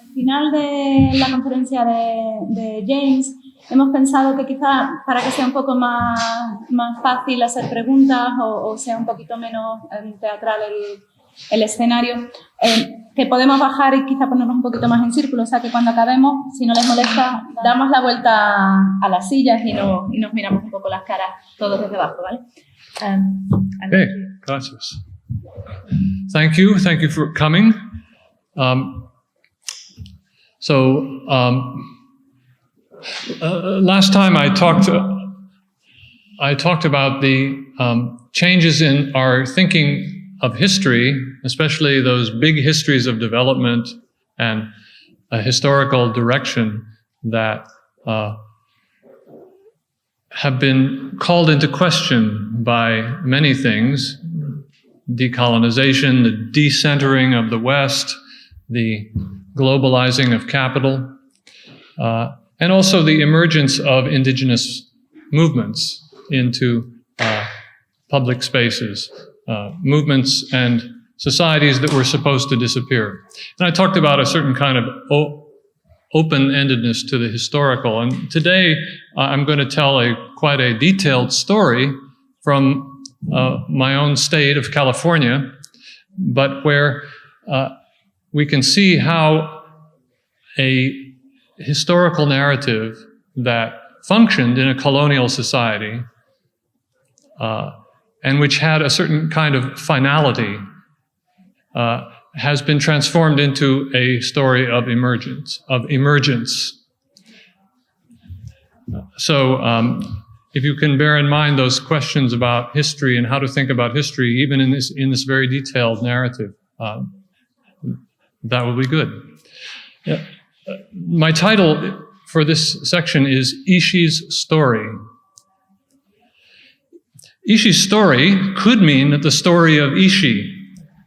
Al final de la conferencia de James, hemos pensado que quizá para que sea un poco más fácil hacer preguntas o sea un poquito menos teatral el escenario, que podemos bajar y quizá ponernos un poquito más en círculo, o sea que cuando acabemos, si no les molesta, damos la vuelta a las sillas y nos miramos un poco las caras todos desde abajo, ¿vale? Okay, gracias. Thank you for coming. Last time I talked about the changes in our thinking of history, especially those big histories of development and a historical direction that have been called into question by many things: decolonization, the decentering of the West, the globalizing of capital, and also the emergence of indigenous movements into public spaces, movements and societies that were supposed to disappear. And I talked about a certain kind of open-endedness to the historical. And today I'm going to tell quite a detailed story from my own state of California, but where we can see how a historical narrative that functioned in a colonial society and which had a certain kind of finality has been transformed into a story of emergence. So if you can bear in mind those questions about history and how to think about history, even in this very detailed narrative, that will be good. My title for this section is Ishi's Story. Ishi's story could mean the story of Ishi,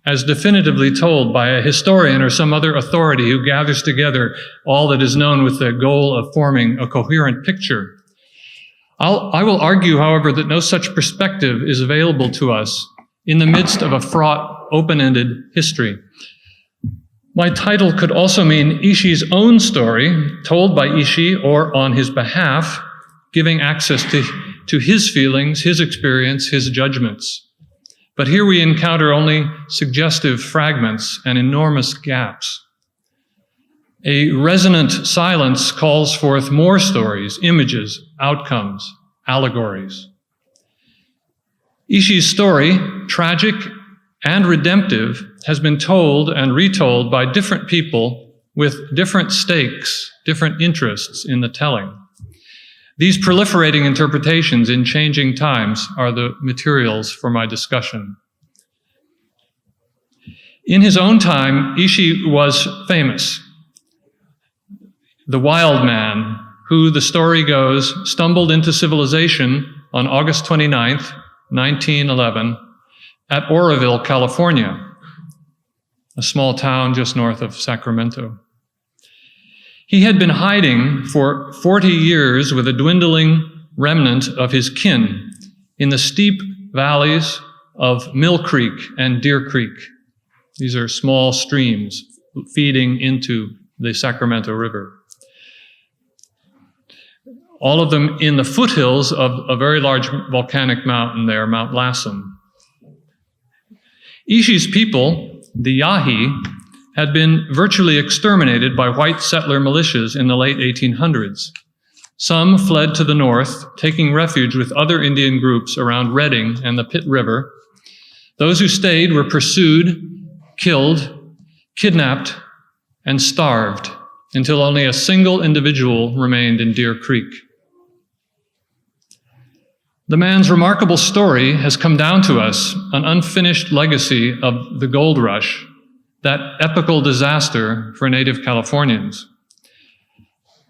as definitively told by a historian or some other authority who gathers together all that is known with the goal of forming a coherent picture. I will argue, however, that no such perspective is available to us in the midst of a fraught, open-ended history. My title could also mean Ishi's own story, told by Ishi or on his behalf, giving access to his feelings, his experience, his judgments. But here we encounter only suggestive fragments and enormous gaps. A resonant silence calls forth more stories, images, outcomes, allegories. Ishi's story, tragic and redemptive, has been told and retold by different people with different stakes, different interests in the telling. These proliferating interpretations in changing times are the materials for my discussion. In his own time, Ishi was famous. The wild man who, the story goes, stumbled into civilization on August 29th, 1911, at Oroville, California, a small town just north of Sacramento. He had been hiding for 40 years with a dwindling remnant of his kin in the steep valleys of Mill Creek and Deer Creek. These are small streams feeding into the Sacramento River. All of them in the foothills of a very large volcanic mountain there, Mount Lassen. Ishi's people, the Yahi, had been virtually exterminated by white settler militias in the late 1800s. Some fled to the north, taking refuge with other Indian groups around Redding and the Pitt River. Those who stayed were pursued, killed, kidnapped, and starved until only a single individual remained in Deer Creek. The man's remarkable story has come down to us, an unfinished legacy of the gold rush, that epical disaster for native Californians.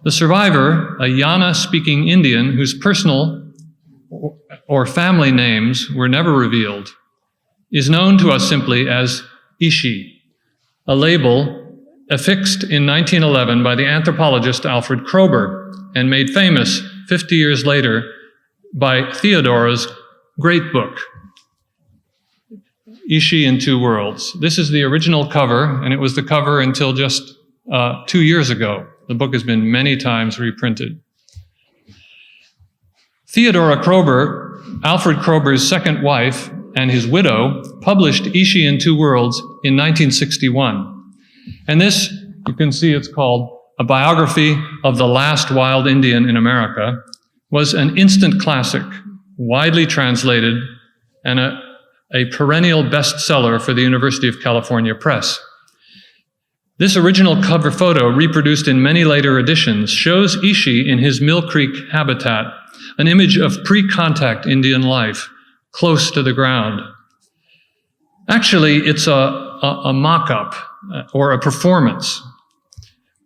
The survivor, a Yana-speaking Indian whose personal or family names were never revealed, is known to us simply as Ishi, a label affixed in 1911 by the anthropologist Alfred Kroeber and made famous 50 years later by Theodora's great book, Ishi in Two Worlds. This is the original cover, and it was the cover until just 2 years ago. The book has been many times reprinted. Theodora Kroeber, Alfred Kroeber's second wife and his widow, published Ishi in Two Worlds in 1961. And this, you can see it's called A Biography of the Last Wild Indian in America, was an instant classic, widely translated, and a perennial bestseller for the University of California Press. This original cover photo, reproduced in many later editions, shows Ishi in his Mill Creek habitat, an image of pre-contact Indian life, close to the ground. Actually, it's a mock-up or a performance.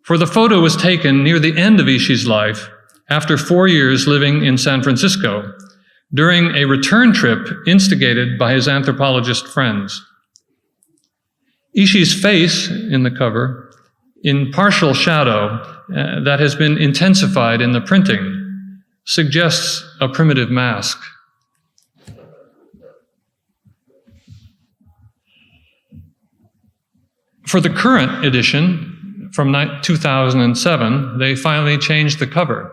For the photo was taken near the end of Ishi's life, after 4 years living in San Francisco, during a return trip instigated by his anthropologist friends. Ishi's face in the cover, in partial shadow that has been intensified in the printing, suggests a primitive mask. For the current edition, from 2007, they finally changed the cover.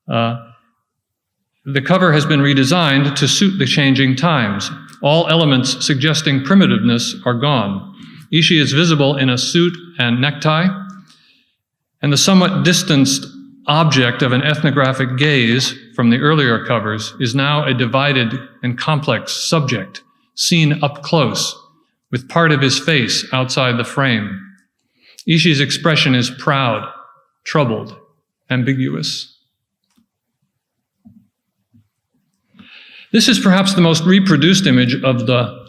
The cover has been redesigned to suit the changing times. All elements suggesting primitiveness are gone. Ishi is visible in a suit and necktie, and the somewhat distanced object of an ethnographic gaze from the earlier covers is now a divided and complex subject, seen up close, with part of his face outside the frame. Ishi's expression is proud, troubled, ambiguous. This is perhaps the most reproduced image of the,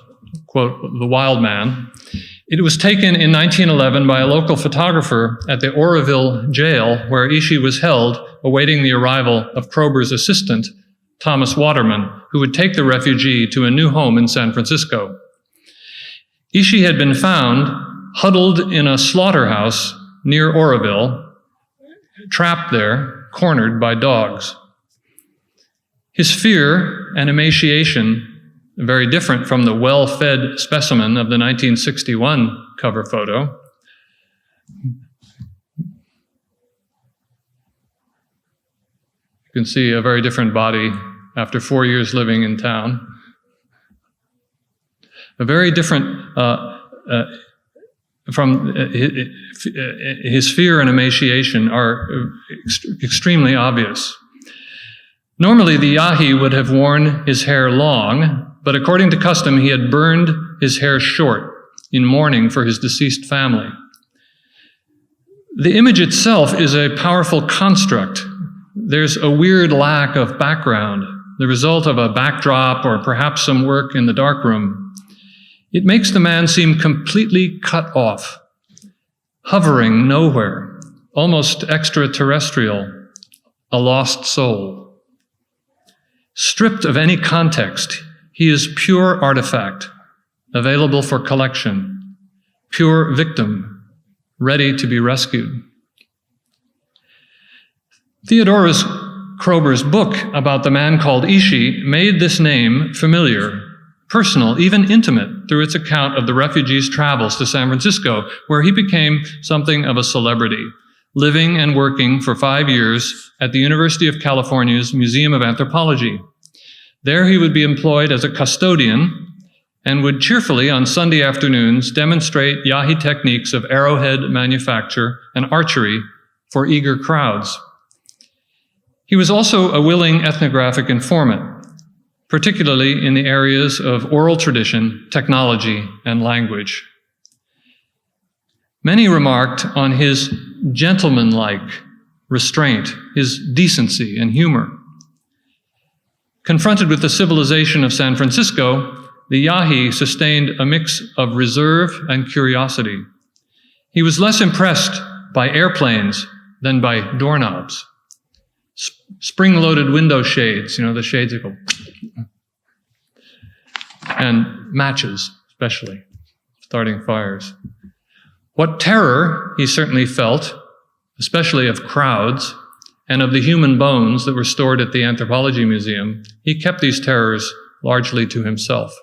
quote, the wild man. It was taken in 1911 by a local photographer at the Oroville jail, where Ishi was held, awaiting the arrival of Kroeber's assistant, Thomas Waterman, who would take the refugee to a new home in San Francisco. Ishi had been found huddled in a slaughterhouse near Oroville, trapped there, cornered by dogs. His fear and emaciation, very different from the well-fed specimen of the 1961 cover photo. You can see a very different body after 4 years living in town. A very different from his fear and emaciation are extremely obvious. Normally, the Yahi would have worn his hair long, but according to custom, he had burned his hair short in mourning for his deceased family. The image itself is a powerful construct. There's a weird lack of background, the result of a backdrop or perhaps some work in the darkroom. It makes the man seem completely cut off, hovering nowhere, almost extraterrestrial, a lost soul. Stripped of any context, he is pure artifact, available for collection, pure victim, ready to be rescued. Theodora Kroeber's book about the man called Ishi made this name familiar, personal, even intimate, through its account of the refugee's travels to San Francisco, where he became something of a celebrity, living and working for 5 years at the University of California's Museum of Anthropology. There he would be employed as a custodian and would cheerfully on Sunday afternoons demonstrate Yahi techniques of arrowhead manufacture and archery for eager crowds. He was also a willing ethnographic informant, particularly in the areas of oral tradition, technology, and language. Many remarked on his gentlemanlike restraint, his decency and humor. Confronted with the civilization of San Francisco, the Yahi sustained a mix of reserve and curiosity. He was less impressed by airplanes than by doorknobs. Spring-loaded window shades, the shades that go, and matches, especially, starting fires. What terror he certainly felt, especially of crowds, and of the human bones that were stored at the Anthropology Museum, he kept these terrors largely to himself.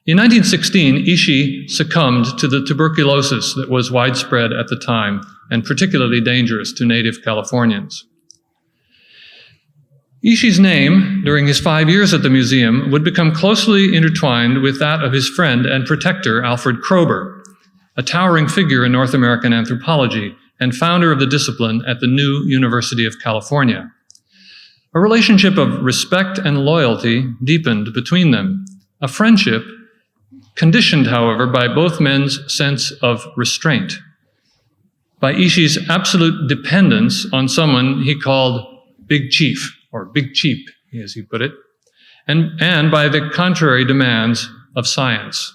In 1916, Ishi succumbed to the tuberculosis that was widespread at the time and particularly dangerous to native Californians. Ishi's name, during his 5 years at the museum, would become closely intertwined with that of his friend and protector, Alfred Kroeber, a towering figure in North American anthropology and founder of the discipline at the new University of California. A relationship of respect and loyalty deepened between them, a friendship conditioned, however, by both men's sense of restraint, by Ishi's absolute dependence on someone he called Big Chief, or Big Cheap, as he put it, and by the contrary demands of science.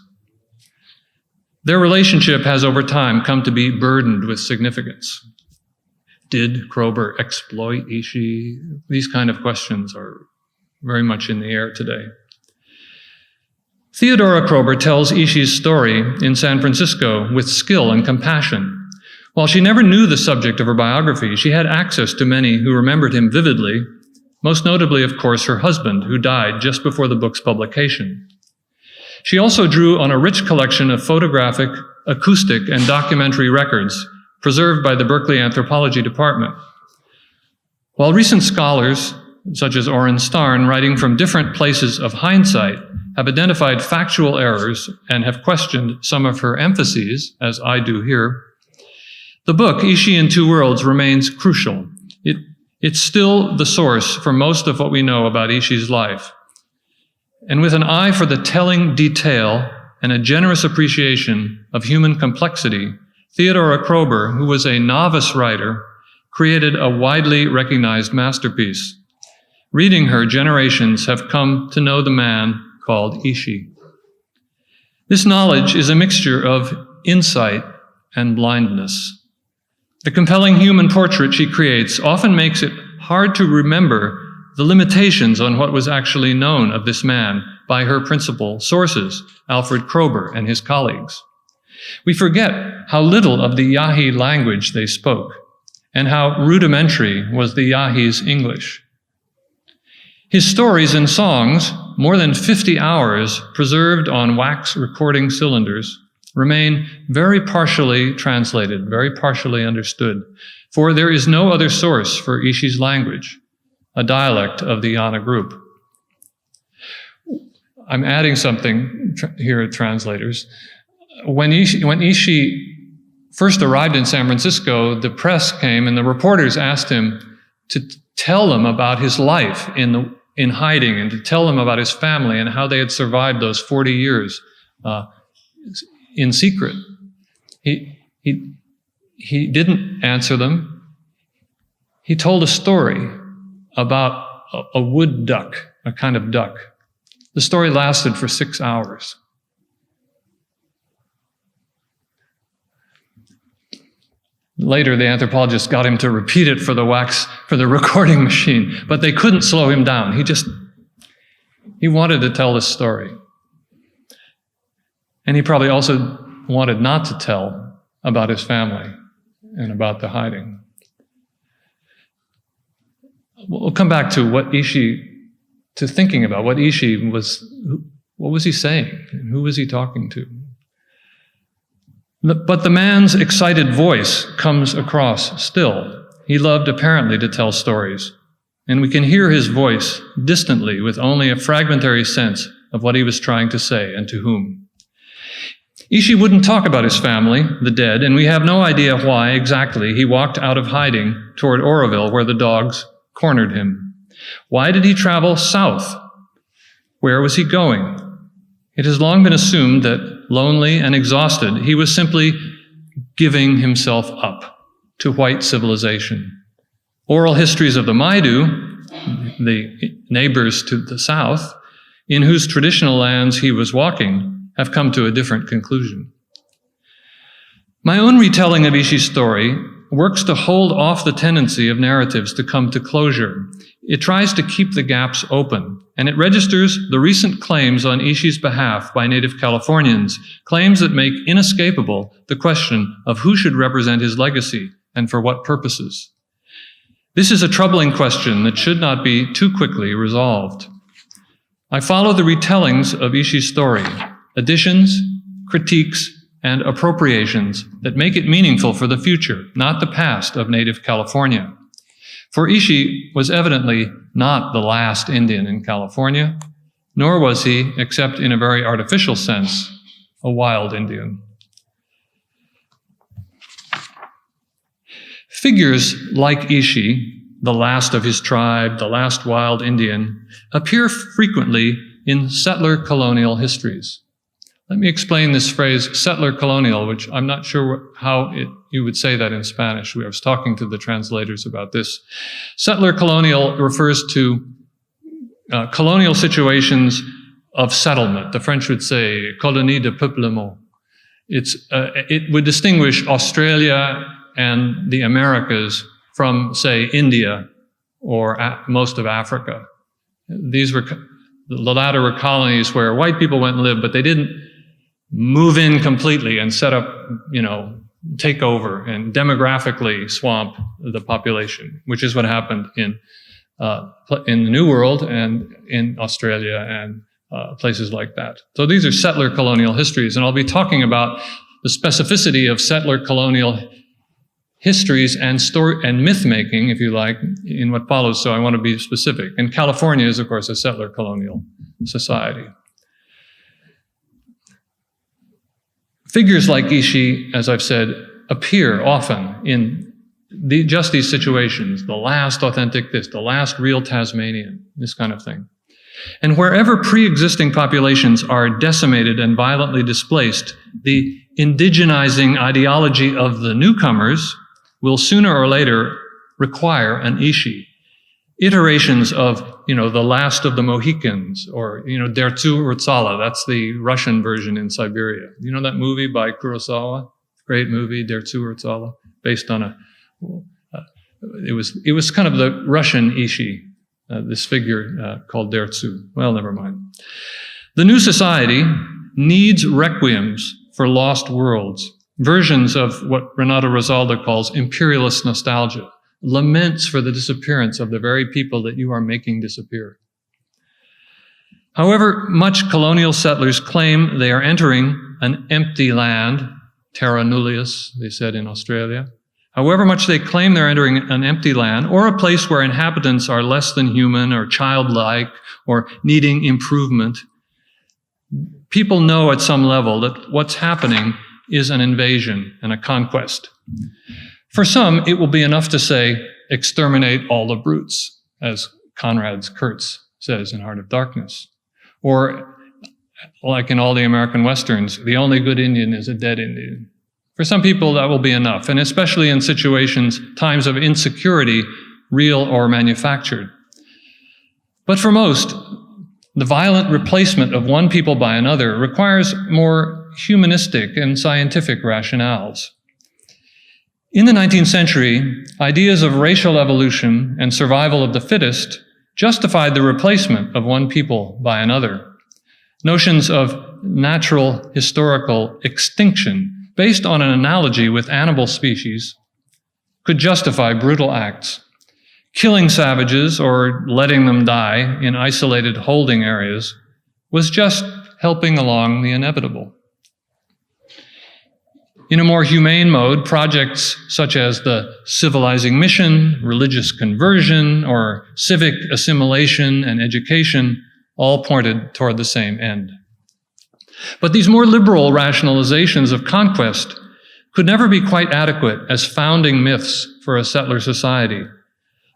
Their relationship has over time come to be burdened with significance. Did Kroeber exploit Ishi? These kind of questions are very much in the air today. Theodora Kroeber tells Ishi's story in San Francisco with skill and compassion. While she never knew the subject of her biography, she had access to many who remembered him vividly, most notably, of course, her husband, who died just before the book's publication. She also drew on a rich collection of photographic, acoustic, and documentary records preserved by the Berkeley Anthropology Department. While recent scholars, such as Oren Starn, writing from different places of hindsight, have identified factual errors and have questioned some of her emphases, as I do here, the book, Ishi in Two Worlds, remains crucial. It's still the source for most of what we know about Ishi's life. And with an eye for the telling detail and a generous appreciation of human complexity, Theodora Kroeber, who was a novice writer, created a widely recognized masterpiece. Reading her, generations have come to know the man called Ishi. This knowledge is a mixture of insight and blindness. The compelling human portrait she creates often makes it hard to remember the limitations on what was actually known of this man by her principal sources, Alfred Kroeber and his colleagues. We forget how little of the Yahi language they spoke, and how rudimentary was the Yahi's English. His stories and songs, more than 50 hours preserved on wax recording cylinders, remain very partially translated, very partially understood, for there is no other source for Ishi's language, a dialect of the Yana group. I'm adding something here, translators. When Ishi first arrived in San Francisco, the press came and the reporters asked him to tell them about his life in hiding and to tell them about his family and how they had survived those 40 years in secret. He didn't answer them. He told a story about a wood duck, a kind of duck. The story lasted for 6 hours. Later, the anthropologists got him to repeat it for the recording machine, but they couldn't slow him down. He wanted to tell this story. And he probably also wanted not to tell about his family and about the hiding. We'll come back to thinking about what Ishi was, what was he saying? And who was he talking to? But the man's excited voice comes across still. He loved apparently to tell stories, and we can hear his voice distantly with only a fragmentary sense of what he was trying to say and to whom. Ishi wouldn't talk about his family, the dead, and we have no idea why exactly he walked out of hiding toward Oroville, where the dogs cornered him. Why did he travel south? Where was he going? It has long been assumed that, lonely and exhausted, he was simply giving himself up to white civilization. Oral histories of the Maidu, the neighbors to the south, in whose traditional lands he was walking, have come to a different conclusion. My own retelling of Ishi's story works to hold off the tendency of narratives to come to closure. It tries to keep the gaps open, and it registers the recent claims on Ishi's behalf by Native Californians, claims that make inescapable the question of who should represent his legacy and for what purposes. This is a troubling question that should not be too quickly resolved. I follow the retellings of Ishi's story, additions, critiques, and appropriations that make it meaningful for the future, not the past of native California. For Ishi was evidently not the last Indian in California, nor was he, except in a very artificial sense, a wild Indian. Figures like Ishi, the last of his tribe, the last wild Indian, appear frequently in settler colonial histories. Let me explain this phrase, settler colonial, which I'm not sure how you would say that in Spanish. I was talking to the translators about this. Settler colonial refers to colonial situations of settlement. The French would say colonie de peuplement. It would distinguish Australia and the Americas from, say, India or most of Africa. The latter were colonies where white people went and lived, but they didn't move in completely and set up, take over and demographically swamp the population, which is what happened in the New World and in Australia and places like that. So these are settler colonial histories, and I'll be talking about the specificity of settler colonial histories and story and myth making, if you like, in what follows. So I want to be specific. And California is, of course, a settler colonial society. Figures like Ishi, as I've said, appear often in just these situations, the last authentic this, the last real Tasmanian, this kind of thing. And wherever pre-existing populations are decimated and violently displaced, the indigenizing ideology of the newcomers will sooner or later require an Ishi. Iterations of, the last of the Mohicans, or, Dertsu Rutsala, that's the Russian version in Siberia. You know that movie by Kurosawa? Great movie, Dertsu Rutsala, based on it was kind of the Russian Ishi, this figure called Dertsu. Well, never mind. The new society needs requiems for lost worlds, versions of what Renato Rosaldo calls imperialist nostalgia, laments for the disappearance of the very people that you are making disappear. However much colonial settlers claim they are entering an empty land, terra nullius, they said in Australia, however much they claim they're entering an empty land, or a place where inhabitants are less than human or childlike or needing improvement, people know at some level that what's happening is an invasion and a conquest. For some, it will be enough to say, exterminate all the brutes, as Conrad Kurtz says in Heart of Darkness. Or, like in all the American Westerns, the only good Indian is a dead Indian. For some people, that will be enough, and especially in times of insecurity, real or manufactured. But for most, the violent replacement of one people by another requires more humanistic and scientific rationales. In the 19th century, ideas of racial evolution and survival of the fittest justified the replacement of one people by another. Notions of natural historical extinction, based on an analogy with animal species, could justify brutal acts. Killing savages or letting them die in isolated holding areas was just helping along the inevitable. In a more humane mode, projects such as the civilizing mission, religious conversion, or civic assimilation and education all pointed toward the same end. But these more liberal rationalizations of conquest could never be quite adequate as founding myths for a settler society,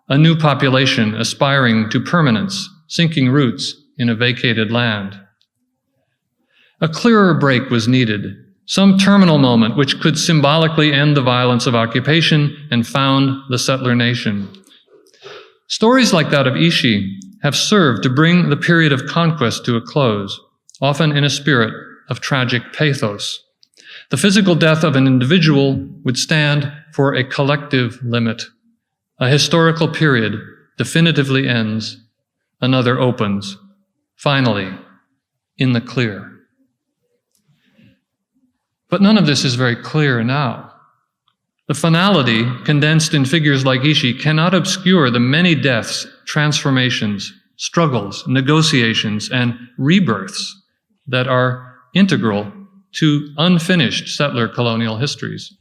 a new population aspiring to permanence, sinking roots in a vacated land. A clearer break was needed, some terminal moment which could symbolically end the violence of occupation and found the settler nation. Stories like that of Ishi have served to bring the period of conquest to a close, often in a spirit of tragic pathos. The physical death of an individual would stand for a collective limit. A historical period definitively ends, another opens, finally, in the clear. But none of this is very clear now. The finality, condensed in figures like Ishi, cannot obscure the many deaths, transformations, struggles, negotiations, and rebirths that are integral to unfinished settler colonial histories.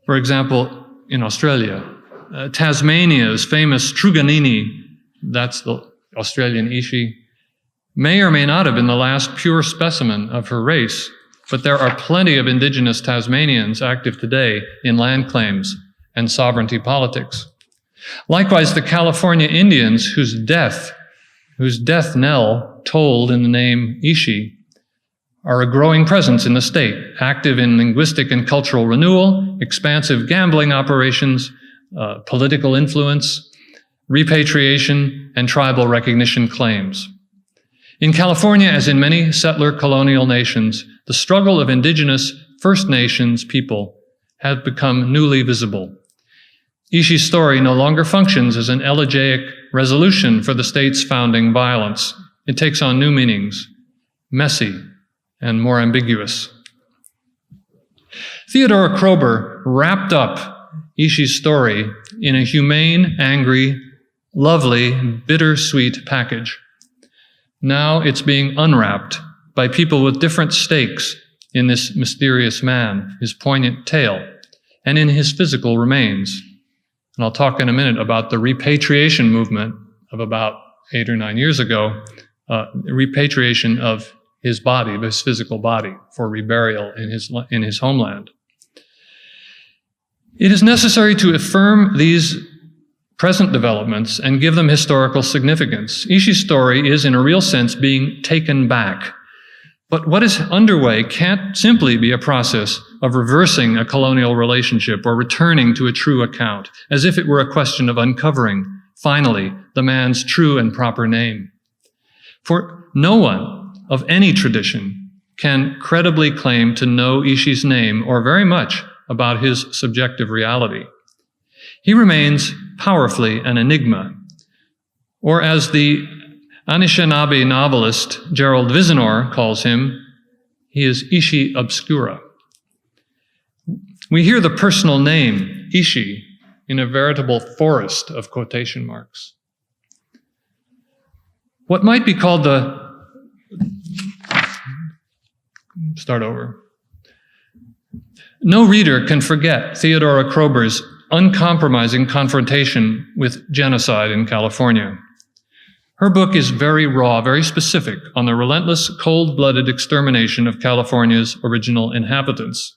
For example, in Australia, Tasmania's famous Truganini, that's the Australian Ishi, may or may not have been the last pure specimen of her race, but there are plenty of indigenous Tasmanians active today in land claims and sovereignty politics. Likewise, the California Indians, whose death knell tolled in the name Ishi, are a growing presence in the state, active in linguistic and cultural renewal, expansive gambling operations, political influence, repatriation, and tribal recognition claims. In California, as in many settler colonial nations, the struggle of indigenous First Nations people have become newly visible. Ishi's story no longer functions as an elegiac resolution for the state's founding violence. It takes on new meanings, messy and more ambiguous. Theodora Kroeber wrapped up Ishi's story in a humane, angry, lovely, bittersweet package. Now it's being unwrapped by people with different stakes in this mysterious man, his poignant tale, and in his physical remains. And I'll talk in a minute about the repatriation movement of about 8 or 9 years ago, repatriation of his body, his physical body, for reburial in his homeland. It is necessary to affirm these present developments and give them historical significance. Ishi's story is, in a real sense, being taken back. But what is underway can't simply be a process of reversing a colonial relationship or returning to a true account, as if it were a question of uncovering, finally, the man's true and proper name. For no one of any tradition can credibly claim to know Ishi's name or very much about his subjective reality. He remains powerfully an enigma, or as the Anishinaabe novelist Gerald Vizenor calls him, he is Ishi Obscura. We hear the personal name, Ishi, in a veritable forest of quotation marks. What might be called No reader can forget Theodora Kroeber's uncompromising confrontation with genocide in California. Her book is very raw, very specific on the relentless, cold-blooded extermination of California's original inhabitants,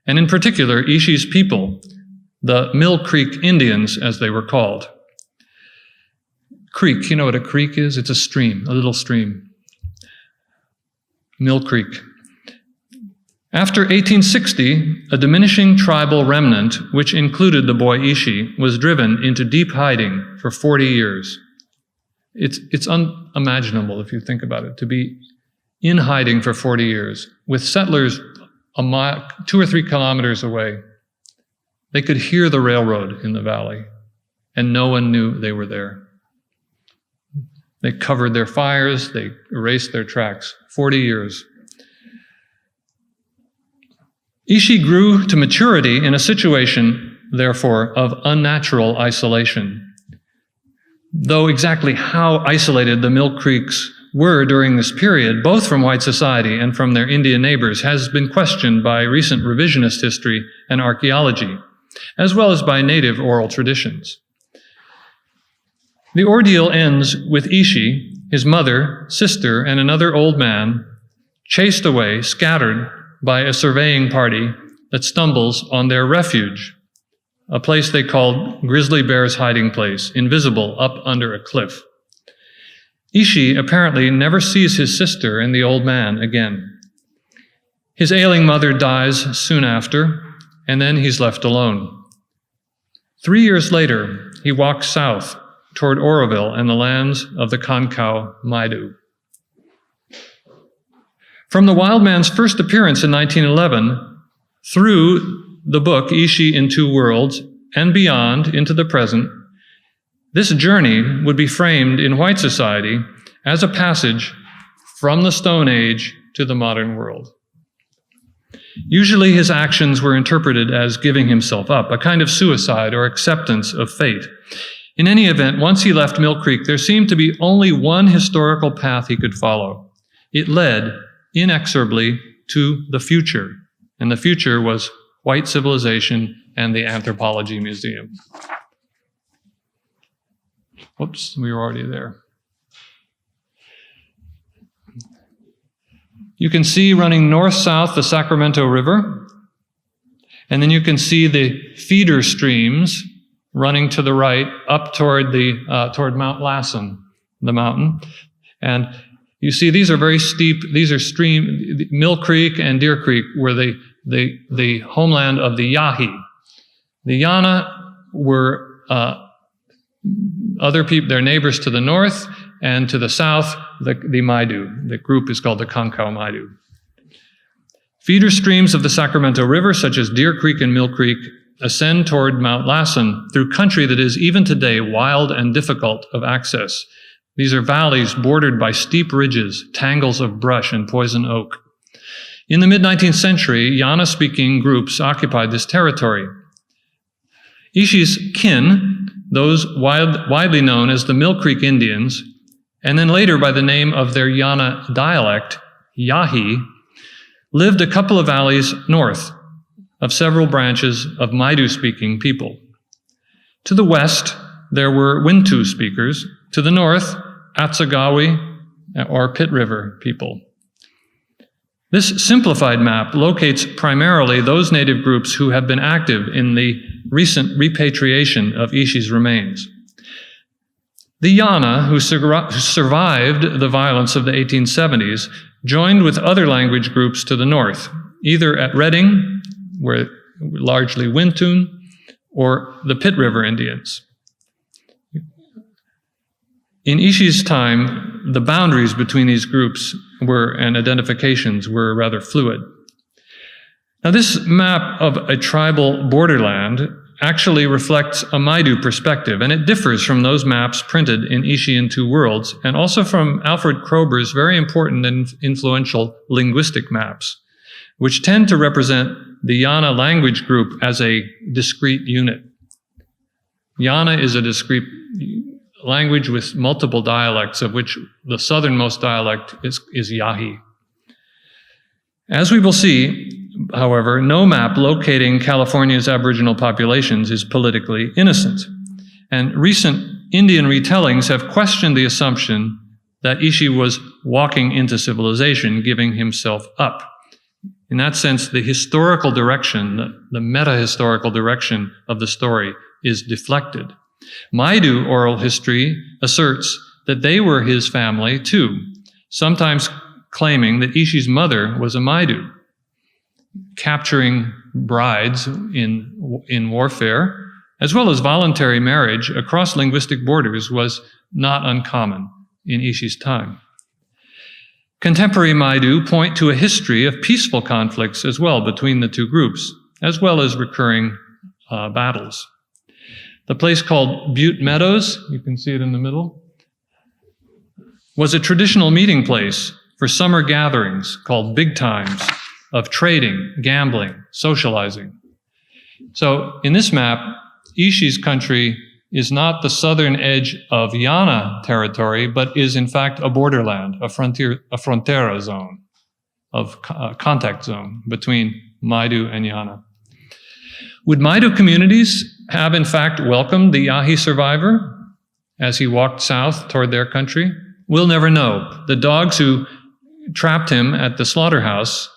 and in particular, Ishi's people, the Mill Creek Indians, as they were called. Creek, you know what a creek is? It's a stream, a little stream. Mill Creek. After 1860, a diminishing tribal remnant, which included the boy Ishi, was driven into deep hiding for 40 years. It's unimaginable, if you think about it, to be in hiding for 40 years, with settlers a mile, 2 or 3 kilometers away. They could hear the railroad in the valley, and no one knew they were there. They covered their fires, they erased their tracks. 40 years. Ishi grew to maturity in a situation, therefore, of unnatural isolation. Though exactly how isolated the Mill Creeks were during this period, both from white society and from their Indian neighbors, has been questioned by recent revisionist history and archaeology, as well as by native oral traditions. The ordeal ends with Ishi, his mother, sister, and another old man chased away, scattered by a surveying party that stumbles on their refuge, a place they called Grizzly Bear's hiding place, invisible up under a cliff. Ishi apparently never sees his sister and the old man again. His ailing mother dies soon after, and then he's left alone. 3 years later, he walks south toward Oroville and the lands of the Concow Maidu. From the wild man's first appearance in 1911, through the book Ishi in Two Worlds, and beyond into the present, this journey would be framed in white society as a passage from the Stone Age to the modern world. Usually his actions were interpreted as giving himself up, a kind of suicide or acceptance of fate. In any event, once he left Mill Creek, there seemed to be only one historical path he could follow. It led inexorably to the future. And the future was white civilization and the Anthropology Museum. Whoops, we were already there. You can see running north-south the Sacramento River, and then you can see the feeder streams running to the right up toward Mount Lassen, the mountain. And you see these are very steep. These are Mill Creek and Deer Creek were the homeland of the Yahi. The Yana were other people, their neighbors to the north, and to the south, the Maidu. The group is called the Concow Maidu. Feeder streams of the Sacramento River, such as Deer Creek and Mill Creek, ascend toward Mount Lassen through country that is even today wild and difficult of access. These are valleys bordered by steep ridges, tangles of brush and poison oak. In the mid-19th century, Yana-speaking groups occupied this territory. Ishi's kin, those widely known as the Mill Creek Indians, and then later by the name of their Yana dialect, Yahi, lived a couple of valleys north of several branches of Maidu-speaking people. To the west, there were Wintu speakers. To the north, Atsagawi or Pit River people. This simplified map locates primarily those native groups who have been active in the recent repatriation of Ishi's remains. The Yana, who survived the violence of the 1870s, joined with other language groups to the north, either at Redding, where largely Wintun, or the Pit River Indians. In Ishi's time, the boundaries between these groups and identifications were rather fluid. Now, this map of a tribal borderland actually reflects a Maidu perspective, and it differs from those maps printed in Ishi in Two Worlds, and also from Alfred Kroeber's very important and influential linguistic maps, which tend to represent the Yana language group as a discrete unit. Yana is a discrete language with multiple dialects, of which the southernmost dialect is Yahi. As we will see, however, no map locating California's Aboriginal populations is politically innocent. And recent Indian retellings have questioned the assumption that Ishi was walking into civilization, giving himself up. In that sense, the historical direction, the meta-historical direction of the story is deflected. Maidu oral history asserts that they were his family too, sometimes claiming that Ishi's mother was a Maidu. Capturing brides in warfare, as well as voluntary marriage across linguistic borders, was not uncommon in Ishi's time. Contemporary Maidu point to a history of peaceful conflicts as well between the two groups, as well as recurring battles. The place called Butte Meadows, you can see it in the middle, was a traditional meeting place for summer gatherings called Big Times of trading, gambling, socializing. So in this map, Ishi's country is not the southern edge of Yana territory, but is in fact a borderland, a frontera zone, of contact zone between Maidu and Yana. Would Maidu communities have in fact welcomed the Yahi survivor as he walked south toward their country? We'll never know. The dogs who trapped him at the slaughterhouse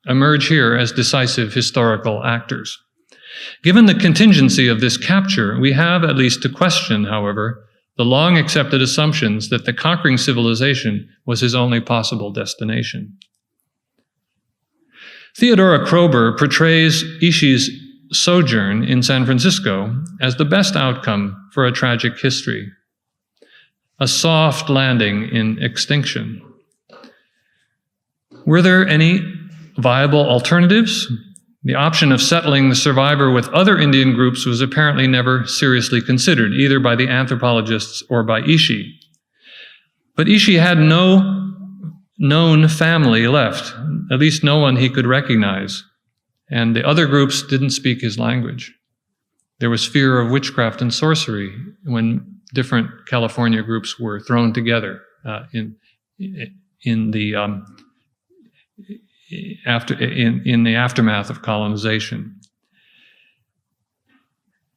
emerge here as decisive historical actors. Given the contingency of this capture, we have at least to question, however, the long accepted assumptions that the conquering civilization was his only possible destination. Theodora Kroeber portrays Ishi's sojourn in San Francisco as the best outcome for a tragic history, a soft landing in extinction. Were there any viable alternatives? The option of settling the survivor with other Indian groups was apparently never seriously considered, either by the anthropologists or by Ishi. But Ishi had no known family left, at least no one he could recognize, and the other groups didn't speak his language. There was fear of witchcraft and sorcery when different California groups were thrown together in in the aftermath of colonization.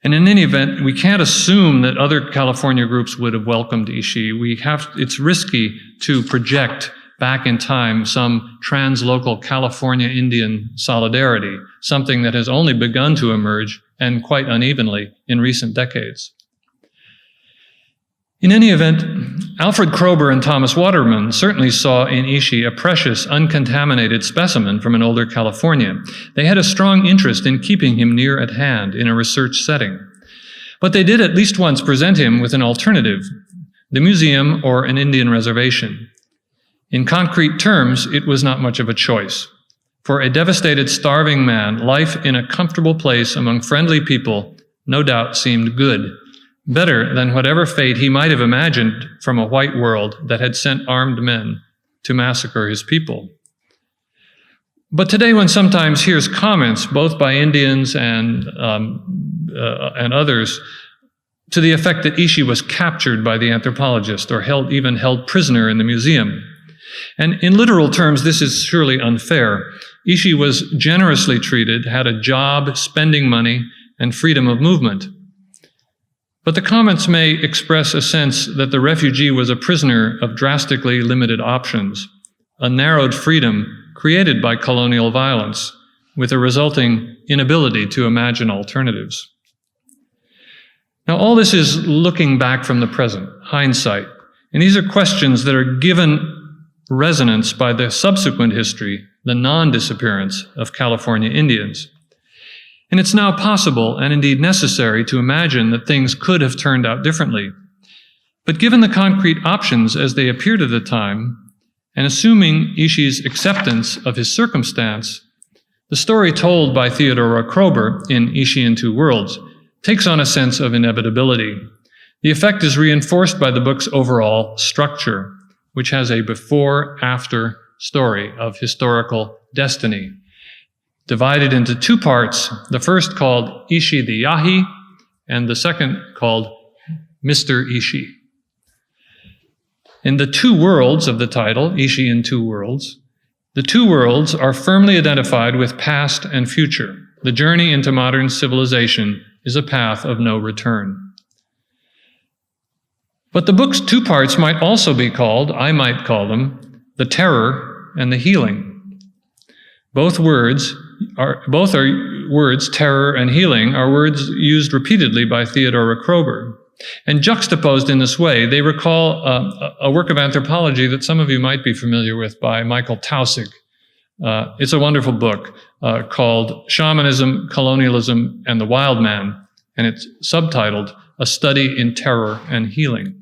And in any event, we can't assume that other California groups would have welcomed Ishi. It's risky to project back in time some translocal California Indian solidarity, something that has only begun to emerge, and quite unevenly, in recent decades. In any event, Alfred Kroeber and Thomas Waterman certainly saw in Ishi a precious, uncontaminated specimen from an older California. They had a strong interest in keeping him near at hand in a research setting. But they did at least once present him with an alternative, the museum or an Indian reservation. In concrete terms, it was not much of a choice. For a devastated, starving man, life in a comfortable place among friendly people no doubt seemed good, better than whatever fate he might have imagined from a white world that had sent armed men to massacre his people. But today one sometimes hears comments, both by Indians and others, to the effect that Ishi was captured by the anthropologist or even held prisoner in the museum. And in literal terms, this is surely unfair. Ishi was generously treated, had a job, spending money, and freedom of movement. But the comments may express a sense that the refugee was a prisoner of drastically limited options, a narrowed freedom created by colonial violence, with a resulting inability to imagine alternatives. Now, all this is looking back from the present, hindsight, and these are questions that are given resonance by the subsequent history, the non-disappearance of California Indians. And it's now possible, and indeed necessary, to imagine that things could have turned out differently. But given the concrete options as they appeared at the time, and assuming Ishi's acceptance of his circumstance, the story told by Theodora Kroeber in Ishi in Two Worlds takes on a sense of inevitability. The effect is reinforced by the book's overall structure, which has a before-after story of historical destiny, divided into two parts, the first called Ishi the Yahi, and the second called Mr. Ishi. In the two worlds of the title, Ishi in Two Worlds, the two worlds are firmly identified with past and future. The journey into modern civilization is a path of no return. But the book's two parts might also be called, I might call them, the terror and the healing. Both are words, terror and healing, are words used repeatedly by Theodora Kroeber. And juxtaposed in this way, they recall a work of anthropology that some of you might be familiar with by Michael Taussig. It's a wonderful book called Shamanism, Colonialism, and the Wild Man, and it's subtitled A Study in Terror and Healing.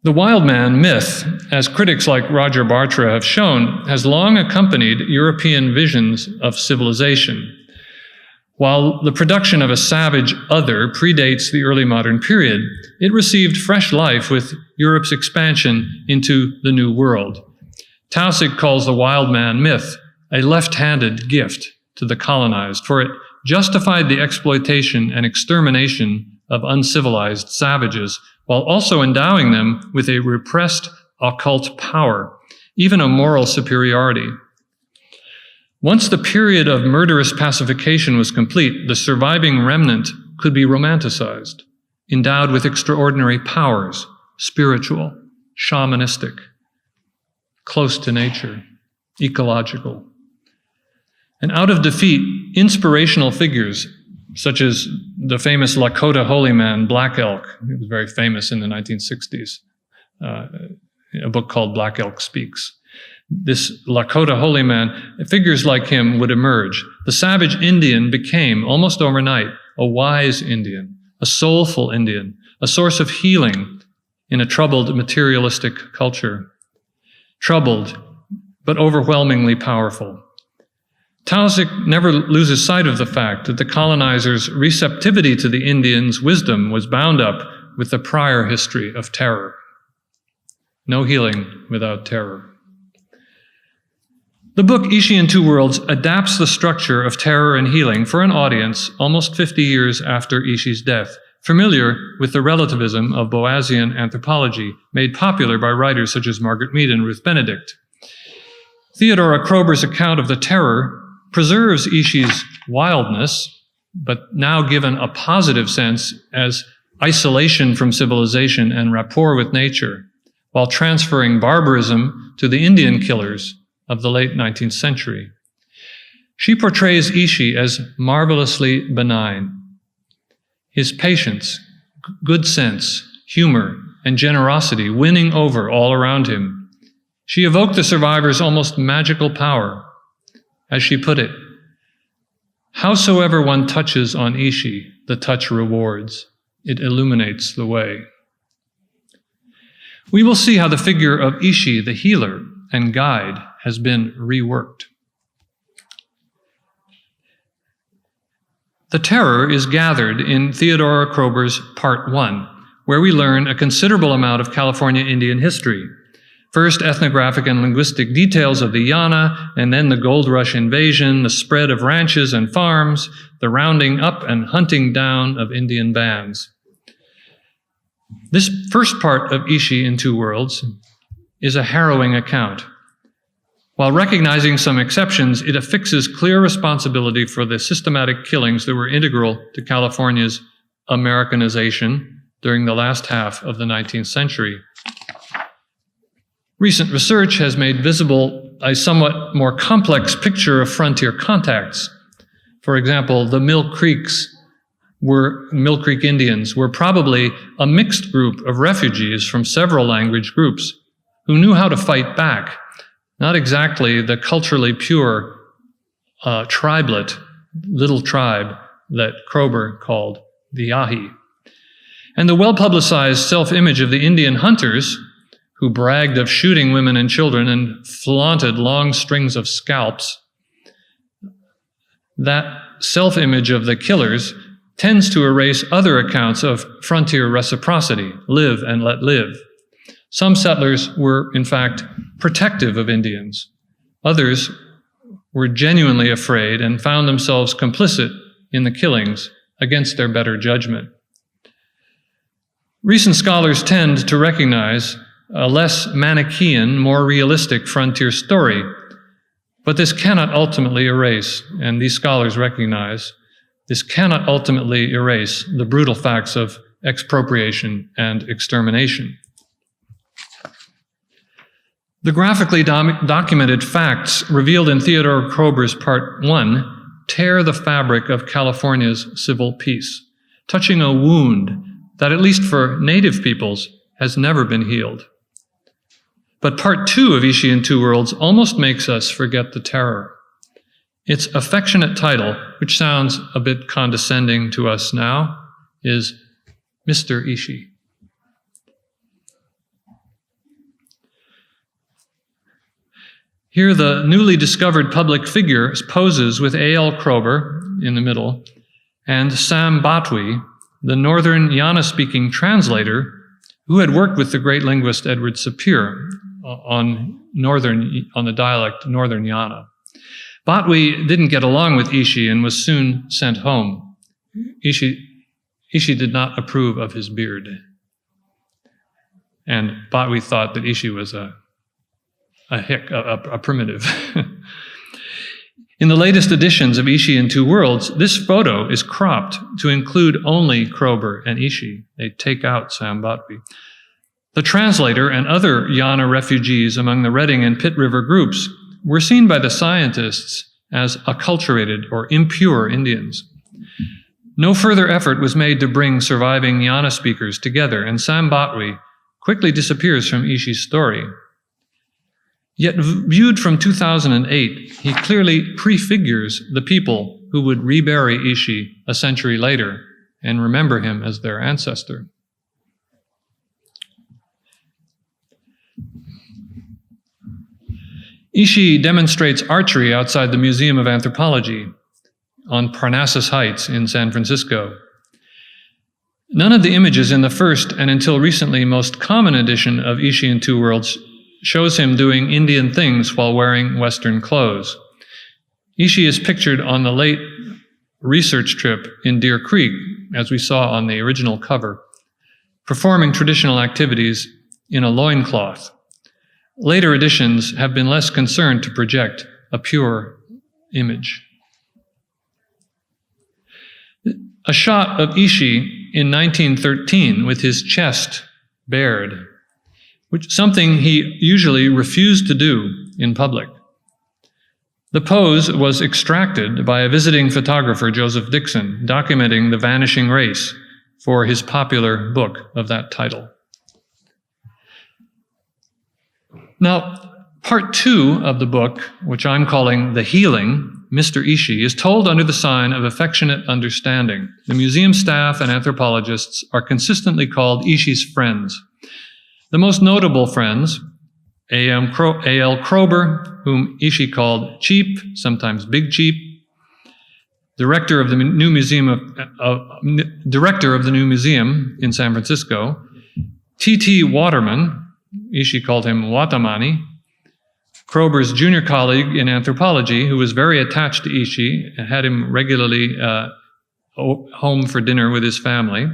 The wild man myth, as critics like Roger Bartra have shown, has long accompanied European visions of civilization. While the production of a savage other predates the early modern period, it received fresh life with Europe's expansion into the New World. Taussig calls the wild man myth a left-handed gift to the colonized, for it justified the exploitation and extermination of uncivilized savages, while also endowing them with a repressed occult power, even a moral superiority. Once the period of murderous pacification was complete, the surviving remnant could be romanticized, endowed with extraordinary powers, spiritual, shamanistic, close to nature, ecological. And out of defeat, inspirational figures such as the famous Lakota holy man, Black Elk. He was very famous in the 1960s, a book called Black Elk Speaks. This Lakota holy man, figures like him would emerge. The savage Indian became, almost overnight, a wise Indian, a soulful Indian, a source of healing in a troubled materialistic culture. Troubled, but overwhelmingly powerful. Taussig never loses sight of the fact that the colonizers' receptivity to the Indians' wisdom was bound up with the prior history of terror. No healing without terror. The book Ishi in Two Worlds adapts the structure of terror and healing for an audience almost 50 years after Ishi's death, familiar with the relativism of Boasian anthropology, made popular by writers such as Margaret Mead and Ruth Benedict. Theodora Kroeber's account of the terror preserves Ishi's wildness, but now given a positive sense as isolation from civilization and rapport with nature, while transferring barbarism to the Indian killers of the late 19th century. She portrays Ishi as marvelously benign. His patience, good sense, humor, and generosity winning over all around him. She evoked the survivor's almost magical power. As she put it, howsoever one touches on Ishi, the touch rewards. It illuminates the way. We will see how the figure of Ishi, the healer and guide, has been reworked. The terror is gathered in Theodora Kroeber's Part 1, where we learn a considerable amount of California Indian history. First, ethnographic and linguistic details of the Yana, and then the gold rush invasion, the spread of ranches and farms, the rounding up and hunting down of Indian bands. This first part of Ishi in Two Worlds is a harrowing account. While recognizing some exceptions, it affixes clear responsibility for the systematic killings that were integral to California's Americanization during the last half of the 19th century. Recent research has made visible a somewhat more complex picture of frontier contacts. For example, the Mill Creek Indians were probably a mixed group of refugees from several language groups who knew how to fight back, not exactly the culturally pure tribelet, little tribe that Kroeber called the Yahi. And the well-publicized self-image of the Indian hunters, who bragged of shooting women and children and flaunted long strings of scalps, that self-image of the killers tends to erase other accounts of frontier reciprocity, live and let live. Some settlers were, in fact, protective of Indians. Others were genuinely afraid and found themselves complicit in the killings against their better judgment. Recent scholars tend to recognize a less Manichaean, more realistic frontier story, but this cannot ultimately erase, and these scholars recognize, this cannot ultimately erase the brutal facts of expropriation and extermination. The graphically documented facts revealed in Theodora Kroeber's Part 1 tear the fabric of California's civil peace, touching a wound that, at least for native peoples, has never been healed. But Part 2 of Ishi in Two Worlds almost makes us forget the terror. Its affectionate title, which sounds a bit condescending to us now, is Mr. Ishi. Here, the newly discovered public figure poses with A.L. Kroeber in the middle and Sam Bhatwi, the northern Yana-speaking translator who had worked with the great linguist Edward Sapir on the dialect Northern Yana. Bhatwi didn't get along with Ishi and was soon sent home. Ishi did not approve of his beard. And Bhatwi thought that Ishi was a primitive. In the latest editions of Ishi in Two Worlds, this photo is cropped to include only Kroeber and Ishi. They take out Sam Bhatwi. The translator and other Yana refugees among the Redding and Pitt River groups were seen by the scientists as acculturated or impure Indians. No further effort was made to bring surviving Yana speakers together, and Sam Bhatwi quickly disappears from Ishi's story. Yet viewed from 2008, he clearly prefigures the people who would rebury Ishi a century later and remember him as their ancestor. Ishi demonstrates archery outside the Museum of Anthropology on Parnassus Heights in San Francisco. None of the images in the first and until recently most common edition of Ishi in Two Worlds shows him doing Indian things while wearing Western clothes. Ishi is pictured on the late research trip in Deer Creek, as we saw on the original cover, performing traditional activities in a loincloth. Later editions have been less concerned to project a pure image. A shot of Ishii in 1913 with his chest bared, something he usually refused to do in public. The pose was extracted by a visiting photographer, Joseph Dixon, documenting the vanishing race for his popular book of that title. Now, part 2 of the book, which I'm calling The Healing, Mr. Ishii, is told under the sign of affectionate understanding. The museum staff and anthropologists are consistently called Ishii's friends. The most notable friends, A.L. Kroeber, whom Ishii called Cheap, sometimes Big Cheap, director of the new museum in San Francisco, T.T. Waterman, Ishii called him Watamani, Kroeber's junior colleague in anthropology, who was very attached to Ishii and had him regularly home for dinner with his family,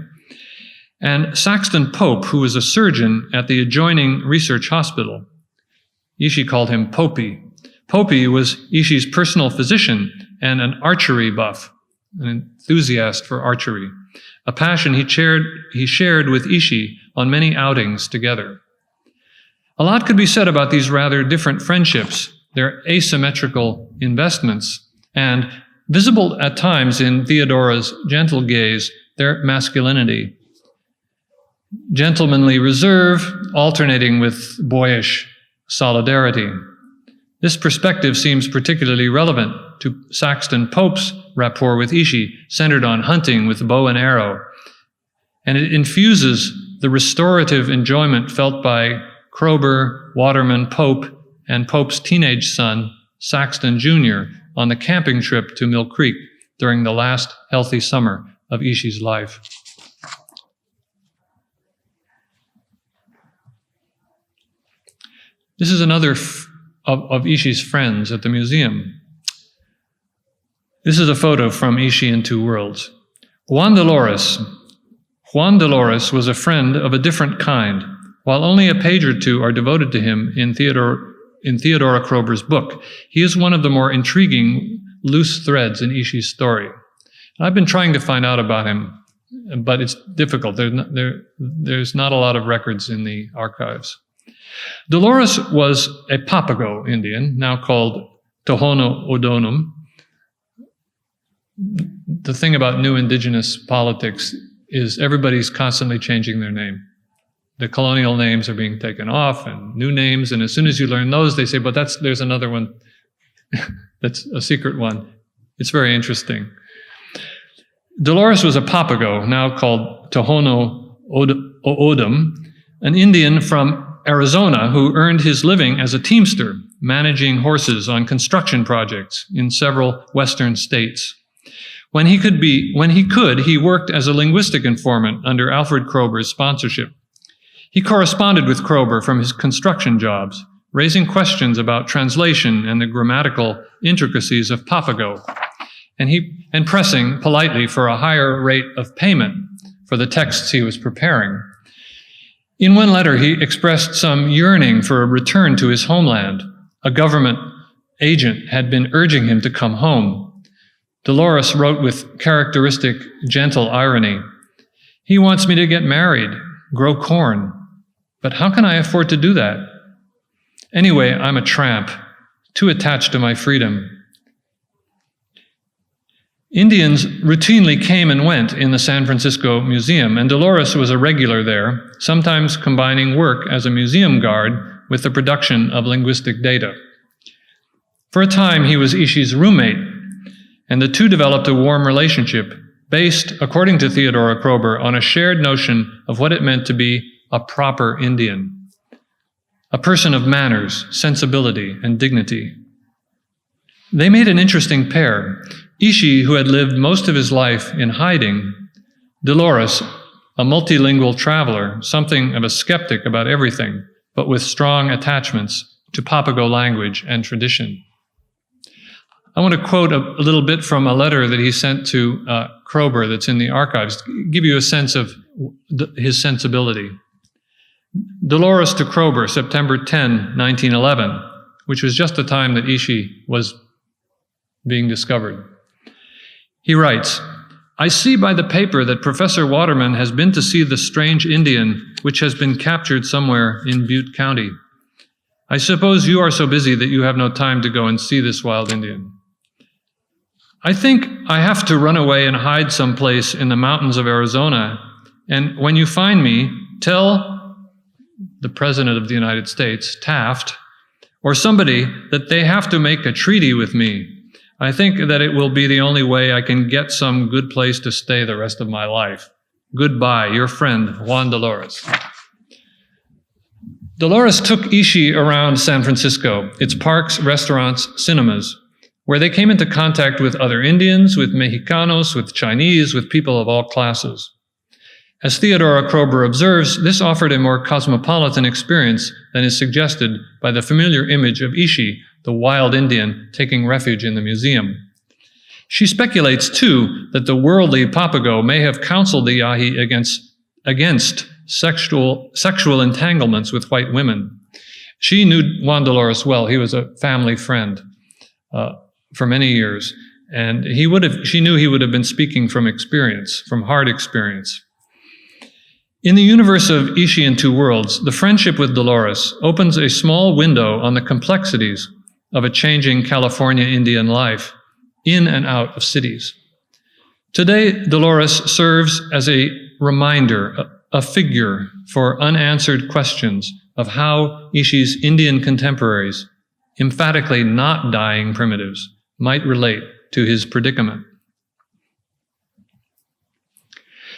and Saxton Pope, who was a surgeon at the adjoining research hospital. Ishii called him Popey. Popey was Ishii's personal physician and an archery buff, an enthusiast for archery, a passion he shared with Ishii on many outings together. A lot could be said about these rather different friendships, their asymmetrical investments, and visible at times in Theodora's gentle gaze, their masculinity. Gentlemanly reserve alternating with boyish solidarity. This perspective seems particularly relevant to Saxton Pope's rapport with Ishii, centered on hunting with bow and arrow, and it infuses the restorative enjoyment felt by Kroeber, Waterman, Pope, and Pope's teenage son, Saxton Jr., on the camping trip to Mill Creek during the last healthy summer of Ishii's life. This is another of Ishii's friends at the museum. This is a photo from Ishii in Two Worlds. Juan Dolores. Juan Dolores was a friend of a different kind. While only a page or two are devoted to him in Theodora Kroeber's book, he is one of the more intriguing loose threads in Ishii's story. I've been trying to find out about him, but it's difficult. There's not a lot of records in the archives. Dolores was a Papago Indian, now called Tohono O'odham. The thing about new indigenous politics is everybody's constantly changing their name. The colonial names are being taken off and new names, and as soon as you learn those, they say, but there's another one that's a secret one. It's very interesting. Dolores was a Papago, now called Tohono O'odham, an Indian from Arizona who earned his living as a teamster, managing horses on construction projects in several western states. When he could, he worked as a linguistic informant under Alfred Kroeber's sponsorship. He corresponded with Kroeber from his construction jobs, raising questions about translation and the grammatical intricacies of Papago, and pressing politely for a higher rate of payment for the texts he was preparing. In one letter, he expressed some yearning for a return to his homeland. A government agent had been urging him to come home. Dolores wrote with characteristic gentle irony, "He wants me to get married, grow corn, but how can I afford to do that? Anyway, I'm a tramp, too attached to my freedom." Indians routinely came and went in the San Francisco Museum, and Dolores was a regular there, sometimes combining work as a museum guard with the production of linguistic data. For a time, he was Ishii's roommate, and the two developed a warm relationship based, according to Theodora Kroeber, on a shared notion of what it meant to be a proper Indian, a person of manners, sensibility, and dignity. They made an interesting pair. Ishii, who had lived most of his life in hiding, Dolores, a multilingual traveler, something of a skeptic about everything, but with strong attachments to Papago language and tradition. I want to quote a little bit from a letter that he sent to Kroeber that's in the archives, to give you a sense of his sensibility. Dolores to Kroeber, September 10, 1911, which was just the time that Ishi was being discovered. He writes, "I see by the paper that Professor Waterman has been to see the strange Indian which has been captured somewhere in Butte County. I suppose you are so busy that you have no time to go and see this wild Indian. I think I have to run away and hide someplace in the mountains of Arizona, and when you find me, tell the President of the United States, Taft, or somebody that they have to make a treaty with me. I think that it will be the only way I can get some good place to stay the rest of my life. Goodbye, your friend, Juan Dolores." Dolores took Ishi around San Francisco, its parks, restaurants, cinemas, where they came into contact with other Indians, with Mexicanos, with Chinese, with people of all classes. As Theodora Kroeber observes, this offered a more cosmopolitan experience than is suggested by the familiar image of Ishi, the wild Indian, taking refuge in the museum. She speculates, too, that the worldly Papago may have counseled the Yahi against sexual entanglements with white women. She knew Juan Dolores well. He was a family friend for many years, and she knew he would have been speaking from experience, from hard experience. In the universe of Ishi and Two Worlds, the friendship with Dolores opens a small window on the complexities of a changing California Indian life in and out of cities. Today, Dolores serves as a reminder, a figure for unanswered questions of how Ishi's Indian contemporaries, emphatically not dying primitives, might relate to his predicament.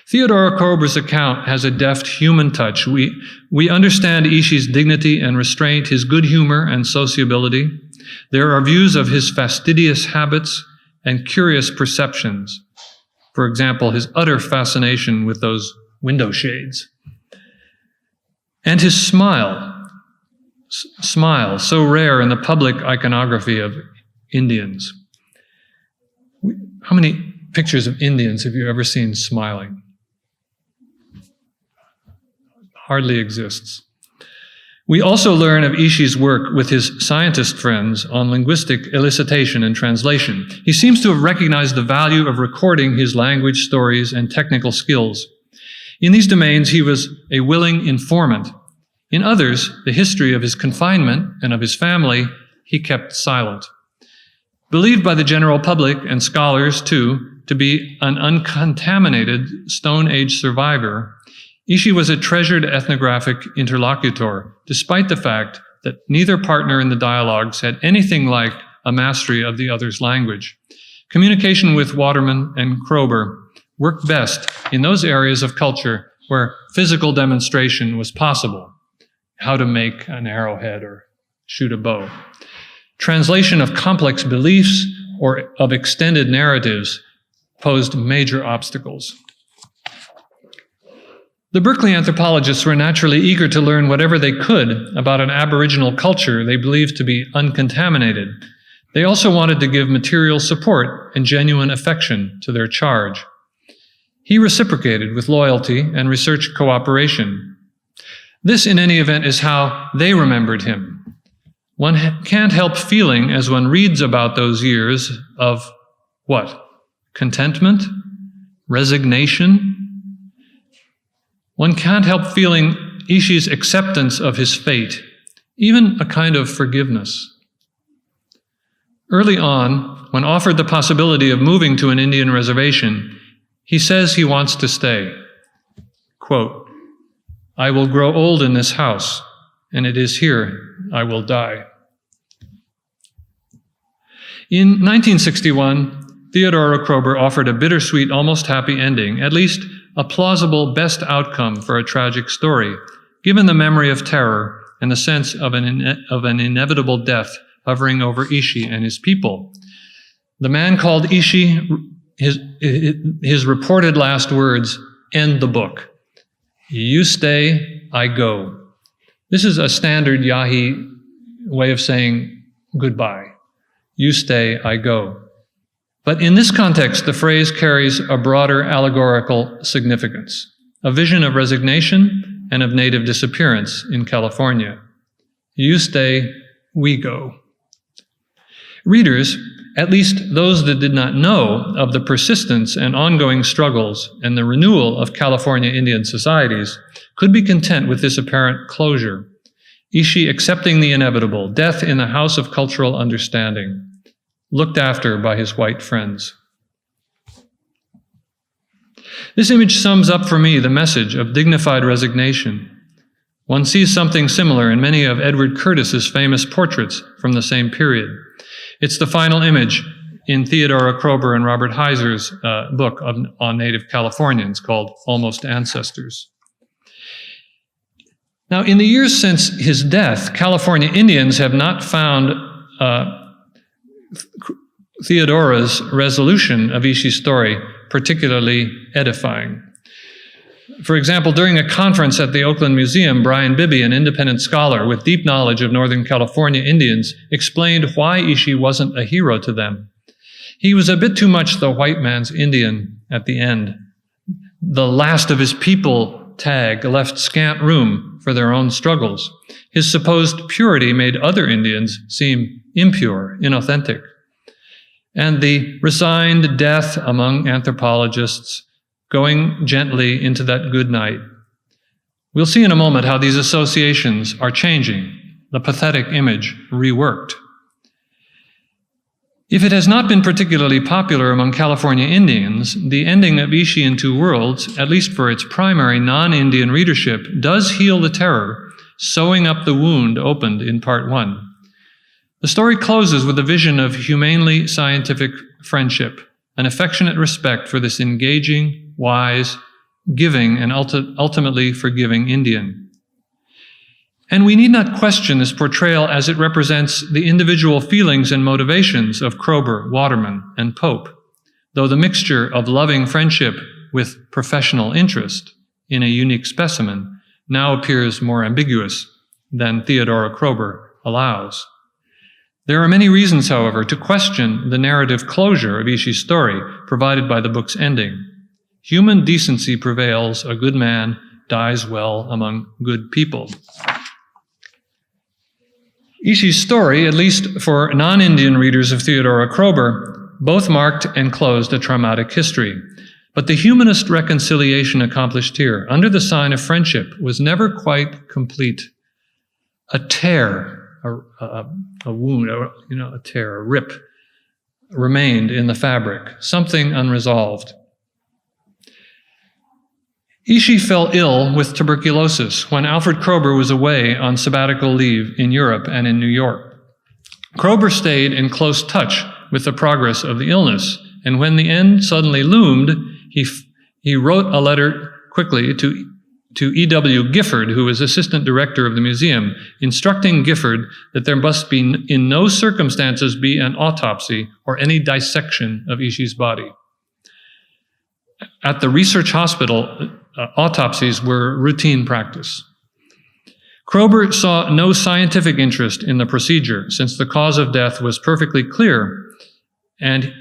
Theodora Kroeber's account has a deft human touch. We understand Ishi's dignity and restraint, his good humor and sociability. There are views of his fastidious habits and curious perceptions. For example, his utter fascination with those window shades. And his smile, so rare in the public iconography of Indians. How many pictures of Indians have you ever seen smiling? Hardly exists. We also learn of Ishi's work with his scientist friends on linguistic elicitation and translation. He seems to have recognized the value of recording his language, stories, and technical skills. In these domains, he was a willing informant. In others, the history of his confinement and of his family, he kept silent. Believed by the general public and scholars, too, to be an uncontaminated Stone Age survivor, Ishi was a treasured ethnographic interlocutor, despite the fact that neither partner in the dialogues had anything like a mastery of the other's language. Communication with Waterman and Kroeber worked best in those areas of culture where physical demonstration was possible, how to make an arrowhead or shoot a bow. Translation of complex beliefs or of extended narratives posed major obstacles. The Berkeley anthropologists were naturally eager to learn whatever they could about an Aboriginal culture they believed to be uncontaminated. They also wanted to give material support and genuine affection to their charge. He reciprocated with loyalty and research cooperation. This, in any event, is how they remembered him. One can't help feeling, as one reads about those years, of what? Contentment? Resignation? One can't help feeling Ishi's acceptance of his fate, even a kind of forgiveness. Early on, when offered the possibility of moving to an Indian reservation, he says he wants to stay. Quote, "I will grow old in this house, and it is here I will die." In 1961, Theodora Kroeber offered a bittersweet, almost happy ending, at least a plausible best outcome for a tragic story, given the memory of terror and the sense of an inevitable death hovering over Ishi and his people. The man called Ishi, his reported last words end the book. "You stay, I go." This is a standard Yahi way of saying goodbye. You stay, I go. But in this context, the phrase carries a broader allegorical significance, a vision of resignation and of native disappearance in California. You stay, we go. Readers, at least those that did not know of the persistence and ongoing struggles and the renewal of California Indian societies, could be content with this apparent closure. Ishi accepting the inevitable, death in the house of cultural understanding, looked after by his white friends. This image sums up for me the message of dignified resignation. One sees something similar in many of Edward Curtis's famous portraits from the same period. It's the final image in Theodora Kroeber and Robert Heiser's book on Native Californians called Almost Ancestors. Now, in the years since his death, California Indians have not found Theodora's resolution of Ishi's story particularly edifying. For example, during a conference at the Oakland Museum, Brian Bibby, an independent scholar with deep knowledge of Northern California Indians, explained why Ishi wasn't a hero to them. He was a bit too much the white man's Indian at the end. The last of his people tag left scant room for their own struggles. His supposed purity made other Indians seem impure, inauthentic. And the resigned death among anthropologists going gently into that good night. We'll see in a moment how these associations are changing, the pathetic image reworked. If it has not been particularly popular among California Indians, the ending of Ishi in Two Worlds, at least for its primary non-Indian readership, does heal the terror, sewing up the wound opened in Part 1. The story closes with a vision of humanely scientific friendship, an affectionate respect for this engaging, wise, giving, and ultimately forgiving Indian. And we need not question this portrayal as it represents the individual feelings and motivations of Kroeber, Waterman, and Pope, though the mixture of loving friendship with professional interest in a unique specimen now appears more ambiguous than Theodora Kroeber allows. There are many reasons, however, to question the narrative closure of Ishi's story provided by the book's ending. Human decency prevails, a good man dies well among good people. Ishi's story, at least for non-Indian readers of Theodora Kroeber, both marked and closed a traumatic history. But the humanist reconciliation accomplished here, under the sign of friendship, was never quite complete. A tear, a wound, a tear, a rip, remained in the fabric, something unresolved. Ishi fell ill with tuberculosis when Alfred Kroeber was away on sabbatical leave in Europe and in New York. Kroeber stayed in close touch with the progress of the illness, and when the end suddenly loomed, he wrote a letter quickly to E.W. Gifford, who was assistant director of the museum, instructing Gifford that there must be in no circumstances be an autopsy or any dissection of Ishi's body. At the research hospital, autopsies were routine practice. Kroeber saw no scientific interest in the procedure, since the cause of death was perfectly clear, and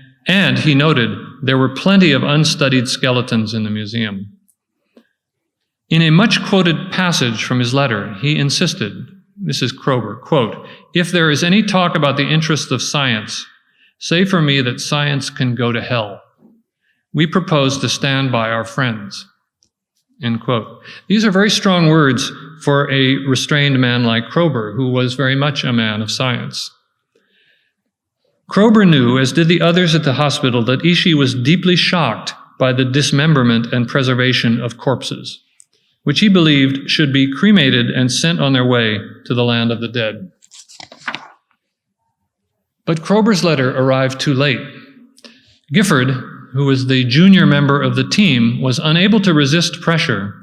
he noted there were plenty of unstudied skeletons in the museum. In a much-quoted passage from his letter, he insisted, this is Kroeber, quote, "If there is any talk about the interests of science, say for me that science can go to hell. We propose to stand by our friends." End quote. These are very strong words for a restrained man like Kroeber, who was very much a man of science. Kroeber knew, as did the others at the hospital, that Ishi was deeply shocked by the dismemberment and preservation of corpses, which he believed should be cremated and sent on their way to the land of the dead. But Kroeber's letter arrived too late. Gifford, who was the junior member of the team, was unable to resist pressure,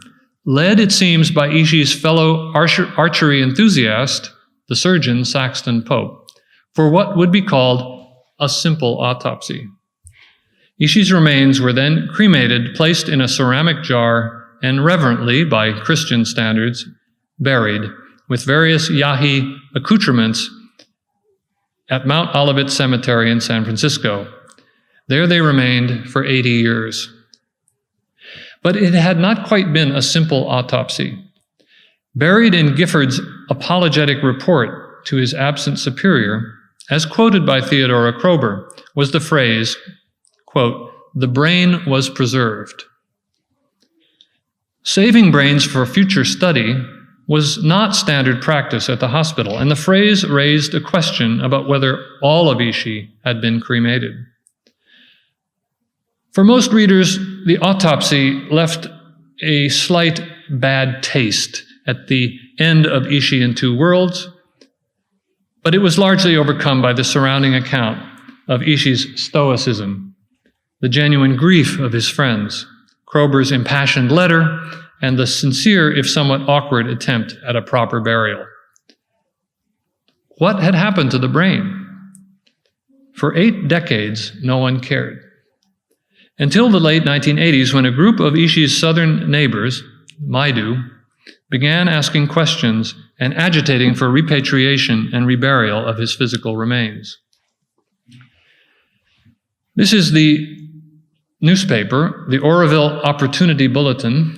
led, it seems, by Ishi's fellow archery enthusiast, the surgeon Saxton Pope, for what would be called a simple autopsy. Ishi's remains were then cremated, placed in a ceramic jar, and reverently, by Christian standards, buried, with various Yahi accoutrements at Mount Olivet Cemetery in San Francisco. There they remained for 80 years. But it had not quite been a simple autopsy. Buried in Gifford's apologetic report to his absent superior, as quoted by Theodora Kroeber, was the phrase, quote, "The brain was preserved." Saving brains for future study was not standard practice at the hospital, and the phrase raised a question about whether all of Ishi had been cremated. For most readers, the autopsy left a slight bad taste at the end of Ishi in Two Worlds, but it was largely overcome by the surrounding account of Ishi's stoicism, the genuine grief of his friends, Kroeber's impassioned letter, and the sincere, if somewhat awkward, attempt at a proper burial. What had happened to the brain? For 8 decades, no one cared. Until the late 1980s, when a group of Ishi's southern neighbors, Maidu, began asking questions and agitating for repatriation and reburial of his physical remains. This is the newspaper, the Oroville Opportunity Bulletin,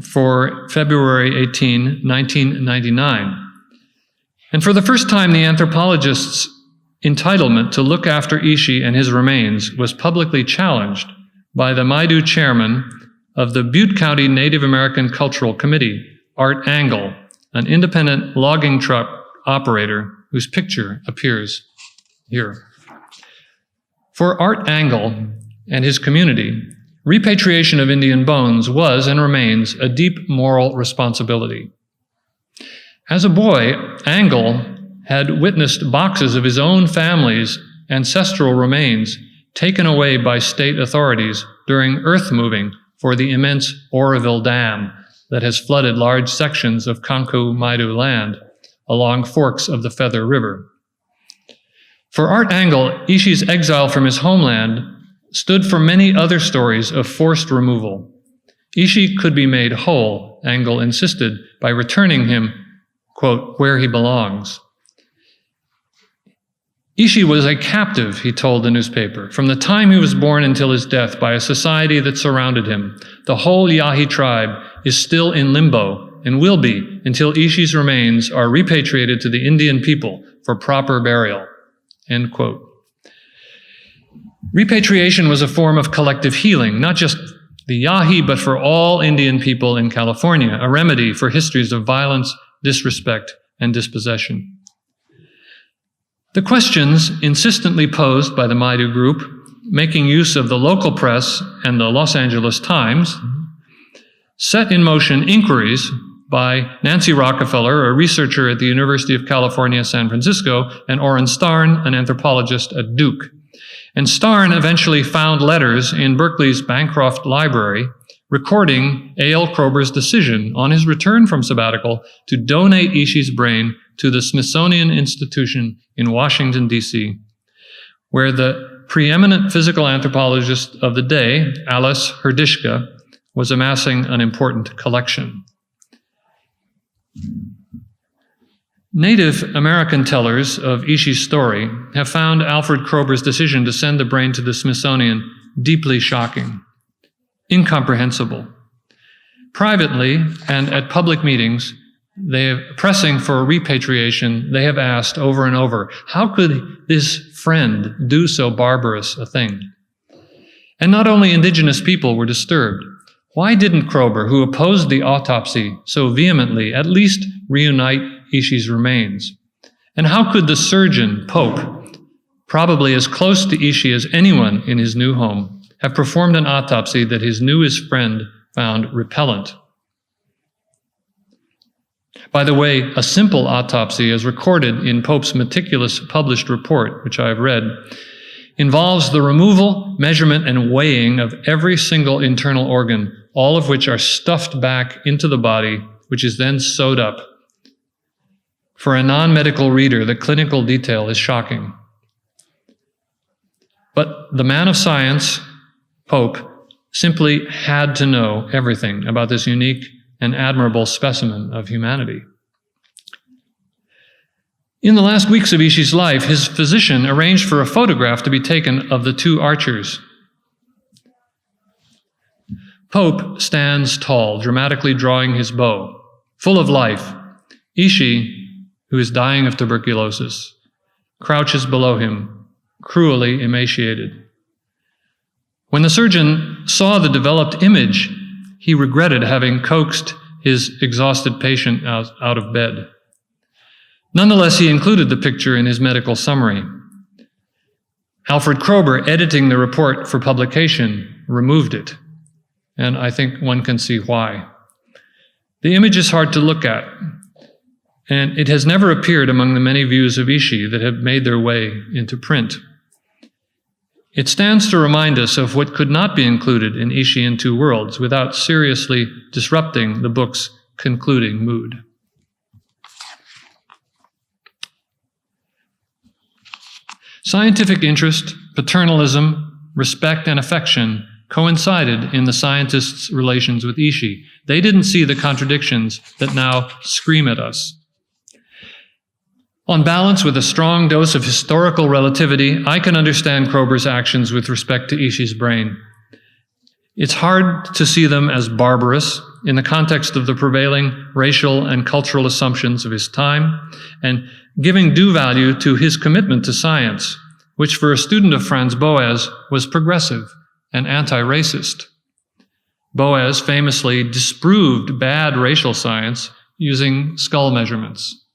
for February 18, 1999. And for the first time, the anthropologist's entitlement to look after Ishi and his remains was publicly challenged by the Maidu chairman of the Butte County Native American Cultural Committee, Art Angle, an independent logging truck operator whose picture appears here. For Art Angle and his community, repatriation of Indian bones was and remains a deep moral responsibility. As a boy, Angle had witnessed boxes of his own family's ancestral remains taken away by state authorities during earth moving for the immense Oroville Dam that has flooded large sections of Kanku Maidu land along forks of the Feather River. For Art Angle, Ishi's exile from his homeland stood for many other stories of forced removal. Ishi could be made whole, Angle insisted, by returning him, quote, where he belongs. Ishi was a captive, he told the newspaper, from the time he was born until his death by a society that surrounded him. The whole Yahi tribe is still in limbo and will be until Ishi's remains are repatriated to the Indian people for proper burial, end quote. Repatriation was a form of collective healing, not just the Yahi, but for all Indian people in California, a remedy for histories of violence, disrespect, and dispossession. The questions insistently posed by the Maidu group, making use of the local press and the Los Angeles Times, set in motion inquiries by Nancy Rockefeller, a researcher at the University of California, San Francisco, and Orrin Starn, an anthropologist at Duke. And Starn eventually found letters in Berkeley's Bancroft Library recording A.L. Kroeber's decision on his return from sabbatical to donate Ishi's brain to the Smithsonian Institution in Washington, D.C., where the preeminent physical anthropologist of the day, Alice Hrdishka, was amassing an important collection. Native American tellers of Ishi's story have found Alfred Kroeber's decision to send the brain to the Smithsonian deeply shocking, incomprehensible. Privately and at public meetings, pressing for repatriation, they have asked over and over, how could this friend do so barbarous a thing? And not only indigenous people were disturbed. Why didn't Kroeber, who opposed the autopsy so vehemently, at least reunite Ishi's remains? And how could the surgeon, Pope, probably as close to Ishi as anyone in his new home, have performed an autopsy that his newest friend found repellent? By the way, a simple autopsy, as recorded in Pope's meticulous published report, which I have read, involves the removal, measurement, and weighing of every single internal organ, all of which are stuffed back into the body, which is then sewed up. For a non-medical reader, the clinical detail is shocking. But the man of science, Pope, simply had to know everything about this unique and admirable specimen of humanity. In the last weeks of Ishi's life, his physician arranged for a photograph to be taken of the two archers. Pope stands tall, dramatically drawing his bow, Full of life, Ishi, who is dying of tuberculosis, crouches below him, cruelly emaciated. When the surgeon saw the developed image, he regretted having coaxed his exhausted patient out of bed. Nonetheless, he included the picture in his medical summary. Alfred Kroeber, editing the report for publication, removed it, and I think one can see why. The image is hard to look at, and it has never appeared among the many views of Ishi that have made their way into print. It stands to remind us of what could not be included in Ishi in Two Worlds without seriously disrupting the book's concluding mood. Scientific interest, paternalism, respect, and affection coincided in the scientists' relations with Ishi. They didn't see the contradictions that now scream at us. On balance, with a strong dose of historical relativity, I can understand Kroeber's actions with respect to Ishi's brain. It's hard to see them as barbarous in the context of the prevailing racial and cultural assumptions of his time, and giving due value to his commitment to science, which for a student of Franz Boas was progressive and anti-racist. Boas famously disproved bad racial science using skull measurements.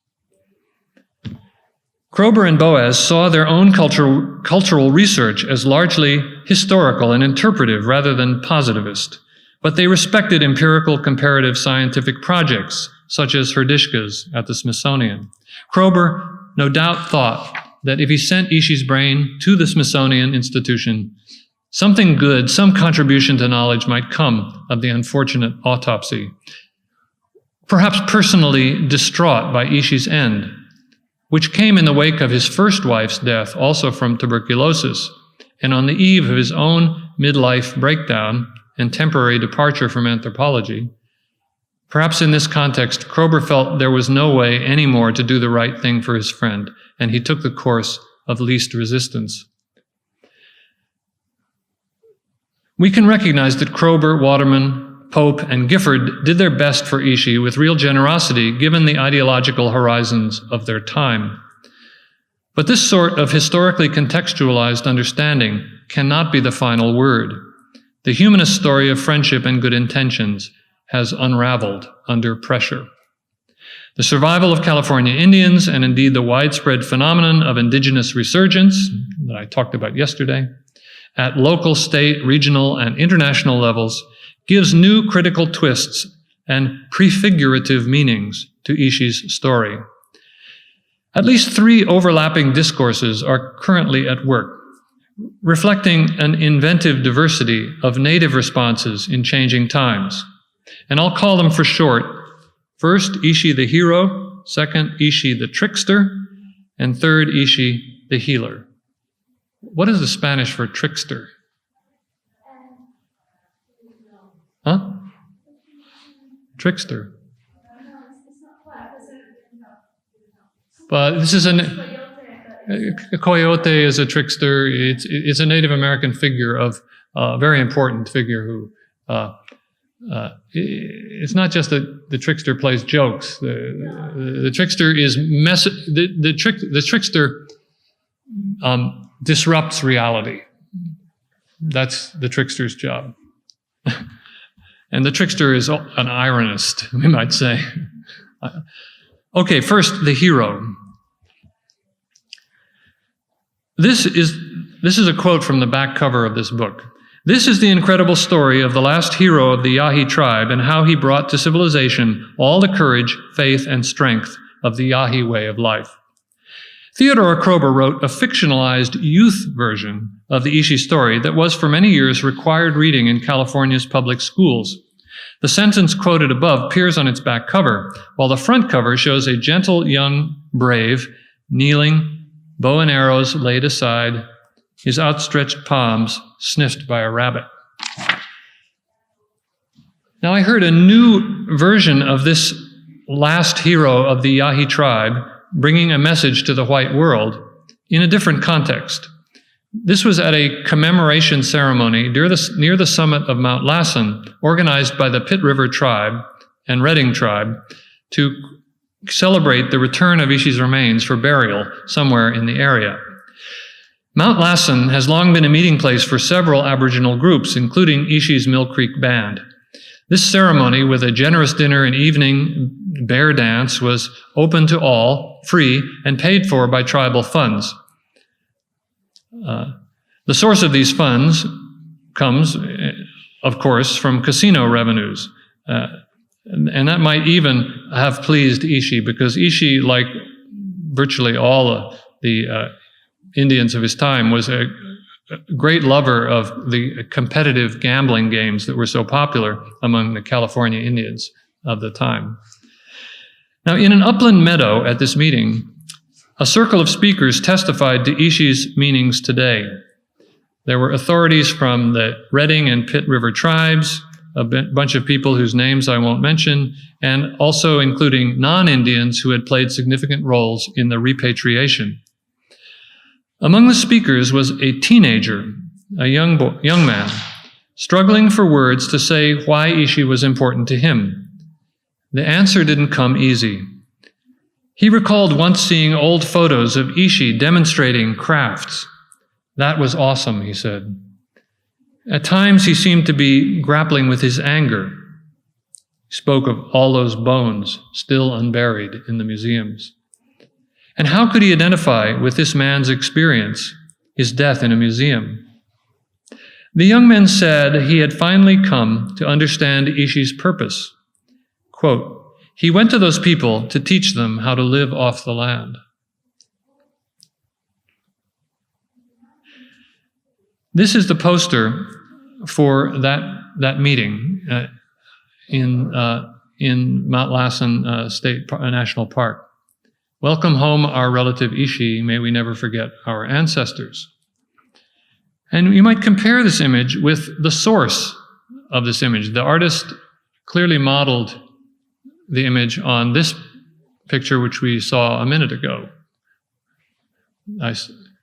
Kroeber and Boas saw their own cultural research as largely historical and interpretive rather than positivist, but they respected empirical comparative scientific projects, such as Hrdishka's at the Smithsonian. Kroeber no doubt thought that if he sent Ishi's brain to the Smithsonian Institution, something good, some contribution to knowledge might come of the unfortunate autopsy. Perhaps personally distraught by Ishi's end, which came in the wake of his first wife's death, also from tuberculosis, and on the eve of his own midlife breakdown and temporary departure from anthropology. Perhaps in this context, Kroeber felt there was no way anymore to do the right thing for his friend, and he took the course of least resistance. We can recognize that Kroeber, Waterman, Pope, and Gifford did their best for Ishi with real generosity given the ideological horizons of their time. But this sort of historically contextualized understanding cannot be the final word. The humanist story of friendship and good intentions has unraveled under pressure. The survival of California Indians, and indeed the widespread phenomenon of indigenous resurgence that I talked about yesterday, at local, state, regional, and international levels, gives new critical twists and prefigurative meanings to Ishi's story. At least 3 overlapping discourses are currently at work, reflecting an inventive diversity of native responses in changing times. And I'll call them for short. First, Ishi the hero. Second, Ishi the trickster. And third, Ishi the healer. What is the Spanish for trickster? Huh? Trickster. But this is a coyote is a trickster. It's a Native American figure of a very important figure who. It's not just that the trickster plays jokes. The trickster is the trickster disrupts reality. That's the trickster's job. And the trickster is an ironist, we might say. Okay, first, the hero. This is a quote from the back cover of this book. This is the incredible story of the last hero of the Yahi tribe and how he brought to civilization all the courage, faith, and strength of the Yahi way of life. Theodore Kroeber wrote a fictionalized youth version of the Ishi story that was for many years required reading in California's public schools. The sentence quoted above appears on its back cover, while the front cover shows a gentle young brave kneeling, bow and arrows laid aside, his outstretched palms sniffed by a rabbit. Now, I heard a new version of this last hero of the Yahi tribe bringing a message to the white world in a different context. This was at a commemoration ceremony near the summit of Mount Lassen, organized by the Pit River tribe and Redding tribe to celebrate the return of Ishi's remains for burial somewhere in the area. Mount Lassen has long been a meeting place for several Aboriginal groups, including Ishi's Mill Creek Band. This ceremony, with a generous dinner and evening bear dance, was open to all, free, and paid for by tribal funds. The source of these funds comes, of course, from casino revenues. And that might even have pleased Ishi, because Ishi, like virtually all of the Indians of his time, was a great lover of the competitive gambling games that were so popular among the California Indians of the time. Now, in an upland meadow at this meeting, a circle of speakers testified to Ishi's meanings today. There were authorities from the Redding and Pitt River tribes, a bunch of people whose names I won't mention, and also including non-Indians who had played significant roles in the repatriation. Among the speakers was a teenager, a young man, struggling for words to say why Ishi was important to him. The answer didn't come easy. He recalled once seeing old photos of Ishi demonstrating crafts. That was awesome, he said. At times, he seemed to be grappling with his anger. He spoke of all those bones still unburied in the museums. And how could he identify with this man's experience, his death in a museum? The young man said he had finally come to understand Ishi's purpose. Quote, "He went to those people to teach them how to live off the land." This is the poster for that meeting in Mount Lassen National Park. "Welcome home, our relative Ishi. May we never forget our ancestors." And you might compare this image with the source of this image. The artist clearly modeled the image on this picture, which we saw a minute ago. I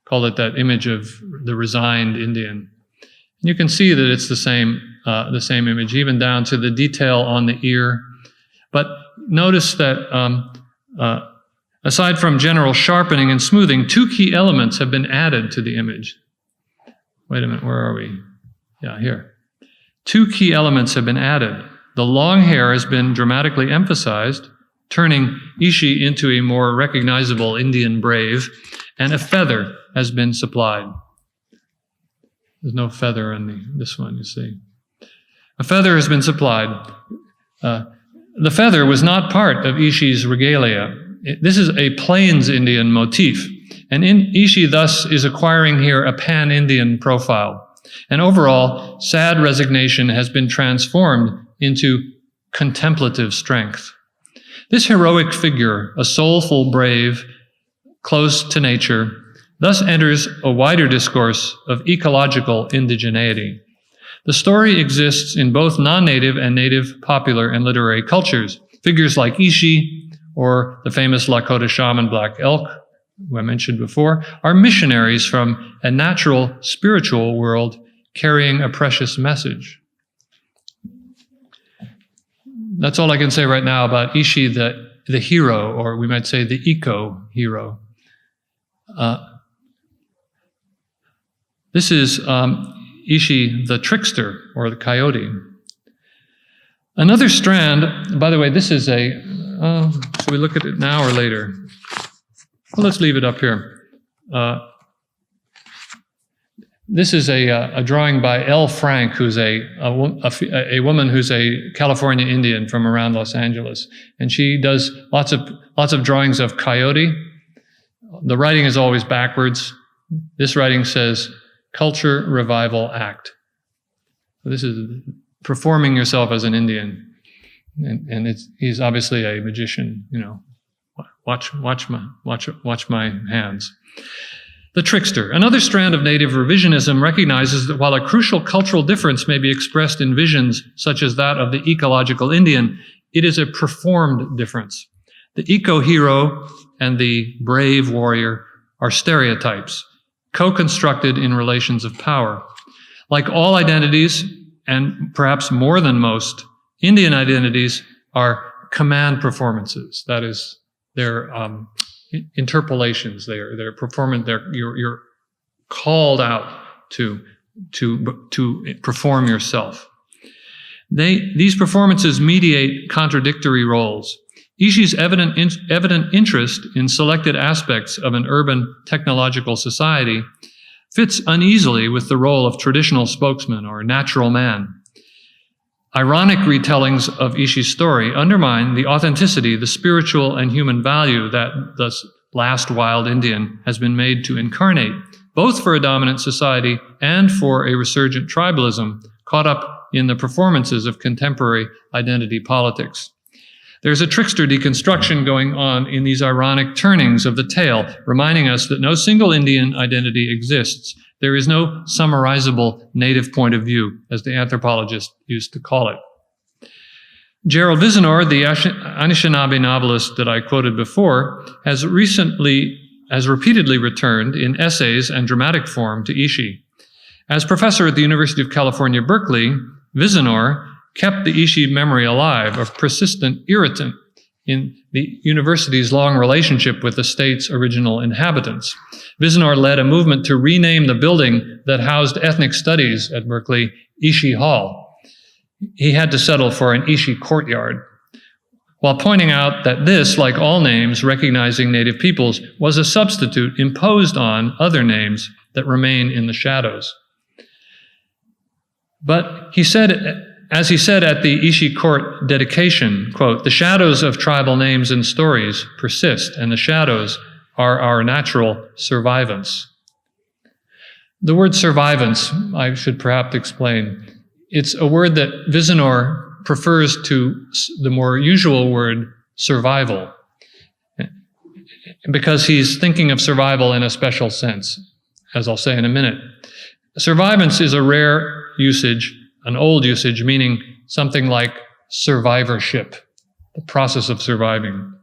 call it that image of the resigned Indian. And you can see that it's the same image, even down to the detail on the ear. But notice that aside from general sharpening and smoothing, two key elements have been added to the image. Wait a minute, where are we? Yeah, here. Two key elements have been added. The long hair has been dramatically emphasized, turning Ishi into a more recognizable Indian brave, and a feather has been supplied. There's no feather in this one, you see. A feather has been supplied. The feather was not part of Ishi's regalia. This is a Plains Indian motif, and Ishi thus is acquiring here a pan-Indian profile. And overall, sad resignation has been transformed into contemplative strength. This heroic figure, a soulful brave, close to nature, thus enters a wider discourse of ecological indigeneity. The story exists in both non-native and native popular and literary cultures. Figures like Ishi, or the famous Lakota shaman Black Elk, who I mentioned before, are missionaries from a natural spiritual world carrying a precious message. That's all I can say right now about Ishi, the hero, or we might say the eco-hero. This is Ishi, the trickster, or the coyote. Another strand, by the way, this is should we look at it now or later? Well, let's leave it up here. This is a drawing by Elle Frank, who's a woman who's a California Indian from around Los Angeles, and she does lots of drawings of coyote. The writing is always backwards. This writing says "Culture Revival Act." So this is performing yourself as an Indian, and he's obviously a magician. You know, watch my hands. The trickster. Another strand of Native revisionism recognizes that while a crucial cultural difference may be expressed in visions such as that of the ecological Indian, it is a performed difference. The eco-hero and the brave warrior are stereotypes, co-constructed in relations of power. Like all identities, and perhaps more than most, Indian identities are command performances. That is, they're interpolations. They're performance. You're called out to perform yourself. These performances mediate contradictory roles. Ishi's evident interest in selected aspects of an urban technological society fits uneasily with the role of traditional spokesman or natural man. Ironic retellings of Ishi's story undermine the authenticity, the spiritual and human value that the last wild Indian has been made to incarnate, both for a dominant society and for a resurgent tribalism caught up in the performances of contemporary identity politics. There's a trickster deconstruction going on in these ironic turnings of the tale, reminding us that no single Indian identity exists. There is no summarizable native point of view, as the anthropologist used to call it. Gerald Vizenor, the Anishinaabe novelist that I quoted before, has repeatedly returned in essays and dramatic form to Ishi. As professor at the University of California, Berkeley, Vizenor kept the Ishi memory alive, a persistent irritant in the university's long relationship with the state's original inhabitants. Vizenor led a movement to rename the building that housed ethnic studies at Berkeley Ishi Hall. He had to settle for an Ishi courtyard, while pointing out that this, like all names recognizing native peoples, was a substitute imposed on other names that remain in the shadows. But he said, as he said at the Ishi court dedication, quote, "The shadows of tribal names and stories persist, and the shadows are our natural survivance." The word survivance, I should perhaps explain. It's a word that Vizenor prefers to the more usual word survival, because he's thinking of survival in a special sense, as I'll say in a minute. Survivance is a rare usage, an old usage, meaning something like survivorship, the process of surviving.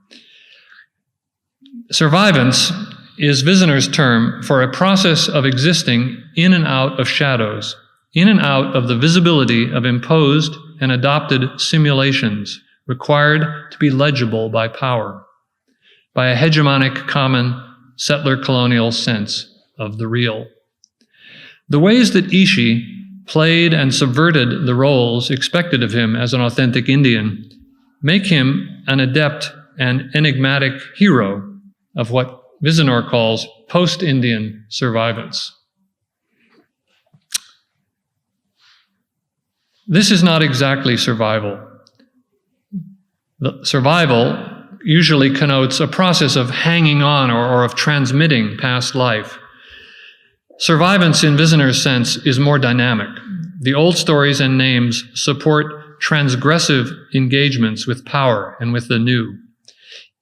Survivance is Vizenor's term for a process of existing in and out of shadows, in and out of the visibility of imposed and adopted simulations required to be legible by power, by a hegemonic common settler colonial sense of the real. The ways that Ishi played and subverted the roles expected of him as an authentic Indian make him an adept and enigmatic hero of what Vizenor calls post-Indian survivance. This is not exactly survival. The survival usually connotes a process of hanging on or of transmitting past life. Survivance in Vizenor's sense is more dynamic. The old stories and names support transgressive engagements with power and with the new.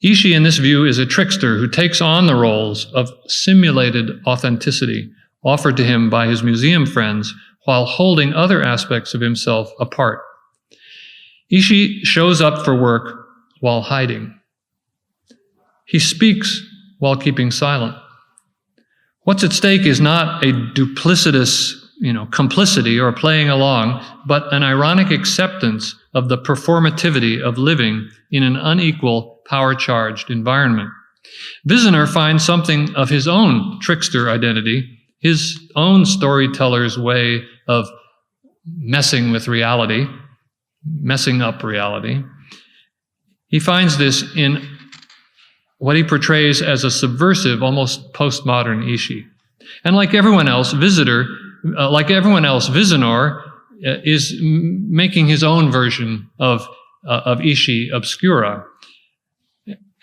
Ishi, in this view, is a trickster who takes on the roles of simulated authenticity offered to him by his museum friends while holding other aspects of himself apart. Ishi shows up for work while hiding. He speaks while keeping silent. What's at stake is not a duplicitous, complicity or playing along, but an ironic acceptance of the performativity of living in an unequal, power-charged environment. Vizenor finds something of his own trickster identity, his own storyteller's way of messing with reality, messing up reality. He finds this in what he portrays as a subversive, almost postmodern Ishi. And like everyone else, Vizenor is making his own version of Ishi obscura.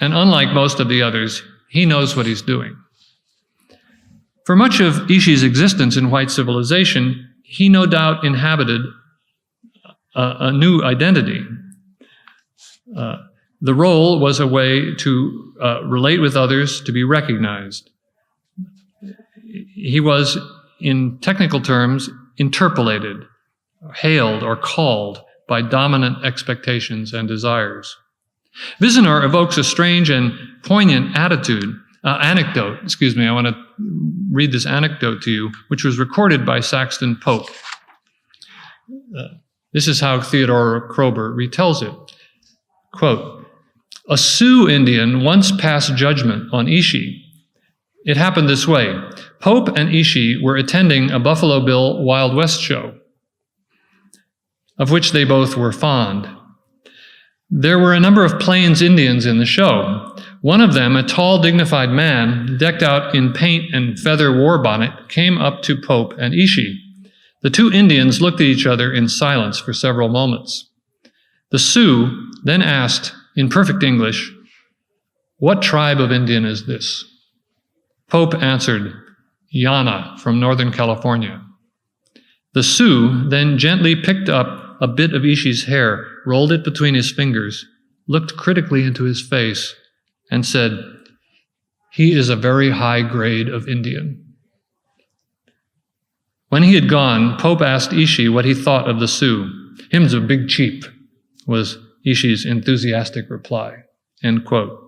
And unlike most of the others, he knows what he's doing. For much of Ishi's existence in white civilization, he no doubt inhabited a new identity. The role was a way to relate with others, to be recognized. He was, in technical terms, interpolated, hailed, or called by dominant expectations and desires. Vizenor evokes a strange and poignant anecdote. I want to read this anecdote to you, which was recorded by Saxton Pope. This is how Theodore Kroeber retells it. Quote, "A Sioux Indian once passed judgment on Ishi. It happened this way. Pope and Ishi were attending a Buffalo Bill Wild West show, of which they both were fond. There were a number of Plains Indians in the show. One of them, a tall, dignified man, decked out in paint and feather war bonnet, came up to Pope and Ishi. The two Indians looked at each other in silence for several moments. The Sioux then asked, in perfect English, 'What tribe of Indian is this?' Pope answered, 'Yana from Northern California.' The Sioux then gently picked up a bit of Ishi's hair, rolled it between his fingers, looked critically into his face, and said, 'He is a very high grade of Indian.' When he had gone, Pope asked Ishi what he thought of the Sioux. 'Him's a big chief,' was Ishi's enthusiastic reply." End quote.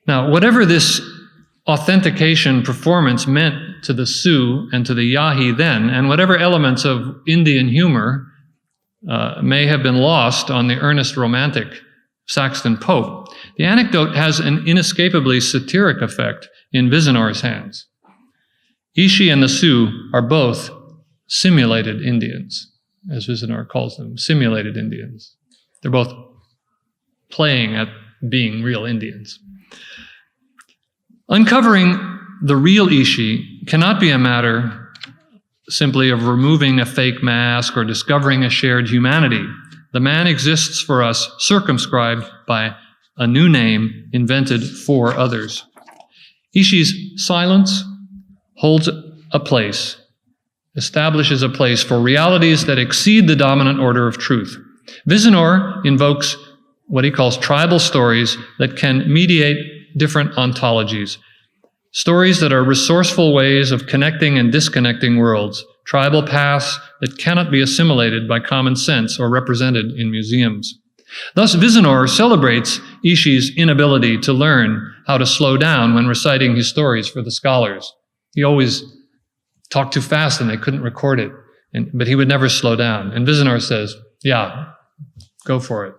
Now, whatever this authentication performance meant to the Sioux and to the Yahi then, and whatever elements of Indian humor may have been lost on the earnest romantic Saxton Pope, the anecdote has an inescapably satiric effect in Vizinor's hands. Ishi and the Sioux are both simulated Indians, as Vizinor calls them, simulated Indians. They're both playing at being real Indians. Uncovering the real Ishi cannot be a matter simply of removing a fake mask or discovering a shared humanity. The man exists for us circumscribed by a new name invented for others. Ishi's silence holds a place, establishes a place for realities that exceed the dominant order of truth. Vizinor invokes what he calls tribal stories that can mediate different ontologies, stories that are resourceful ways of connecting and disconnecting worlds, tribal paths that cannot be assimilated by common sense or represented in museums. Thus, Vizinor celebrates Ishi's inability to learn how to slow down when reciting his stories for the scholars. He always talked too fast and they couldn't record it, but he would never slow down. And Vizinor says, yeah, go for it.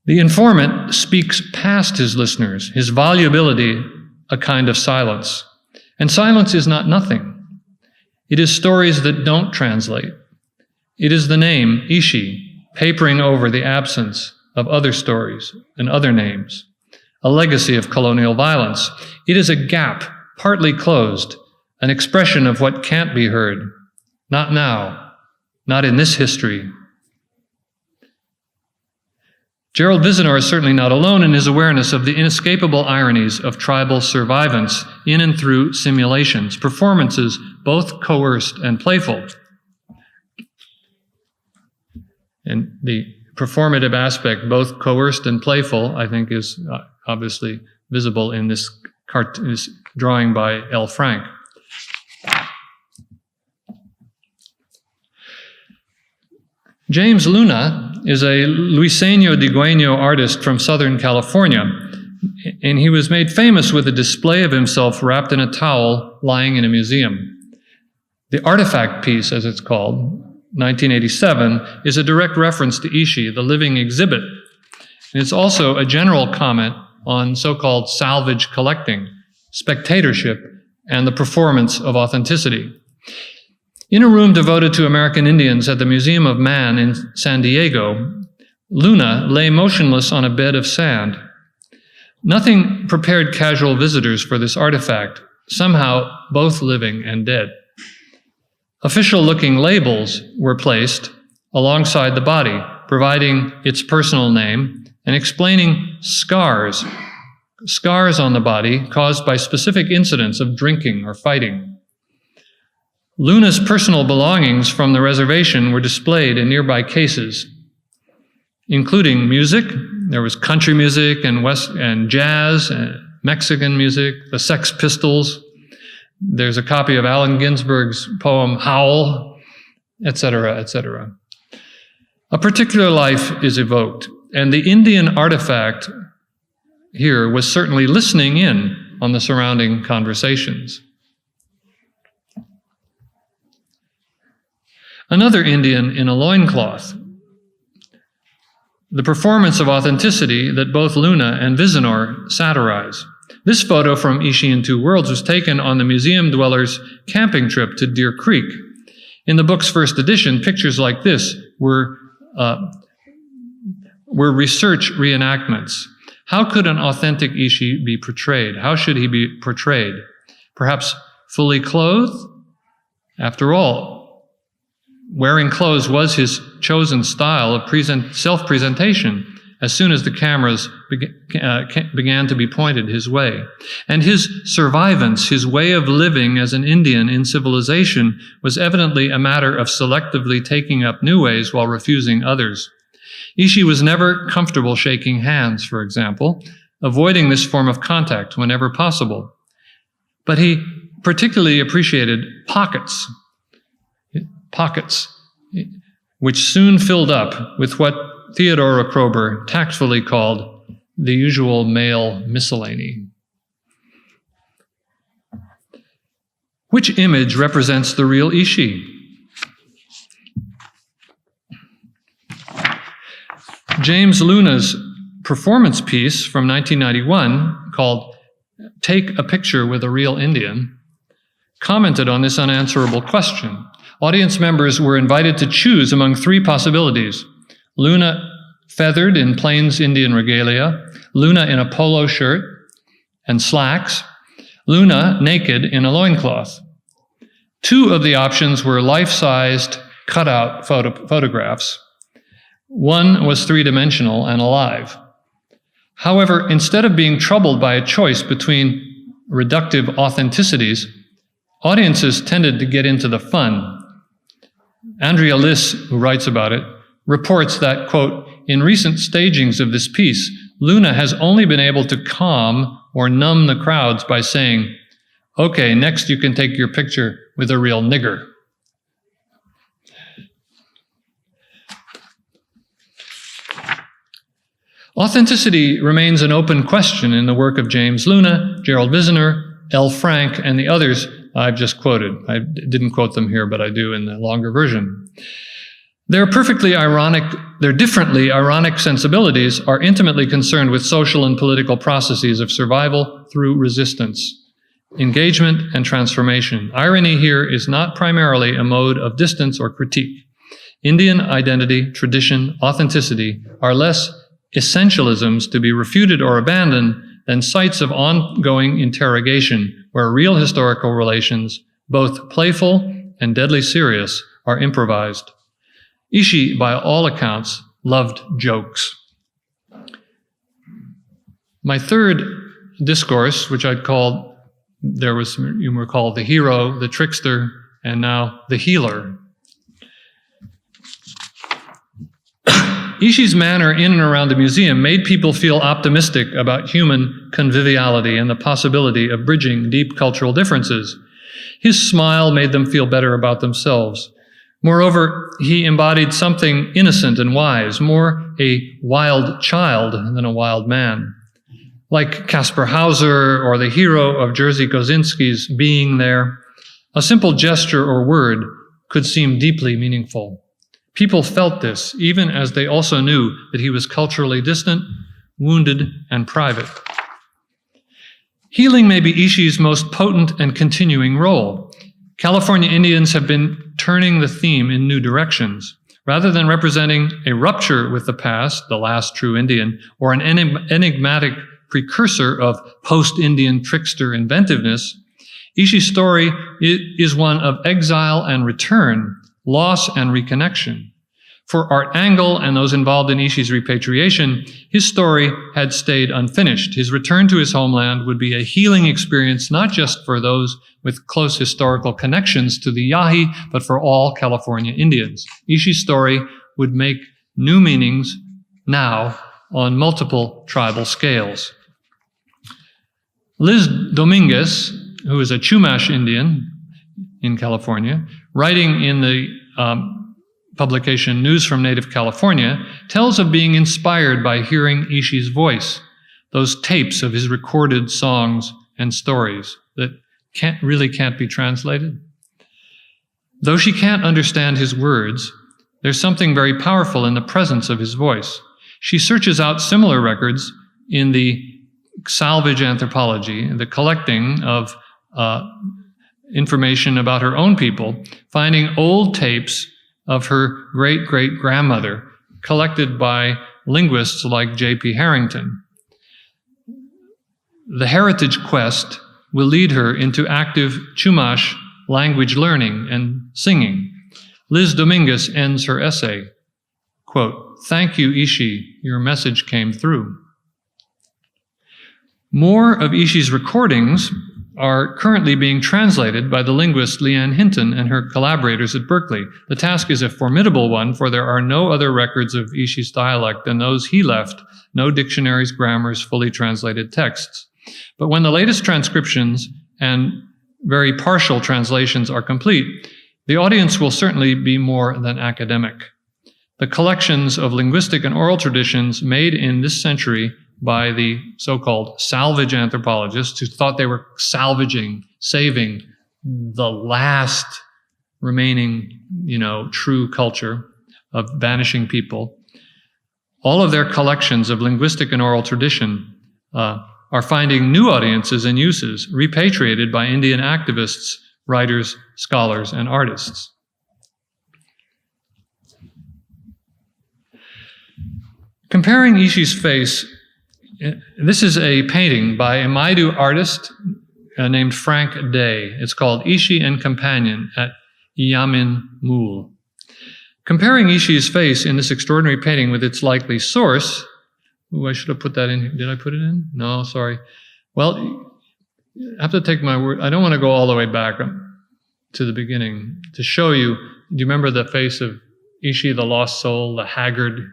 The informant speaks past his listeners, his volubility a kind of silence. And silence is not nothing. It is stories that don't translate. It is the name, Ishi, papering over the absence of other stories and other names, a legacy of colonial violence. It is a gap, partly closed, an expression of what can't be heard. Not now, not in this history. Gerald Vizinor is certainly not alone in his awareness of the inescapable ironies of tribal survivance in and through simulations, performances both coerced and playful. And the performative aspect, both coerced and playful, I think is obviously visible in this drawing by L. Frank. James Luna is a Luiseño Digüeño artist from Southern California, and he was made famous with a display of himself wrapped in a towel lying in a museum. The artifact piece, as it's called, 1987, is a direct reference to Ishi, the living exhibit. And it's also a general comment on so-called salvage collecting, spectatorship, and the performance of authenticity. In a room devoted to American Indians at the Museum of Man in San Diego, Luna lay motionless on a bed of sand. Nothing prepared casual visitors for this artifact, somehow both living and dead. Official-looking labels were placed alongside the body, providing its personal name and explaining scars on the body caused by specific incidents of drinking or fighting. Luna's personal belongings from the reservation were displayed in nearby cases, including music. There was country music and jazz, and Mexican music, the Sex Pistols. There's a copy of Allen Ginsberg's poem Howl, etc., etc. A particular life is evoked, and the Indian artifact here was certainly listening in on the surrounding conversations. Another Indian in a loincloth the performance of authenticity that both Luna and Vizinor satirize. This photo from Ishi in Two Worlds was taken on the museum dwellers' camping trip to Deer Creek. In the book's first edition, pictures like this were research reenactments. How could an authentic Ishi be portrayed? How should he be portrayed? Perhaps fully clothed? After all, wearing clothes was his chosen style of self-presentation as soon as the cameras began to be pointed his way. And his survivance, his way of living as an Indian in civilization, was evidently a matter of selectively taking up new ways while refusing others. Ishi was never comfortable shaking hands, for example, avoiding this form of contact whenever possible. But he particularly appreciated pockets, which soon filled up with what Theodora Kroeber tactfully called the usual male miscellany. Which image represents the real Ishi? James Luna's performance piece from 1991, called Take a Picture with a Real Indian, commented on this unanswerable question. Audience members were invited to choose among three possibilities: Luna feathered in Plains Indian regalia, Luna in a polo shirt and slacks, Luna naked in a loincloth. Two of the options were life-sized cutout photographs. One was three-dimensional and alive. However, instead of being troubled by a choice between reductive authenticities, audiences tended to get into the fun. Andrea Liss, who writes about it, reports that, quote, in recent stagings of this piece, Luna has only been able to calm or numb the crowds by saying, okay, next you can take your picture with a real nigger. Authenticity remains an open question in the work of James Luna, Gerald Vizinor, L. Frank, and the others I've just quoted. I didn't quote them here, but I do in the longer version. Their differently ironic sensibilities are intimately concerned with social and political processes of survival through resistance, engagement, and transformation. Irony here is not primarily a mode of distance or critique. Indian identity, tradition, authenticity are less essentialisms to be refuted or abandoned than sites of ongoing interrogation where real historical relations, both playful and deadly serious, are improvised. Ishi, by all accounts, loved jokes. My third discourse, which I'd called, you may recall, the hero, the trickster, and now the healer. Ishi's manner in and around the museum made people feel optimistic about human conviviality and the possibility of bridging deep cultural differences. His smile made them feel better about themselves. Moreover, he embodied something innocent and wise, more a wild child than a wild man. Like Caspar Hauser or the hero of Jerzy Kosinski's Being There, a simple gesture or word could seem deeply meaningful. People felt this, even as they also knew that he was culturally distant, wounded, and private. Healing may be Ishi's most potent and continuing role. California Indians have been turning the theme in new directions. Rather than representing a rupture with the past, the last true Indian, or an enigmatic precursor of post-Indian trickster inventiveness, Ishi's story is one of exile and return, loss and reconnection. For Art Engel and those involved in Ishi's repatriation, his story had stayed unfinished. His return to his homeland would be a healing experience not just for those with close historical connections to the Yahi, but for all California Indians. Ishi's story would make new meanings now on multiple tribal scales. Liz Dominguez, who is a Chumash Indian in California, writing in the publication News from Native California, tells of being inspired by hearing Ishi's voice, those tapes of his recorded songs and stories that can't be translated. Though she can't understand his words, there's something very powerful in the presence of his voice. She searches out similar records in the salvage anthropology, the collecting of information about her own people, finding old tapes of her great-great-grandmother collected by linguists like J.P. Harrington. The heritage quest will lead her into active Chumash language learning and singing. Liz Dominguez ends her essay, quote, "Thank you, Ishi, your message came through." More of Ishi's recordings are currently being translated by the linguist Leanne Hinton and her collaborators at Berkeley. The task is a formidable one, for there are no other records of Ishi's dialect than those he left, no dictionaries, grammars, fully translated texts. But when the latest transcriptions and very partial translations are complete, the audience will certainly be more than academic. The collections of linguistic and oral traditions made in this century by the so-called salvage anthropologists who thought they were saving the last remaining, true culture of vanishing people. All of their collections of linguistic and oral tradition are finding new audiences and uses, repatriated by Indian activists, writers, scholars, and artists. Comparing Ishi's face, this is a painting by a Maidu artist named Frank Day. It's called Ishi and Companion at Yamin Mool. Comparing Ishi's face in this extraordinary painting with its likely source, I should have put that in. Did I put it in? No, sorry. Well, I have to take my word. I don't want to go all the way back to the beginning to show you. Do you remember the face of Ishi, the lost soul, the haggard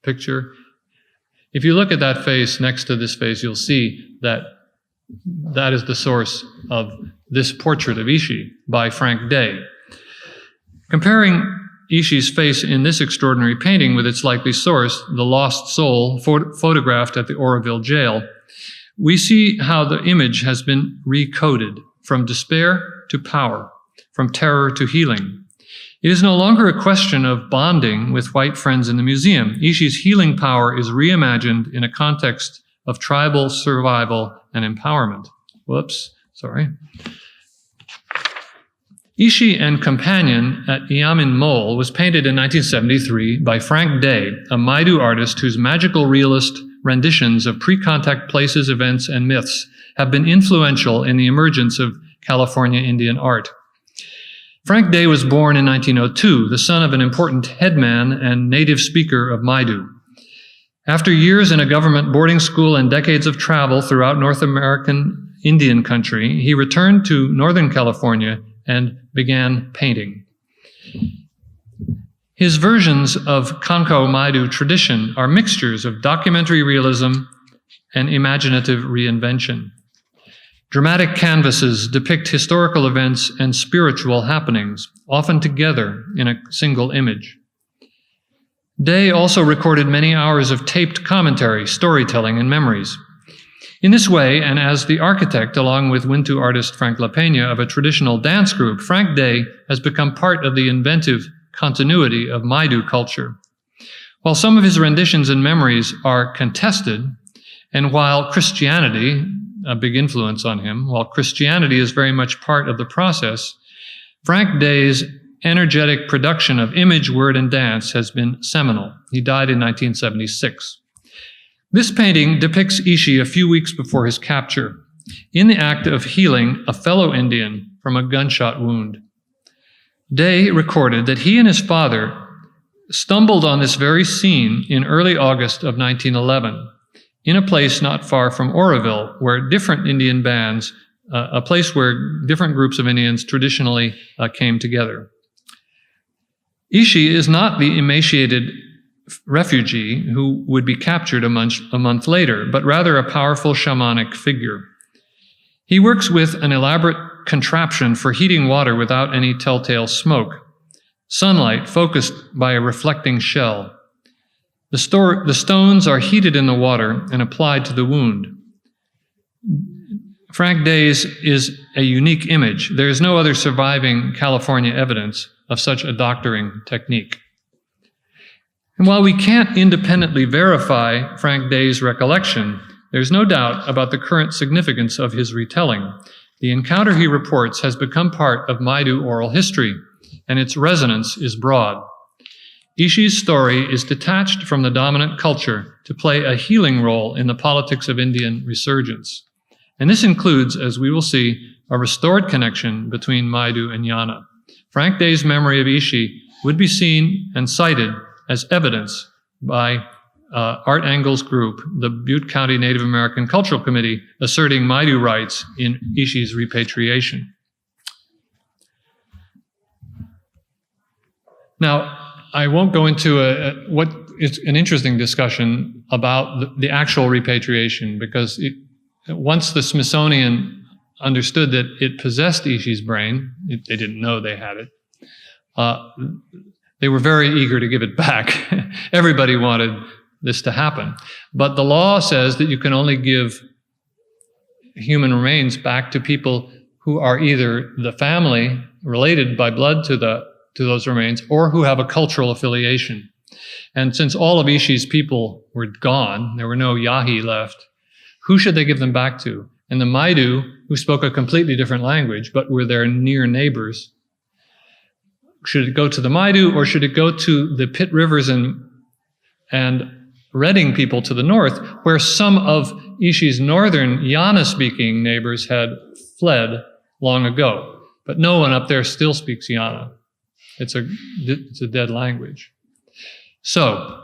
picture? If you look at that face next to this face, you'll see that that is the source of this portrait of Ishi by Frank Day. Comparing Ishi's face in this extraordinary painting with its likely source, the lost soul photographed at the Oroville jail, we see how the image has been recoded from despair to power, from terror to healing. It is no longer a question of bonding with white friends in the museum. Ishi's healing power is reimagined in a context of tribal survival and empowerment. Ishi and Companion at Yamin Mol was painted in 1973 by Frank Day, a Maidu artist whose magical realist renditions of pre-contact places, events, and myths have been influential in the emergence of California Indian art. Frank Day was born in 1902, the son of an important headman and native speaker of Maidu. After years in a government boarding school and decades of travel throughout North American Indian country, he returned to Northern California and began painting. His versions of Kanko Maidu tradition are mixtures of documentary realism and imaginative reinvention. Dramatic canvases depict historical events and spiritual happenings, often together in a single image. Day also recorded many hours of taped commentary, storytelling, and memories. In this way, and as the architect, along with Wintu artist Frank LaPeña, of a traditional dance group, Frank Day has become part of the inventive continuity of Maidu culture. While some of his renditions and memories are contested, and while Christianity, a big influence on him, while Christianity is very much part of the process, Frank Day's energetic production of image, word, and dance has been seminal. He died in 1976. This painting depicts Ishi a few weeks before his capture, in the act of healing a fellow Indian from a gunshot wound. Day recorded that he and his father stumbled on this very scene in early August of 1911, in a place not far from Oroville, where different Indian bands, a place where different groups of Indians traditionally came together. Ishi is not the emaciated refugee who would be captured a month later, but rather a powerful shamanic figure. He works with an elaborate contraption for heating water without any telltale smoke, sunlight focused by a reflecting shell. The stones are heated in the water and applied to the wound. Frank Day's is a unique image. There is no other surviving California evidence of such a doctoring technique. And while we can't independently verify Frank Day's recollection, there's no doubt about the current significance of his retelling. The encounter he reports has become part of Maidu oral history, and its resonance is broad. Ishi's story is detached from the dominant culture to play a healing role in the politics of Indian resurgence. And this includes, as we will see, a restored connection between Maidu and Yana. Frank Day's memory of Ishi would be seen and cited as evidence by Art Engel's group, the Butte County Native American Cultural Committee, asserting Maidu rights in Ishi's repatriation. Now, I won't go into what is an interesting discussion about the actual repatriation, because once the Smithsonian understood that it possessed Ishi's brain, they didn't know they had it, they were very eager to give it back. Everybody wanted this to happen. But the law says that you can only give human remains back to people who are either the family related by blood to those remains, or who have a cultural affiliation. And since all of Ishi's people were gone, there were no Yahi left, who should they give them back to? And the Maidu, who spoke a completely different language, but were their near neighbors, should it go to the Maidu, or should it go to the Pitt Rivers and Redding people to the north, where some of Ishi's northern Yana-speaking neighbors had fled long ago? But no one up there still speaks Yana. It's a dead language. So,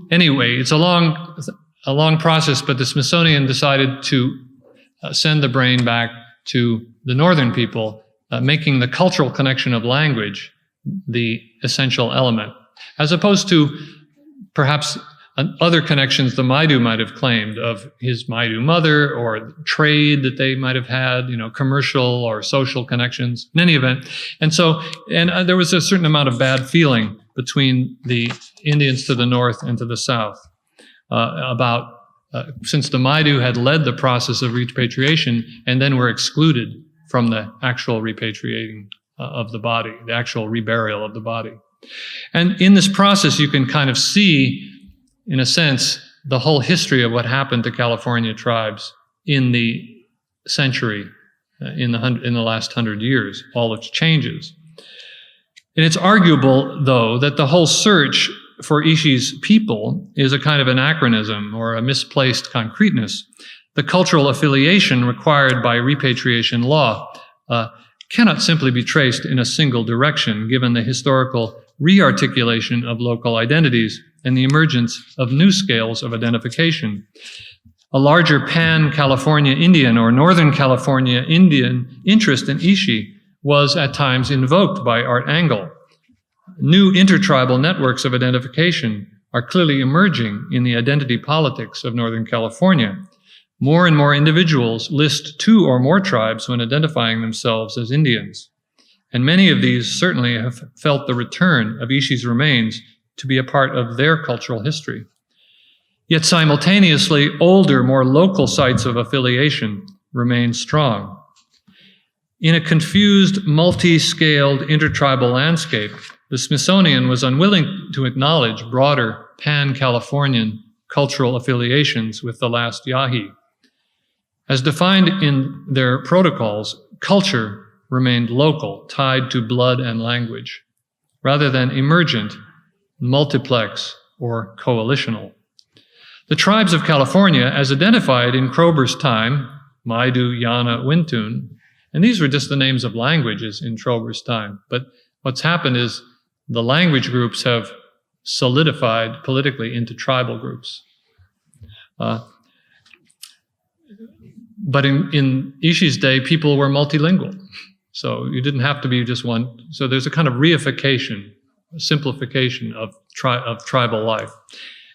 anyway, it's a long process, but the Smithsonian decided to send the brain back to the northern people, making the cultural connection of language the essential element, as opposed to perhaps other connections the Maidu might have claimed of his Maidu mother, or trade that they might have had, commercial or social connections, in any event. And there was a certain amount of bad feeling between the Indians to the north and to the south since the Maidu had led the process of repatriation and then were excluded from the actual repatriating of the body, the actual reburial of the body. And in this process, you can kind of see, in a sense, the whole history of what happened to California tribes in the century, in the last 100 years, all its changes. And it's arguable, though, that the whole search for Ishi's people is a kind of anachronism or a misplaced concreteness. The cultural affiliation required by repatriation law cannot simply be traced in a single direction, given the historical rearticulation of local identities and the emergence of new scales of identification. A larger pan-California Indian or Northern California Indian interest in Ishi was at times invoked by Art Engel. New intertribal networks of identification are clearly emerging in the identity politics of Northern California. More and more individuals list 2 or more tribes when identifying themselves as Indians. And many of these certainly have felt the return of Ishi's remains to be a part of their cultural history. Yet simultaneously, older, more local sites of affiliation remain strong. In a confused, multi-scaled intertribal landscape, the Smithsonian was unwilling to acknowledge broader pan-Californian cultural affiliations with the last Yahi. As defined in their protocols, culture remained local, tied to blood and language, rather than emergent, multiplex, or coalitional. The tribes of California, as identified in Kroeber's time, Maidu, Yana, Wintun, and these were just the names of languages in Kroeber's time, but what's happened is the language groups have solidified politically into tribal groups. But in Ishi's day, people were multilingual. So you didn't have to be just one. So there's a kind of reification, a simplification of tribal life.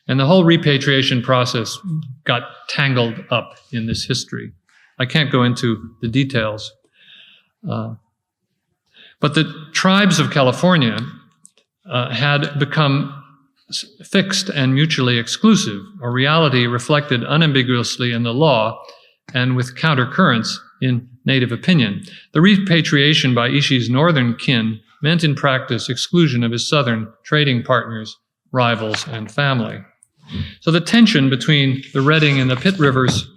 And the whole repatriation process got tangled up in this history. I can't go into the details. But the tribes of California had become fixed and mutually exclusive, a reality reflected unambiguously in the law and with countercurrents in Native opinion. The repatriation by Ishi's northern kin meant in practice exclusion of his southern trading partners rivals, and family. So the tension between the Redding and the Pitt Rivers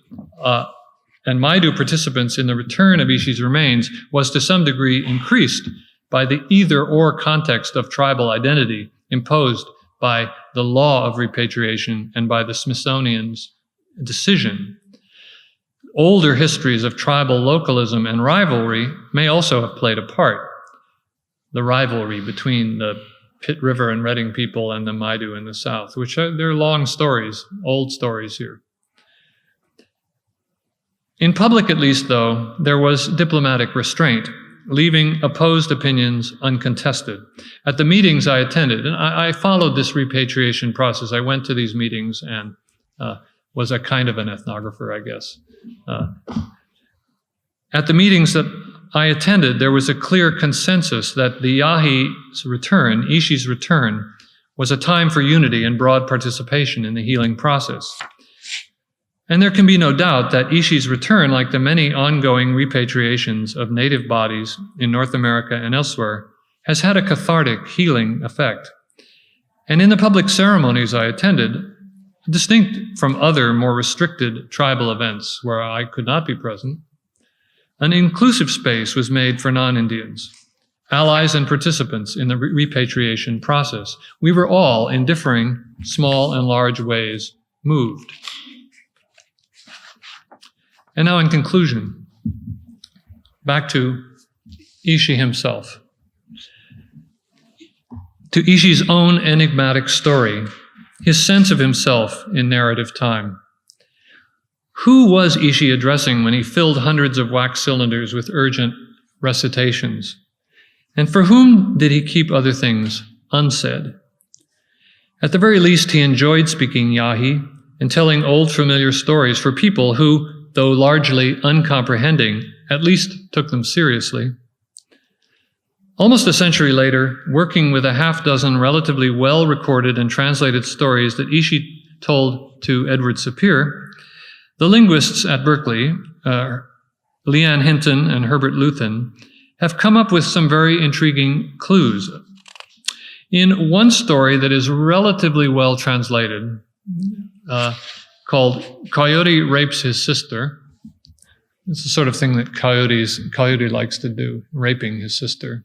and Maidu participants in the return of Ishi's remains was to some degree increased by the either-or context of tribal identity imposed by the law of repatriation and by the Smithsonian's decision. Older histories of tribal localism and rivalry may also have played a part. The rivalry between the Pitt River and Redding people and the Maidu in the south, which they're long stories, old stories here. In public, at least, though, there was diplomatic restraint, leaving opposed opinions uncontested. At the meetings I attended, and I followed this repatriation process. I went to these meetings and was a kind of an ethnographer, I guess. At the meetings that I attended, there was a clear consensus that the Yahi's return, Ishi's return, was a time for unity and broad participation in the healing process. And there can be no doubt that Ishi's return, like the many ongoing repatriations of native bodies in North America and elsewhere, has had a cathartic, healing effect. And in the public ceremonies I attended, distinct from other more restricted tribal events where I could not be present, an inclusive space was made for non-Indians, allies and participants in the repatriation process. We were all, in differing small and large ways, moved. And now in conclusion, back to Ishi himself. To Ishi's own enigmatic story, his sense of himself in narrative time. Who was Ishi addressing when he filled hundreds of wax cylinders with urgent recitations? And for whom did he keep other things unsaid? At the very least, he enjoyed speaking Yahi and telling old familiar stories for people who, though largely uncomprehending, at least took them seriously. Almost a century later, working with a half-dozen relatively well-recorded and translated stories that Ishi told to Edward Sapir, the linguists at Berkeley, Leanne Hinton and Herbert Luthen, have come up with some very intriguing clues. In one story that is relatively well translated, called Coyote Rapes His Sister. It's the sort of thing that Coyote likes to do, raping his sister.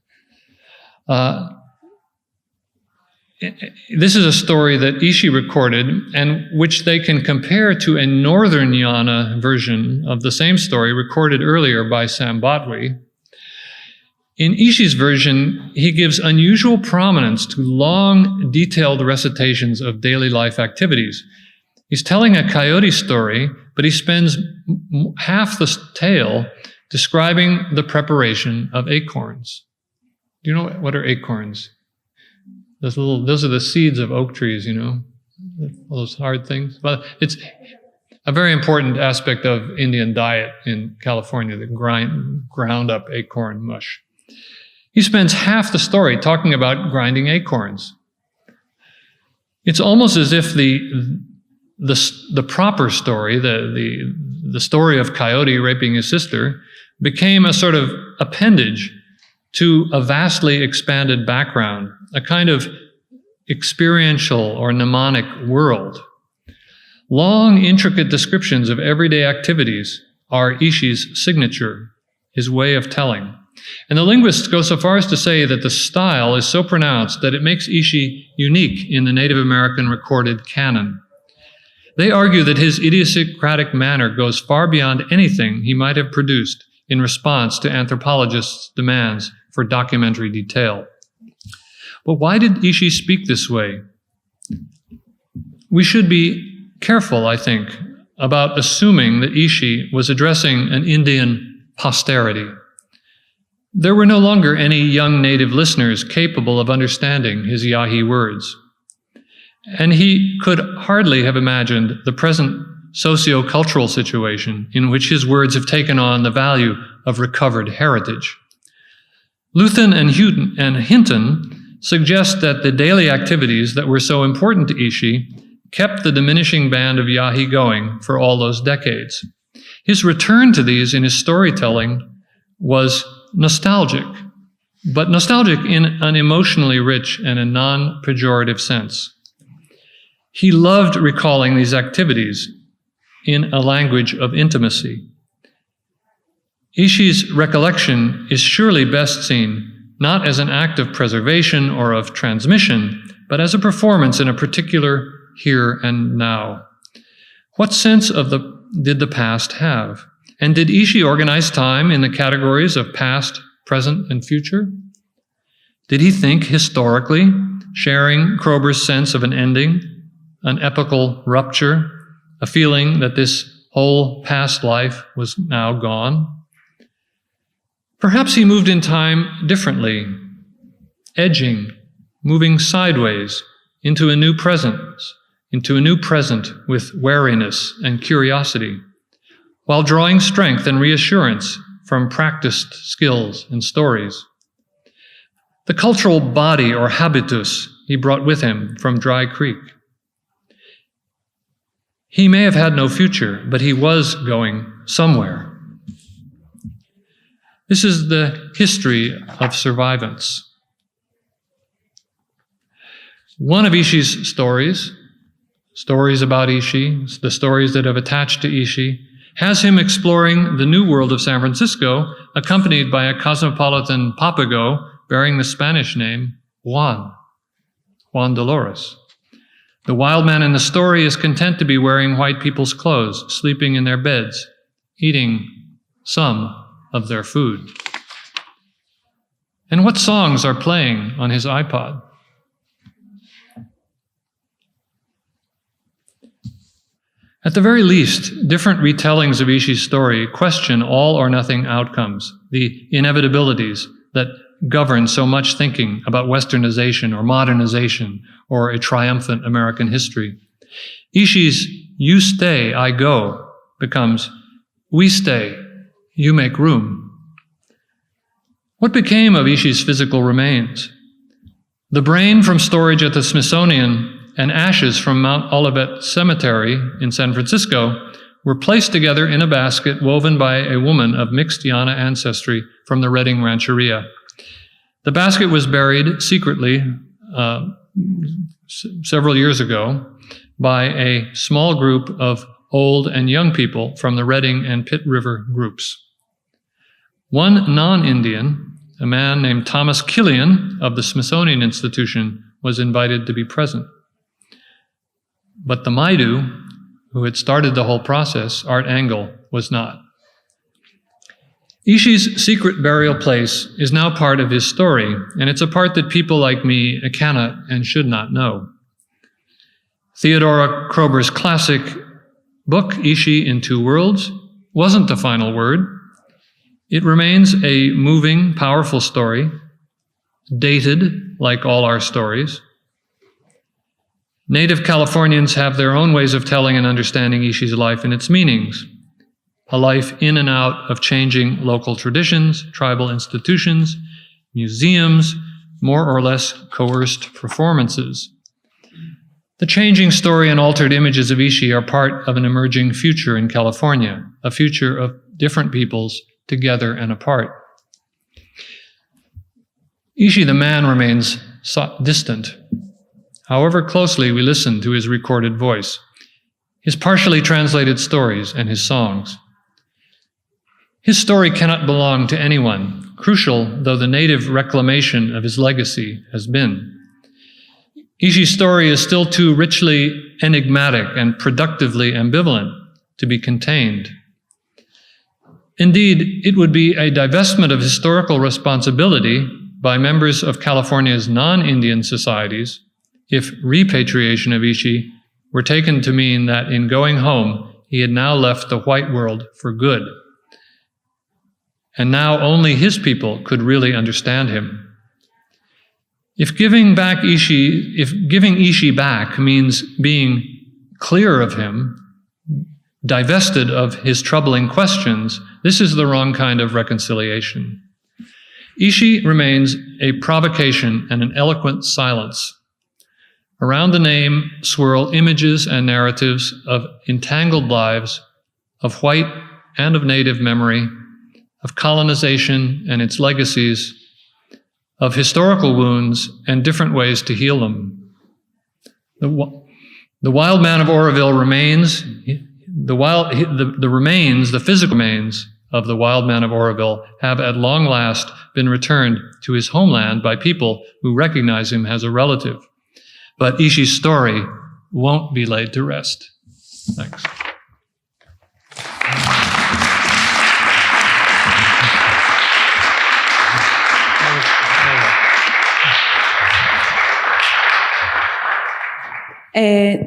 This is a story that Ishi recorded and which they can compare to a Northern Yana version of the same story recorded earlier by Sam Botwy. In Ishi's version, he gives unusual prominence to long, detailed recitations of daily life activities. He's telling a coyote story, but he spends half the tale describing the preparation of acorns. Do you know what are acorns? Those are the seeds of oak trees, you know, all those hard things. But it's a very important aspect of Indian diet in California, the ground up acorn mush. He spends half the story talking about grinding acorns. It's almost as if the proper story, the story of Coyote raping his sister, became a sort of appendage to a vastly expanded background, a kind of experiential or mnemonic world. Long, intricate descriptions of everyday activities are Ishi's signature, his way of telling. And the linguists go so far as to say that the style is so pronounced that it makes Ishi unique in the Native American recorded canon. They argue that his idiosyncratic manner goes far beyond anything he might have produced in response to anthropologists' demands for documentary detail. But why did Ishi speak this way? We should be careful, I think, about assuming that Ishi was addressing an Indian posterity. There were no longer any young native listeners capable of understanding his Yahi words. And he could hardly have imagined the present socio-cultural situation in which his words have taken on the value of recovered heritage. Luthen and Hinton suggest that the daily activities that were so important to Ishi kept the diminishing band of Yahi going for all those decades. His return to these in his storytelling was nostalgic, but nostalgic in an emotionally rich and a non-pejorative sense. He loved recalling these activities in a language of intimacy. Ishi's recollection is surely best seen not as an act of preservation or of transmission, but as a performance in a particular here and now. What sense did the past have? And did Ishi organize time in the categories of past, present, and future? Did he think historically, sharing Kroeber's sense of an ending, an epical rupture, a feeling that this whole past life was now gone? Perhaps he moved in time differently, edging, moving sideways into a new present with wariness and curiosity, while drawing strength and reassurance from practiced skills and stories. The cultural body or habitus he brought with him from Dry Creek. He may have had no future, but he was going somewhere. This is the history of survivance. One of Ishi's stories about Ishi, the stories that have attached to Ishi, has him exploring the new world of San Francisco, accompanied by a cosmopolitan papago bearing the Spanish name Juan Dolores. The wild man in the story is content to be wearing white people's clothes, sleeping in their beds, eating some of their food. And what songs are playing on his iPod? At the very least, different retellings of Ishi's story question all or nothing outcomes, the inevitabilities that govern so much thinking about westernization or modernization or a triumphant American history. Ishi's "you stay, I go" becomes "we stay, you make room." What became of Ishi's physical remains? The brain from storage at the Smithsonian and ashes from Mount Olivet Cemetery in San Francisco were placed together in a basket woven by a woman of mixed Yana ancestry from the Redding Rancheria. The basket was buried secretly several years ago by a small group of old and young people from the Redding and Pitt River groups. One non-Indian, a man named Thomas Killian of the Smithsonian Institution, was invited to be present. But the Maidu, who had started the whole process, Art Engel, was not. Ishi's secret burial place is now part of his story, and it's a part that people like me cannot and should not know. Theodora Kroeber's classic book, Ishi in Two Worlds, wasn't the final word. It remains a moving, powerful story, dated like all our stories. Native Californians have their own ways of telling and understanding Ishi's life and its meanings. A life in and out of changing local traditions, tribal institutions, museums, more or less coerced performances. The changing story and altered images of Ishi are part of an emerging future in California, a future of different peoples together and apart. Ishi the man remains distant, however closely we listen to his recorded voice, his partially translated stories, and his songs. His story cannot belong to anyone, crucial though the native reclamation of his legacy has been. Ishi's story is still too richly enigmatic and productively ambivalent to be contained. Indeed, it would be a divestment of historical responsibility by members of California's non-Indian societies if repatriation of Ishi were taken to mean that in going home, he had now left the white world for good. And now only his people could really understand him. If giving Ishi back means being clear of him, divested of his troubling questions, this is the wrong kind of reconciliation. Ishi remains a provocation and an eloquent silence. Around the name swirl images and narratives of entangled lives, of white and of native memory, of colonization and its legacies, of historical wounds and different ways to heal them. The wild man of Oroville remains, the physical remains of the wild man of Oroville have at long last been returned to his homeland by people who recognize him as a relative. But Ishi's story won't be laid to rest. Thanks.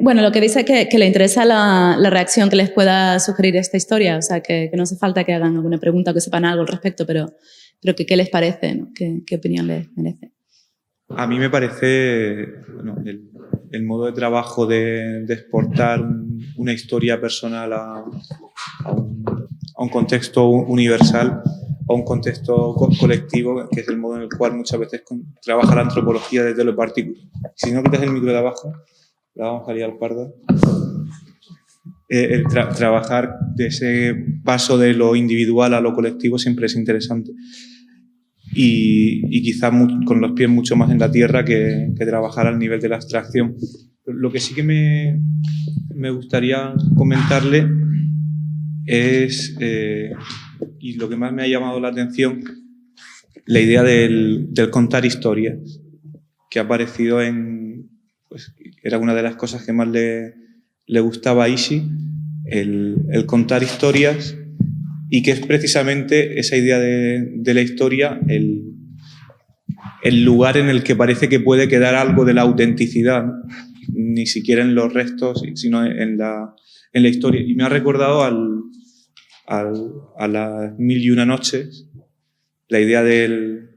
Bueno, lo que dice es que le interesa la reacción que les pueda sugerir esta historia, o sea, que no hace falta que hagan alguna pregunta o que sepan algo al respecto, pero que qué les parece, ¿no? ¿Qué opinión les merece? A mí me parece bueno, el modo de trabajo de exportar una historia personal a un contexto universal, a un contexto colectivo, que es el modo en el cual muchas veces trabaja la antropología desde lo particular. Si no quitas el micro de abajo, la vamos a liar al pardo. Trabajar de ese paso de lo individual a lo colectivo siempre es interesante. Y quizás con los pies mucho más en la tierra que trabajar al nivel de la abstracción. Lo que sí que me gustaría comentarle es, y lo que más me ha llamado la atención, la idea del contar historias, que ha aparecido pues, era una de las cosas que más le gustaba a Ishi, el contar historias, y que es precisamente esa idea de la historia, el lugar en el que parece que puede quedar algo de la autenticidad, ¿no? Ni siquiera en los restos, sino en la historia. Y me ha recordado a las 1001 noches, la idea de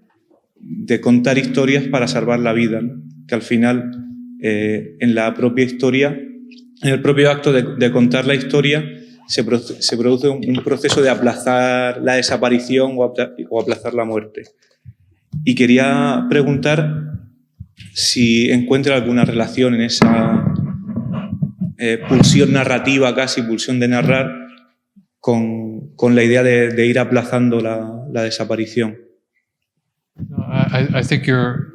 contar historias para salvar la vida, ¿no? Que al final, en la propia historia, en el propio acto de contar la historia, se produce un proceso de aplazar la desaparición o aplazar la muerte. Y quería preguntar si encuentra alguna relación en esa pulsión narrativa, casi pulsión de narrar, con la idea de ir aplazando la desaparición. I think you're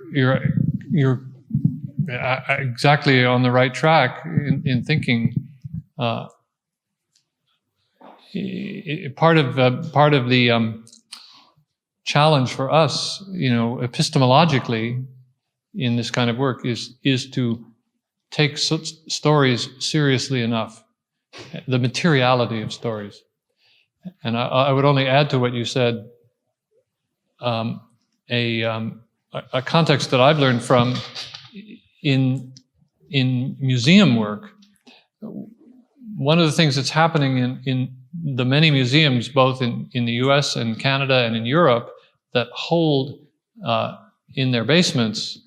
exactly on the right track in thinking. Part of the challenge for us, epistemologically, in this kind of work is to take stories seriously enough, the materiality of stories. And I would only add to what you said, a context that I've learned from in museum work. One of the things that's happening in the many museums, both in the US and Canada and in Europe, that hold in their basements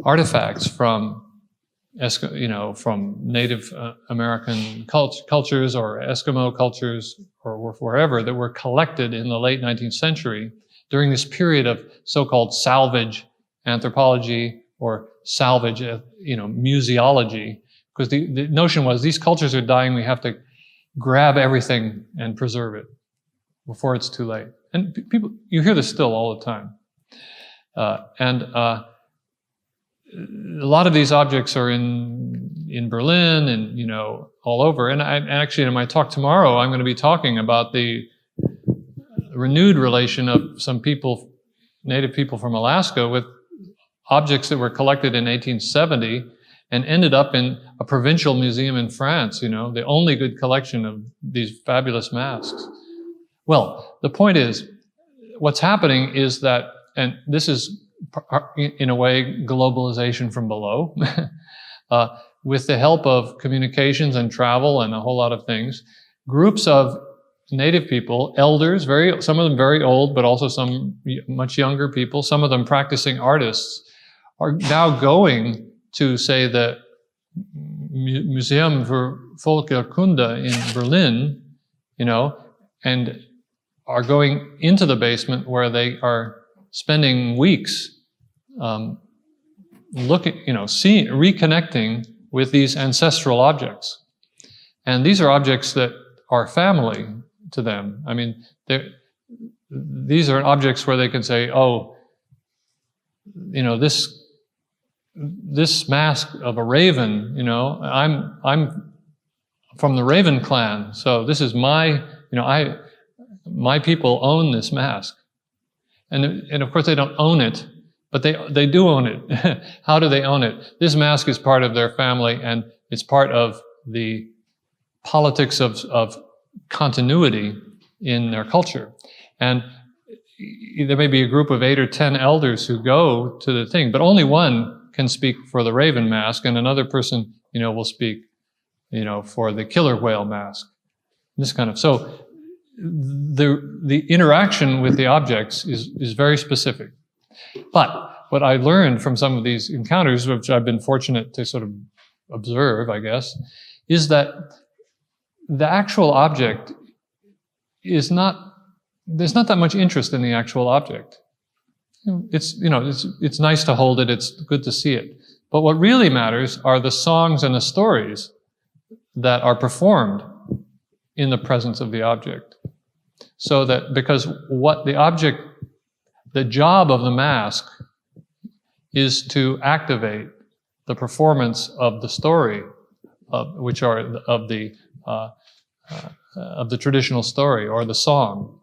artifacts from Native American cultures or Eskimo cultures or wherever that were collected in the late 19th century during this period of so-called salvage anthropology or salvage, museology. Because the notion was these cultures are dying, we have to grab everything and preserve it before it's too late. And people, you hear this still all the time. A lot of these objects are in Berlin and, all over. And actually in my talk tomorrow, I'm going to be talking about the renewed relation of some people, native people from Alaska, with objects that were collected in 1870 and ended up in a provincial museum in France, the only good collection of these fabulous masks. Well, the point is, what's happening is that, and this is in a way globalization from below, with the help of communications and travel and a whole lot of things, groups of native people, elders, some of them very old, but also some much younger people, some of them practicing artists, are now going to, say, the Museum für Völkerkunde in Berlin, and are going into the basement where they are spending weeks reconnecting with these ancestral objects. And these are objects that are family to them. I mean, these are objects where they can say, this this mask of a raven, you know, I'm from the Raven clan, so this is my people own this mask. And of course they don't own it, but they do own it. How do they own it? This mask is part of their family, and it's part of the politics of continuity in their culture. And there may be a group of 8 or 10 elders who go to the thing, but only one can speak for the raven mask, and another person, you know, will speak, you know, for the killer whale mask. This kind of, so the interaction with the objects is very specific. But what I learned from some of these encounters, which I've been fortunate to sort of observe, I guess, is that the actual object is not, there's not that much interest in the actual object. It's, you know, it's nice to hold it, it's good to see it. But what really matters are the songs and the stories that are performed in the presence of the object. So that, because what the object, the job of the mask is to activate the performance of the story, which are of the traditional story or the song.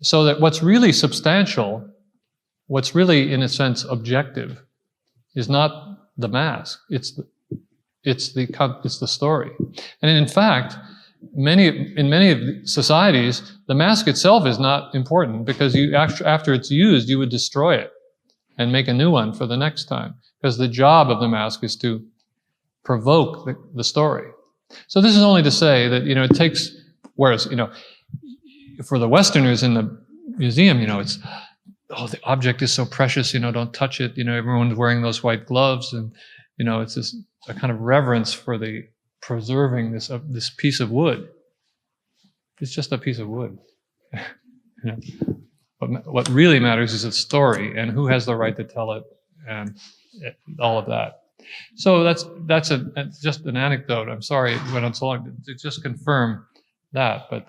So that what's really substantial, what's really, in a sense, objective, is not the mask. It's the story. And in fact, in many societies, the mask itself is not important, because after it's used, you would destroy it and make a new one for the next time, because the job of the mask is to provoke the story. So this is only to say that, you know, it takes, whereas, you know, for the Westerners in the museum, you know, it's, oh, the object is so precious, you know, don't touch it. You know, everyone's wearing those white gloves, and, you know, it's this a kind of reverence for the preserving this piece of wood. It's just a piece of wood. You know, what really matters is its story and who has the right to tell it, and all of that. So that's just an anecdote. I'm sorry it went on so long to just confirm that, but.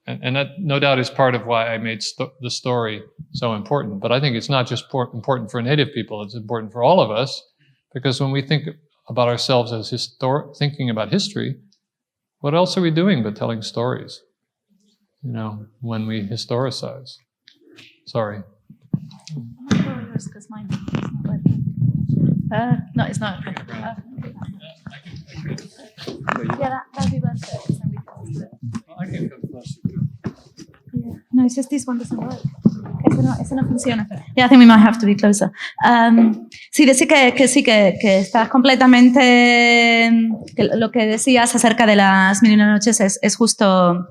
And that, no doubt, is part of why I made the story so important. But I think it's not just important for Native people, it's important for all of us, because when we think about ourselves as thinking about history, what else are we doing but telling stories, you know, when we historicize? Sorry. No, it's not. Yeah, that'd be better. No, it's just this one doesn't work. Ese no funciona. Yeah, I think we might have to be closer. Sí, decir que estás completamente, que lo que decías acerca de las Mil y una Noches es justo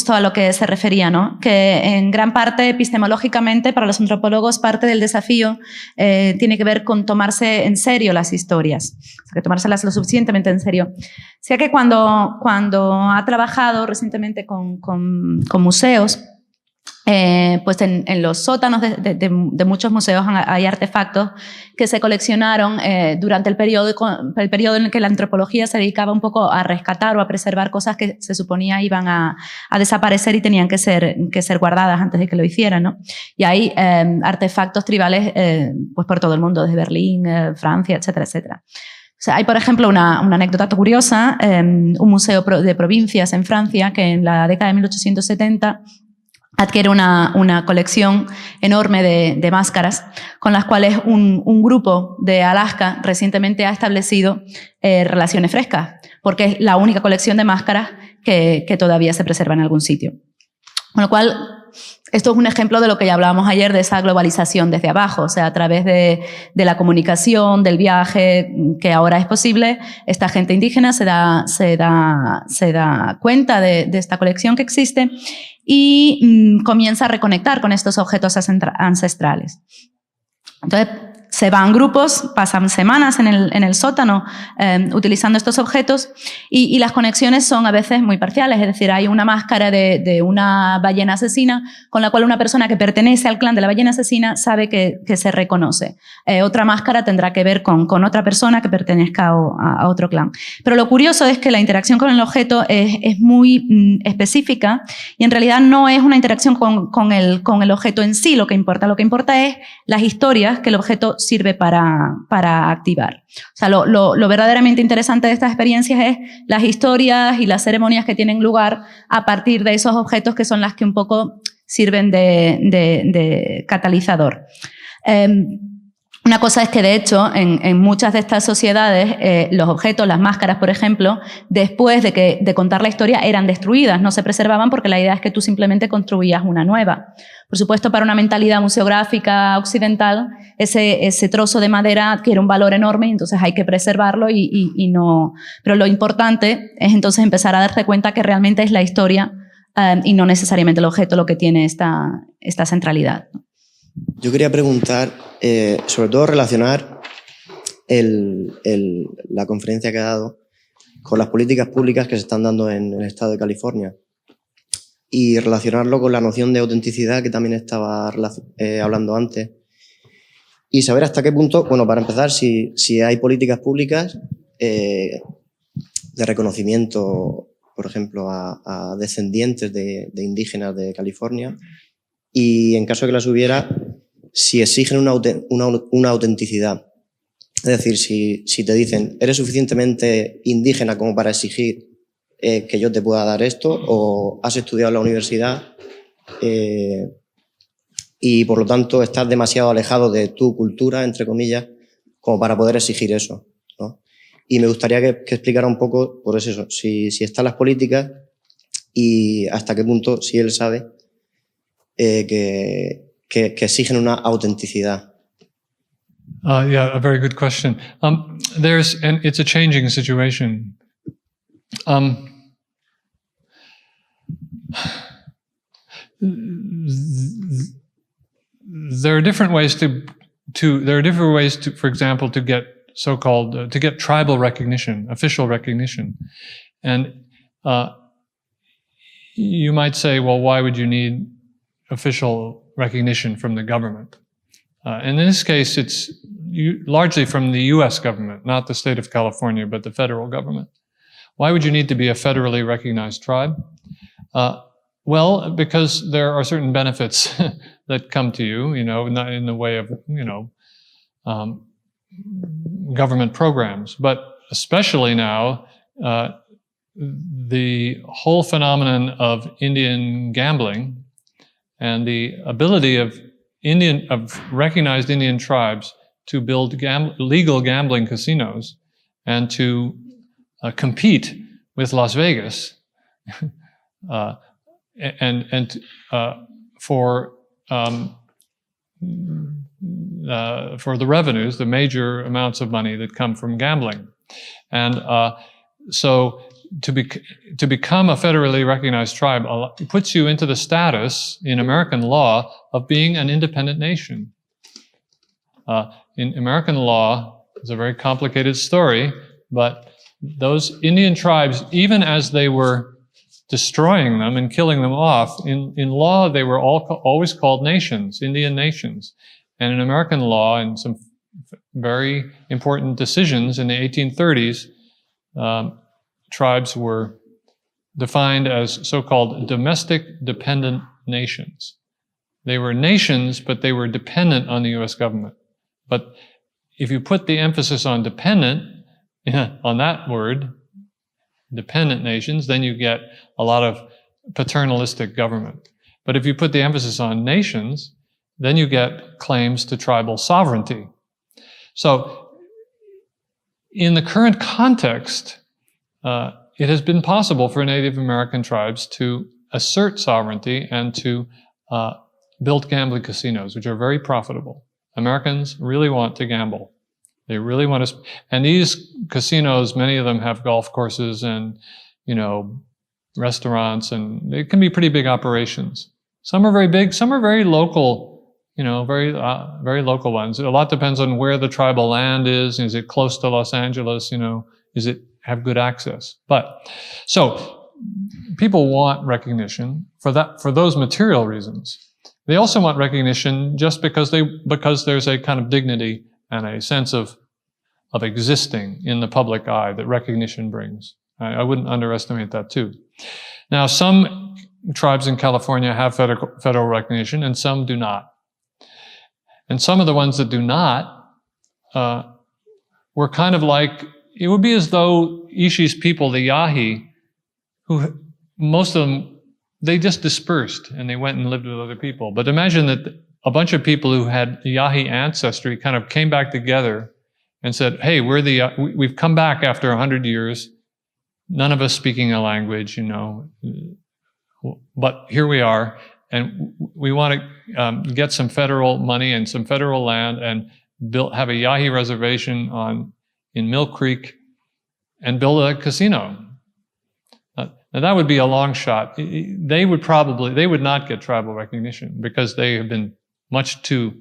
a lo que se refería, ¿no? Que en gran parte, epistemológicamente, para los antropólogos, parte del desafío tiene que ver con tomarse en serio las historias, o sea, que tomárselas lo suficientemente en serio. O sea que cuando ha trabajado recientemente con museos, pues en los sótanos de muchos museos hay artefactos que se coleccionaron durante el periodo en el que la antropología se dedicaba un poco a rescatar o a preservar cosas que se suponía iban a desaparecer y tenían que ser guardadas antes de que lo hicieran, ¿no? Y hay artefactos tribales pues por todo el mundo, desde Berlín, Francia, etcétera, etcétera. O sea, hay, por ejemplo, una anécdota curiosa, un museo de provincias en Francia que en la década de 1870 adquiere una colección enorme de máscaras con las cuales un grupo de Alaska recientemente ha establecido relaciones frescas, porque es la única colección de máscaras que todavía se preserva en algún sitio. Con lo cual, esto es un ejemplo de lo que ya hablábamos ayer, de esa globalización desde abajo, o sea, a través de la comunicación, del viaje, que ahora es posible, esta gente indígena se da cuenta de esta colección que existe y comienza a reconectar con estos objetos ancestrales. Entonces, se van grupos, pasan semanas en el sótano utilizando estos objetos y las conexiones son a veces muy parciales, es decir, hay una máscara de una ballena asesina con la cual una persona que pertenece al clan de la ballena asesina sabe que se reconoce. Otra máscara tendrá que ver con otra persona que pertenezca a otro clan. Pero lo curioso es que la interacción con el objeto es muy específica y en realidad no es una interacción con el objeto en sí lo que importa es las historias que el objeto sirve para activar. O sea, lo verdaderamente interesante de estas experiencias es las historias y las ceremonias que tienen lugar a partir de esos objetos que son las que un poco sirven de catalizador. Una cosa es que, de hecho, en muchas de estas sociedades, los objetos, las máscaras, por ejemplo, después de contar la historia, eran destruidas, no se preservaban porque la idea es que tú simplemente construías una nueva. Por supuesto, para una mentalidad museográfica occidental, ese trozo de madera adquiere un valor enorme y entonces hay que preservarlo y no... Pero lo importante es entonces empezar a darte cuenta que realmente es la historia y no necesariamente el objeto lo que tiene esta centralidad. Yo quería preguntar, sobre todo relacionar la conferencia que ha dado con las políticas públicas que se están dando en el estado de California y relacionarlo con la noción de autenticidad que también estaba hablando antes y saber hasta qué punto, bueno, para empezar, si hay políticas públicas de reconocimiento, por ejemplo, a descendientes de indígenas de California y en caso de que las hubiera, si exigen una autenticidad. Es decir, si te dicen, ¿eres suficientemente indígena como para exigir que yo te pueda dar esto? ¿O has estudiado en la universidad y por lo tanto estás demasiado alejado de tu cultura, entre comillas, como para poder exigir eso, ¿no? Y me gustaría que explicara un poco, por eso, si están las políticas y hasta qué punto, si él sabe, que exigen una autenticidad. Yeah, a very good question. And it's a changing situation. There are different ways for example, to get so-called to get tribal recognition, official recognition, and you might say, well, why would you need official recognition from the government? And in this case, it's largely from the U.S. government, not the state of California, but the federal government. Why would you need to be a federally recognized tribe? Well, because there are certain benefits that come to you, not in the way of, government programs, but especially now, the whole phenomenon of Indian gambling and the ability of recognized Indian tribes to build legal gambling casinos and to compete with Las Vegas for the revenues, the major amounts of money that come from gambling, and so to become a federally recognized tribe puts you into the status in American law of being an independent nation. In American law, it's a very complicated story, but those Indian tribes, even as they were destroying them and killing them off, in law they were always called nations, Indian nations. And in American law, in some very important decisions in the 1830s, tribes were defined as so-called domestic dependent nations. They were nations, but they were dependent on the U.S. government. But if you put the emphasis on dependent, on that word, dependent nations, then you get a lot of paternalistic government. But if you put the emphasis on nations, then you get claims to tribal sovereignty. So in the current context, it has been possible for Native American tribes to assert sovereignty and to build gambling casinos, which are very profitable. Americans really want to gamble. They really want to, and these casinos, many of them have golf courses and, restaurants, and they can be pretty big operations. Some are very big, some are very local, very local ones. A lot depends on where the tribal land is. Is it close to Los Angeles? Is it have good access? But, so, people want recognition for those material reasons. They also want recognition just because there's a kind of dignity and a sense of existing in the public eye that recognition brings. I wouldn't underestimate that too. Now, some tribes in California have federal recognition and some do not. And some of the ones that do not were kind of like, it would be as though Ishi's people, the Yahi, who most of them, they just dispersed and they went and lived with other people. But imagine that a bunch of people who had Yahi ancestry kind of came back together and said, hey, we've come back after 100 years, none of us speaking a language, but here we are, and we want to get some federal money and some federal land and have a Yahi reservation in Mill Creek and build a casino. Now that would be a long shot. They would not get tribal recognition because they have been much too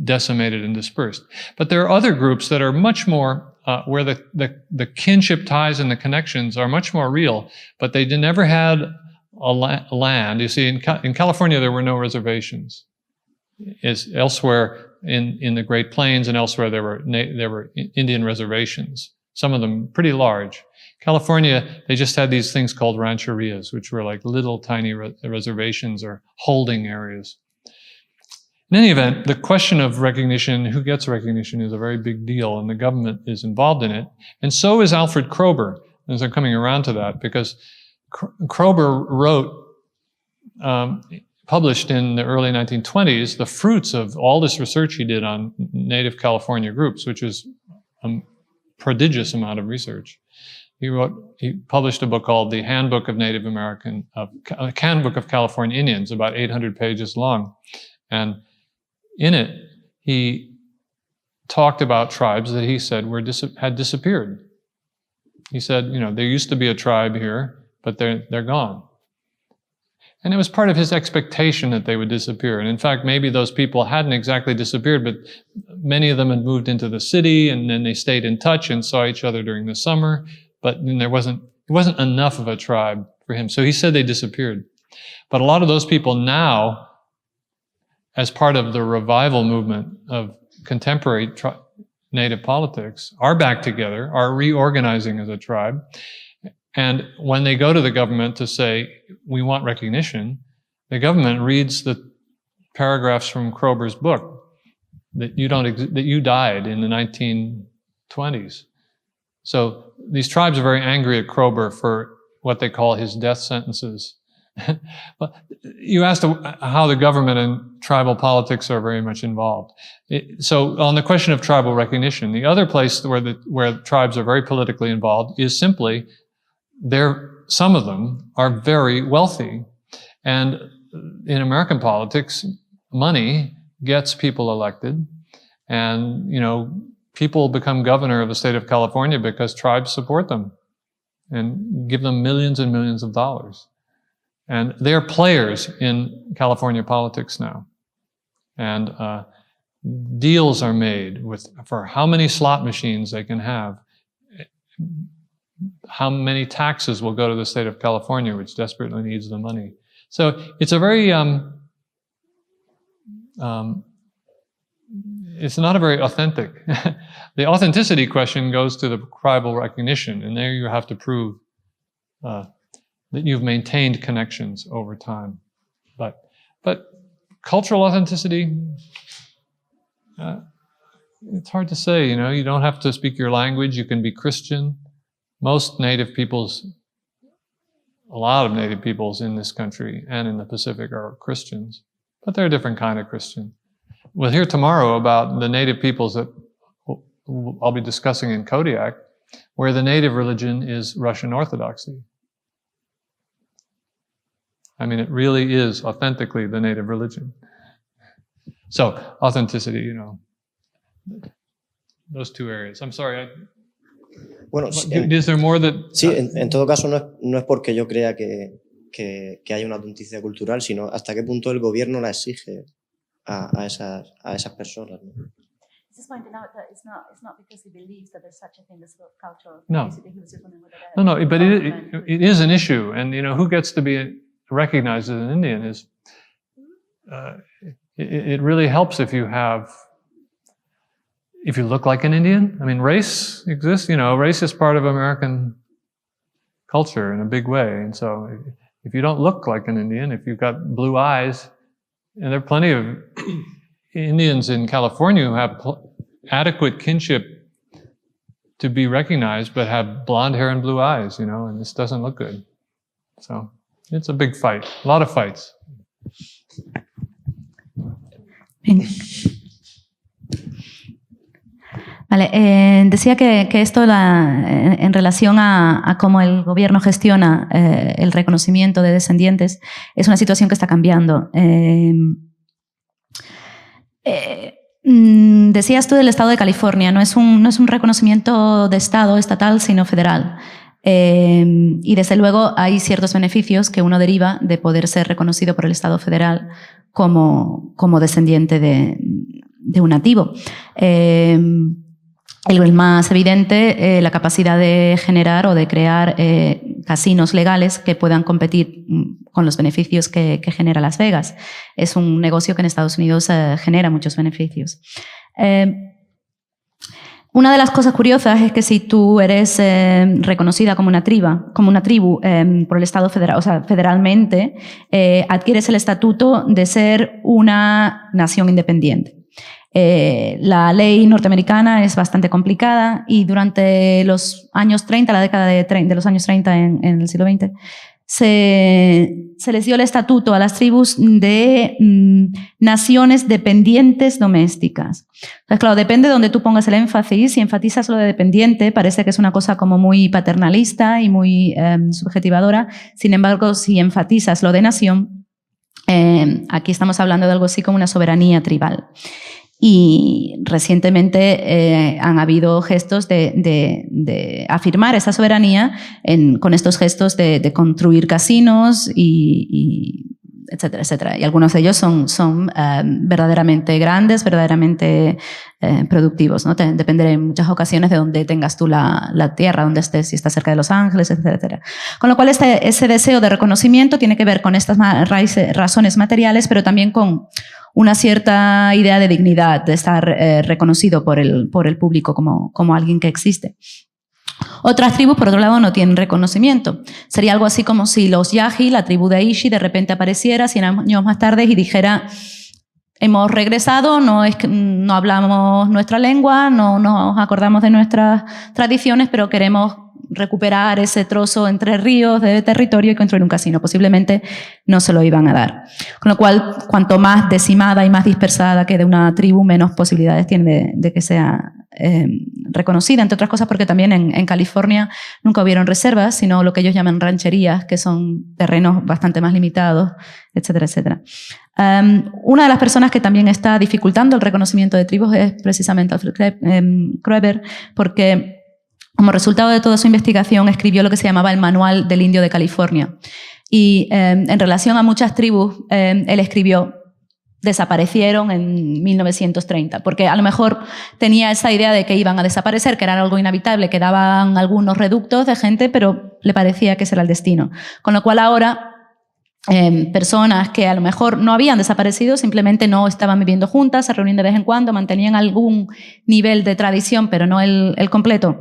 decimated and dispersed. But there are other groups that are much more, where the kinship ties and the connections are much more real, but they never had a land. You see, in California, there were no reservations. Elsewhere in the Great Plains and elsewhere, there were Indian reservations, some of them pretty large. California, they just had these things called rancherias, which were like little tiny reservations or holding areas. In any event, the question of recognition, who gets recognition, is a very big deal, and the government is involved in it. And so is Alfred Kroeber, as I'm coming around to that, because Kroeber published in the early 1920s the fruits of all this research he did on Native California groups, which is a prodigious amount of research. He published a book called The Handbook of Handbook of California Indians, about 800 pages long. And in it, he talked about tribes that he said had disappeared. He said, there used to be a tribe here, but they're gone. And it was part of his expectation that they would disappear. And in fact, maybe those people hadn't exactly disappeared, but many of them had moved into the city, and then they stayed in touch and saw each other during the summer. But then it wasn't enough of a tribe for him. So he said they disappeared. But a lot of those people now, as part of the revival movement of contemporary Native politics, are back together, are reorganizing as a tribe. And when they go to the government to say, we want recognition, the government reads the paragraphs from Kroeber's book that you died in the 1920s. So these tribes are very angry at Kroeber for what they call his death sentences. But you asked how the government and tribal politics are very much involved. So on the question of tribal recognition, the other place where tribes are very politically involved is simply some of them are very wealthy. And in American politics, money gets people elected. And, people become governor of the state of California because tribes support them and give them millions and millions of dollars. And they're players in California politics now. And deals are made for how many slot machines they can have, how many taxes will go to the state of California, which desperately needs the money. So it's a very, it's not a very authentic. The authenticity question goes to the tribal recognition, and there you have to prove that you've maintained connections over time. But cultural authenticity, it's hard to say. You don't have to speak your language. You can be Christian. Most Native peoples, a lot of Native peoples in this country and in the Pacific are Christians, but they're a different kind of Christian. We'll hear tomorrow about the Native peoples that I'll be discussing in Kodiak, where the native religion is Russian Orthodoxy. I mean, it really is authentically the native religion. So, authenticity, those two areas. I'm sorry. Bueno, is there more that... Sí, en todo caso no es porque yo crea que haya una autenticidad cultural, sino hasta qué punto el gobierno la exige a esas personas, ¿no? Just pointing out that it's not because he believes that there's such a thing as cultural No. authenticity. He was just wondering whether No, but it is an issue, and who gets to be recognized as an Indian is. It really helps if you look like an Indian. I mean, race exists. Race is part of American culture in a big way, and so if you don't look like an Indian, if you've got blue eyes, and there are plenty of Indians in California who have adequate kinship to be recognized, but have blonde hair and blue eyes, you know, and this doesn't look good. So it's a big fight, a lot of fights. Bien. Vale, decía que esto en relación a cómo el gobierno gestiona el reconocimiento de descendientes es una situación que está cambiando. Decías tú del Estado de California, no es un reconocimiento de Estado estatal, sino federal. Y desde luego hay ciertos beneficios que uno deriva de poder ser reconocido por el Estado federal como descendiente de un nativo. El más evidente, la capacidad de generar o de crear casinos legales que puedan competir con los beneficios que genera Las Vegas. Es un negocio que en Estados Unidos genera muchos beneficios. Una de las cosas curiosas es que si tú eres reconocida como una tribu por el Estado federal, o sea, federalmente, adquieres el estatuto de ser una nación independiente. La ley norteamericana es bastante complicada y durante los años 30, la década de los años 30 en el siglo XX, se les dio el estatuto a las tribus de naciones dependientes domésticas. Entonces, claro, depende de donde tú pongas el énfasis. Si enfatizas lo de dependiente, parece que es una cosa como muy paternalista y muy subjetivadora. Sin embargo, si enfatizas lo de nación, aquí estamos hablando de algo así como una soberanía tribal. Y recientemente han habido gestos de afirmar esa soberanía con estos gestos de construir casinos y etcétera, etcétera. Y algunos de ellos son verdaderamente grandes, verdaderamente productivos, ¿no? Depende en muchas ocasiones de dónde tengas tú la tierra, dónde estés, si estás cerca de Los Ángeles, etcétera, etcétera. Con lo cual ese deseo de reconocimiento tiene que ver con estas razones materiales, pero también con una cierta idea de dignidad, de estar reconocido por el público como alguien que existe. Otras tribus, por otro lado, no tienen reconocimiento. Sería algo así como si los Yahi, la tribu de Ishi, de repente apareciera 100 años más tarde y dijera: hemos regresado, no hablamos nuestra lengua, no nos acordamos de nuestras tradiciones, pero queremos recuperar ese trozo entre ríos de territorio y construir un casino. Posiblemente no se lo iban a dar. Con lo cual, cuanto más decimada y más dispersada quede una tribu, menos posibilidades tiene de que sea reconocida, entre otras cosas porque también en California nunca hubieron reservas, sino lo que ellos llaman rancherías, que son terrenos bastante más limitados, etcétera, etcétera. Una de las personas que también está dificultando el reconocimiento de tribus es precisamente Alfred Kroeber, porque como resultado de toda su investigación escribió lo que se llamaba el Manual del Indio de California. Y en relación a muchas tribus, él escribió: desaparecieron en 1930, porque a lo mejor tenía esa idea de que iban a desaparecer, que era algo inevitable, quedaban algunos reductos de gente, pero le parecía que ese era el destino. Con lo cual ahora personas que a lo mejor no habían desaparecido, simplemente no estaban viviendo juntas, se reunían de vez en cuando, mantenían algún nivel de tradición, pero no el completo.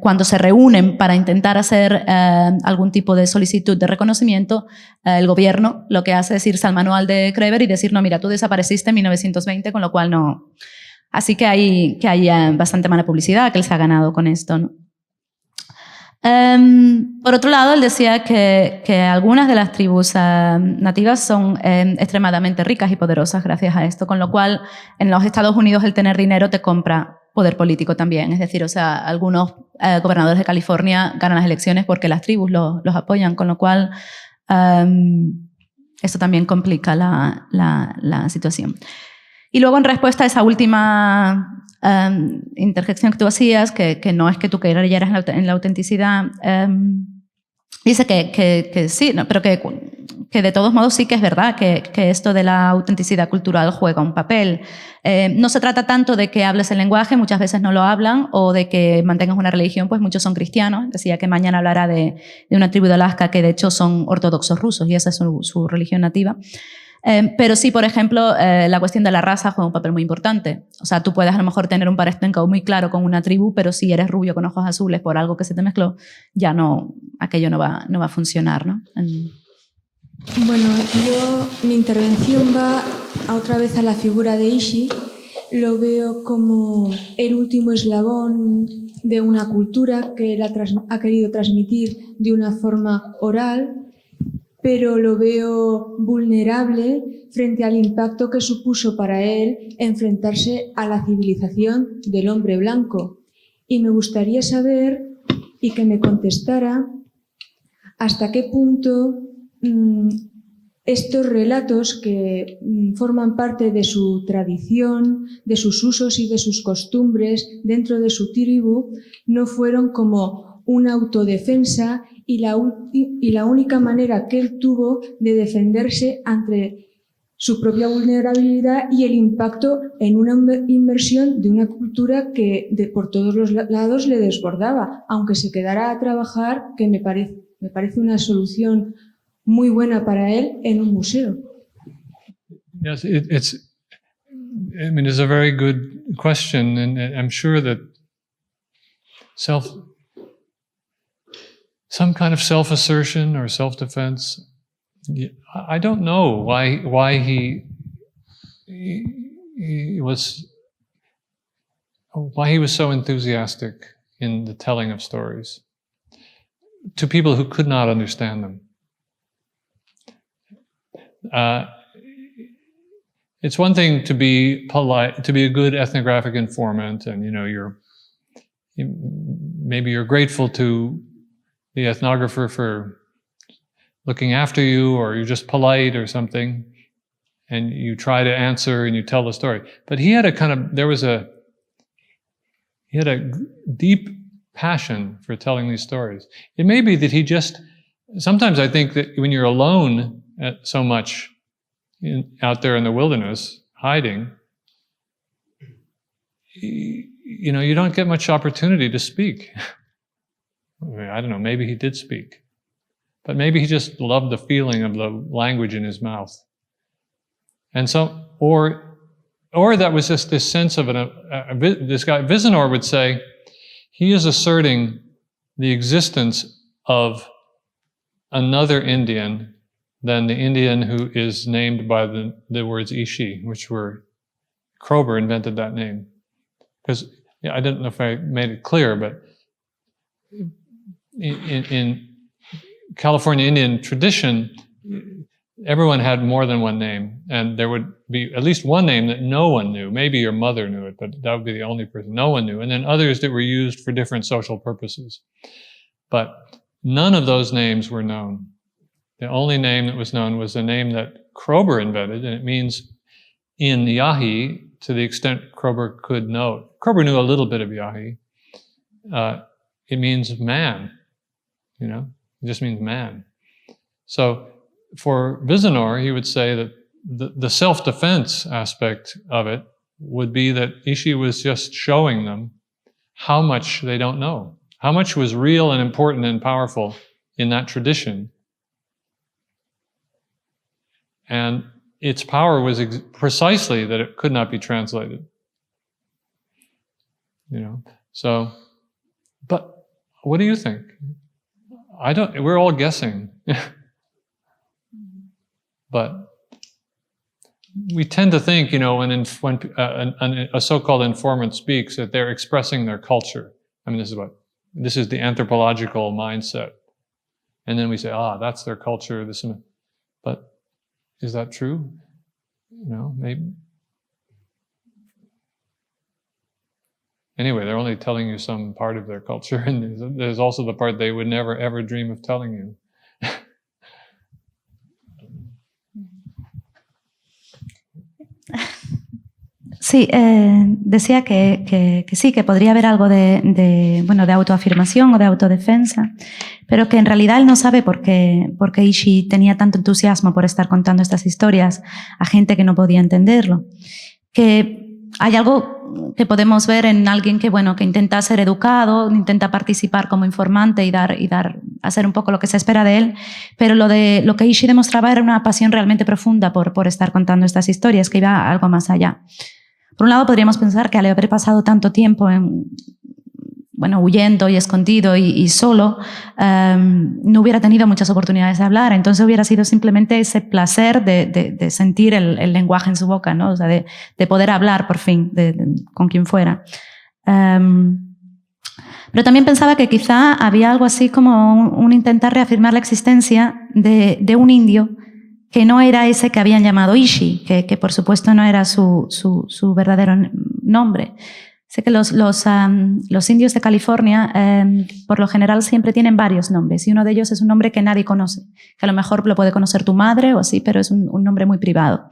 Cuando se reúnen para intentar hacer algún tipo de solicitud de reconocimiento, el gobierno lo que hace es irse al manual de Kroeber y decir: no, mira, tú desapareciste en 1920, con lo cual no. Así que hay bastante mala publicidad que él se ha ganado con esto, ¿no? Por otro lado, él decía que algunas de las tribus nativas son extremadamente ricas y poderosas gracias a esto, con lo cual en los Estados Unidos el tener dinero te compra poder político también. Es decir, o sea, algunos gobernadores de California ganan las elecciones porque las tribus los apoyan, con lo cual esto también complica la situación. Y luego, en respuesta a esa última interjección que tú hacías, que no es que tú creyeras en la autenticidad, dice que sí, no, pero que de todos modos sí que es verdad que esto de la autenticidad cultural juega un papel. No se trata tanto de que hables el lenguaje, muchas veces no lo hablan, o de que mantengas una religión, pues muchos son cristianos. Decía que mañana hablará de una tribu de Alaska que de hecho son ortodoxos rusos y esa es su religión nativa. Pero sí, por ejemplo, la cuestión de la raza juega un papel muy importante. O sea, tú puedes a lo mejor tener un parentesco muy claro con una tribu, pero si eres rubio con ojos azules por algo que se te mezcló, ya no, aquello no va a funcionar, ¿no? Bueno, mi intervención va otra vez a la figura de Ishi lo veo como el último eslabón de una cultura que él ha querido transmitir de una forma oral, pero lo veo vulnerable frente al impacto que supuso para él enfrentarse a la civilización del hombre blanco. Y me gustaría saber y que me contestara hasta qué punto estos relatos que forman parte de su tradición, de sus usos y de sus costumbres dentro de su tribu, no fueron como una autodefensa y la única manera que él tuvo de defenderse ante su propia vulnerabilidad y el impacto en una inmersión de una cultura que por todos los lados le desbordaba, aunque se quedara a trabajar, que me parece una solución muy buena para él en un museo. Yes, it's a very good question, and I'm sure that some kind of self-assertion or self-defense, I don't know why he was so enthusiastic in the telling of stories to people who could not understand them. It's one thing to be polite, to be a good ethnographic informant, and maybe you're grateful to the ethnographer for looking after you, or you're just polite or something, and you try to answer and you tell the story. But he had a deep passion for telling these stories. It may be that sometimes I think that when you're alone so much out there in the wilderness, hiding, you don't get much opportunity to speak. I don't know, maybe he did speak. But maybe he just loved the feeling of the language in his mouth. And so, or that was just this sense of this guy, Vizenor would say, he is asserting the existence of another Indian than the Indian who is named by the words Ishi, which were, Kroeber invented that name. Because, I don't know if I made it clear, but in California Indian tradition, everyone had more than one name, and there would be at least one name that no one knew. Maybe your mother knew it, but that would be the only person no one knew. And then others that were used for different social purposes. But none of those names were known. The only name that was known was the name that Kroeber invented, and it means in Yahi, to the extent Kroeber could know. Kroeber knew a little bit of Yahi. It means man, it just means man. So for Vizenor, he would say that the self-defense aspect of it would be that Ishi was just showing them how much they don't know, how much was real and important and powerful in that tradition. And its power was precisely that it could not be translated. So, but what do you think? We're all guessing. But we tend to think, when a so-called informant speaks, that they're expressing their culture. This is the anthropological mindset. And then we say, that's their culture, but is that true? Maybe. Anyway, they're only telling you some part of their culture, and there's also the part they would never ever dream of telling you. Sí, decía que sí, que podría haber algo de autoafirmación o de autodefensa, pero que en realidad él no sabe por qué Ishi tenía tanto entusiasmo por estar contando estas historias a gente que no podía entenderlo. Que hay algo que podemos ver en alguien que intenta ser educado, intenta participar como informante y hacer un poco lo que se espera de él, pero lo que Ishi demostraba era una pasión realmente profunda por estar contando estas historias, que iba algo más allá. Por un lado, podríamos pensar que al haber pasado tanto tiempo bueno, huyendo y escondido y solo, no hubiera tenido muchas oportunidades de hablar. Entonces hubiera sido simplemente ese placer de sentir el lenguaje en su boca, ¿no? O sea, de poder hablar por fin con quien fuera. Pero también pensaba que quizá había algo así como un intentar reafirmar la existencia de un indio que no era ese que habían llamado Ishi, que por supuesto no era su verdadero nombre. Sé que los indios de California por lo general siempre tienen varios nombres y uno de ellos es un nombre que nadie conoce, que a lo mejor lo puede conocer tu madre o así, pero es un nombre muy privado.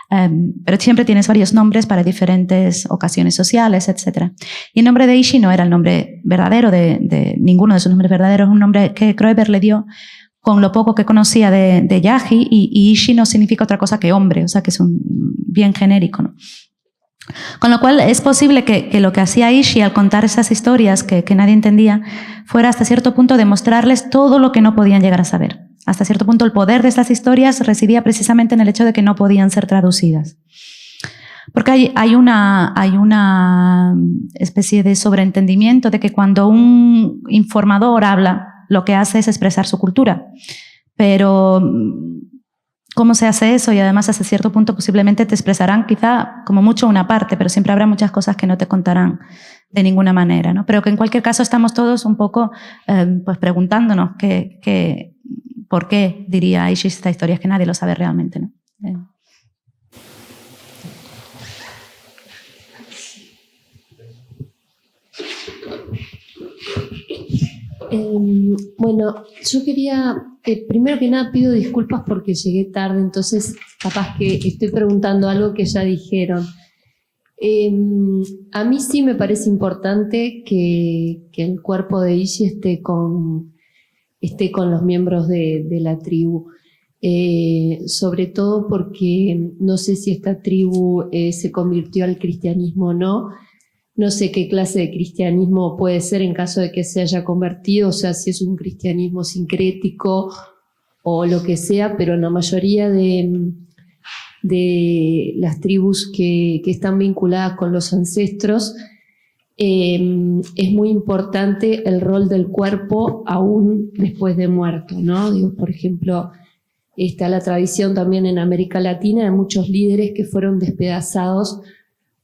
Pero siempre tienes varios nombres para diferentes ocasiones sociales, etc. Y el nombre de Ishi no era el nombre verdadero de ninguno de sus nombres verdaderos, es un nombre que Kroeber le dio con lo poco que conocía de Yaji, y Ishi no significa otra cosa que hombre, o sea que es un bien genérico, ¿no? Con lo cual es posible que lo que hacía Ishi al contar esas historias que nadie entendía fuera hasta cierto punto demostrarles todo lo que no podían llegar a saber. Hasta cierto punto el poder de estas historias residía precisamente en el hecho de que no podían ser traducidas. Porque hay una especie de sobreentendimiento de que cuando un informador habla, lo que hace es expresar su cultura. Pero ¿cómo se hace eso? Y además hasta cierto punto posiblemente te expresarán quizá como mucho una parte, pero siempre habrá muchas cosas que no te contarán de ninguna manera, ¿no? Pero que en cualquier caso estamos todos un poco pues preguntándonos por qué diría Ishi esta historia, es que nadie lo sabe realmente, ¿no? Bueno, yo quería, primero que nada pido disculpas porque llegué tarde, entonces capaz que estoy preguntando algo que ya dijeron. A mí sí me parece importante que el cuerpo de Ishi esté con los miembros de la tribu, sobre todo porque no sé si esta tribu se convirtió al cristianismo o no. No sé qué clase de cristianismo puede ser en caso de que se haya convertido, o sea, si es un cristianismo sincrético o lo que sea, pero en la mayoría de las tribus que están vinculadas con los ancestros, es muy importante el rol del cuerpo aún después de muerto, ¿no? Digo, por ejemplo, está la tradición también en América Latina de muchos líderes que fueron despedazados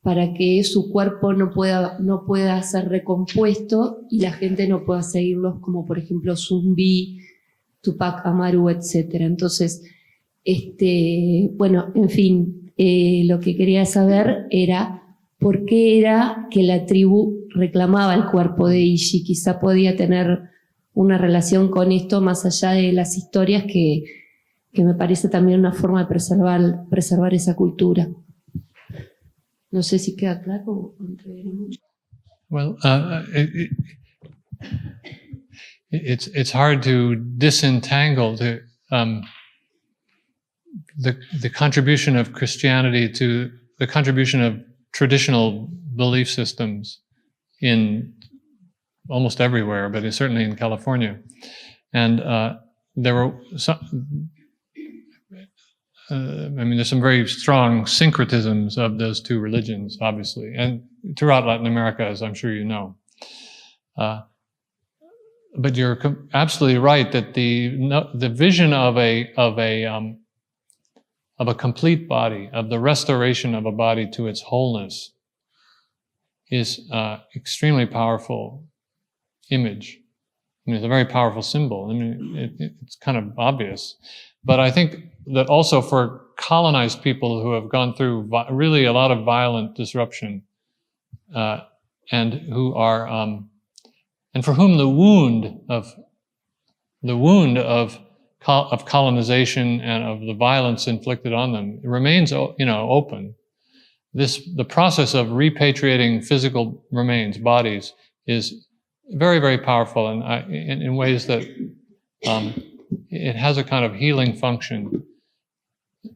para que su cuerpo no pueda ser recompuesto y la gente no pueda seguirlos, como por ejemplo Zumbi, Tupac Amaru, etc. Entonces, bueno, en fin, lo que quería saber era por qué era que la tribu reclamaba el cuerpo de Ishi. Quizá podía tener una relación con esto más allá de las historias que me parece también una forma de preservar esa cultura. No sé si queda claro o entreveré mucho. Well, it's hard to disentangle the contribution of Christianity to the contribution of traditional belief systems in almost everywhere, but certainly in California. And there were some, there's some very strong syncretisms of those two religions, obviously, and throughout Latin America, as I'm sure you know. But you're absolutely right that the vision of a complete body, of the restoration of a body to its wholeness, is extremely powerful image. I mean, it's a very powerful symbol. I mean, it's kind of obvious. But I think that also for colonized people who have gone through really a lot of violent disruption, and who are, and for whom the wound of colonization and of the violence inflicted on them remains, open. The process of repatriating physical remains, bodies, is very, very powerful, and in ways that it has a kind of healing function.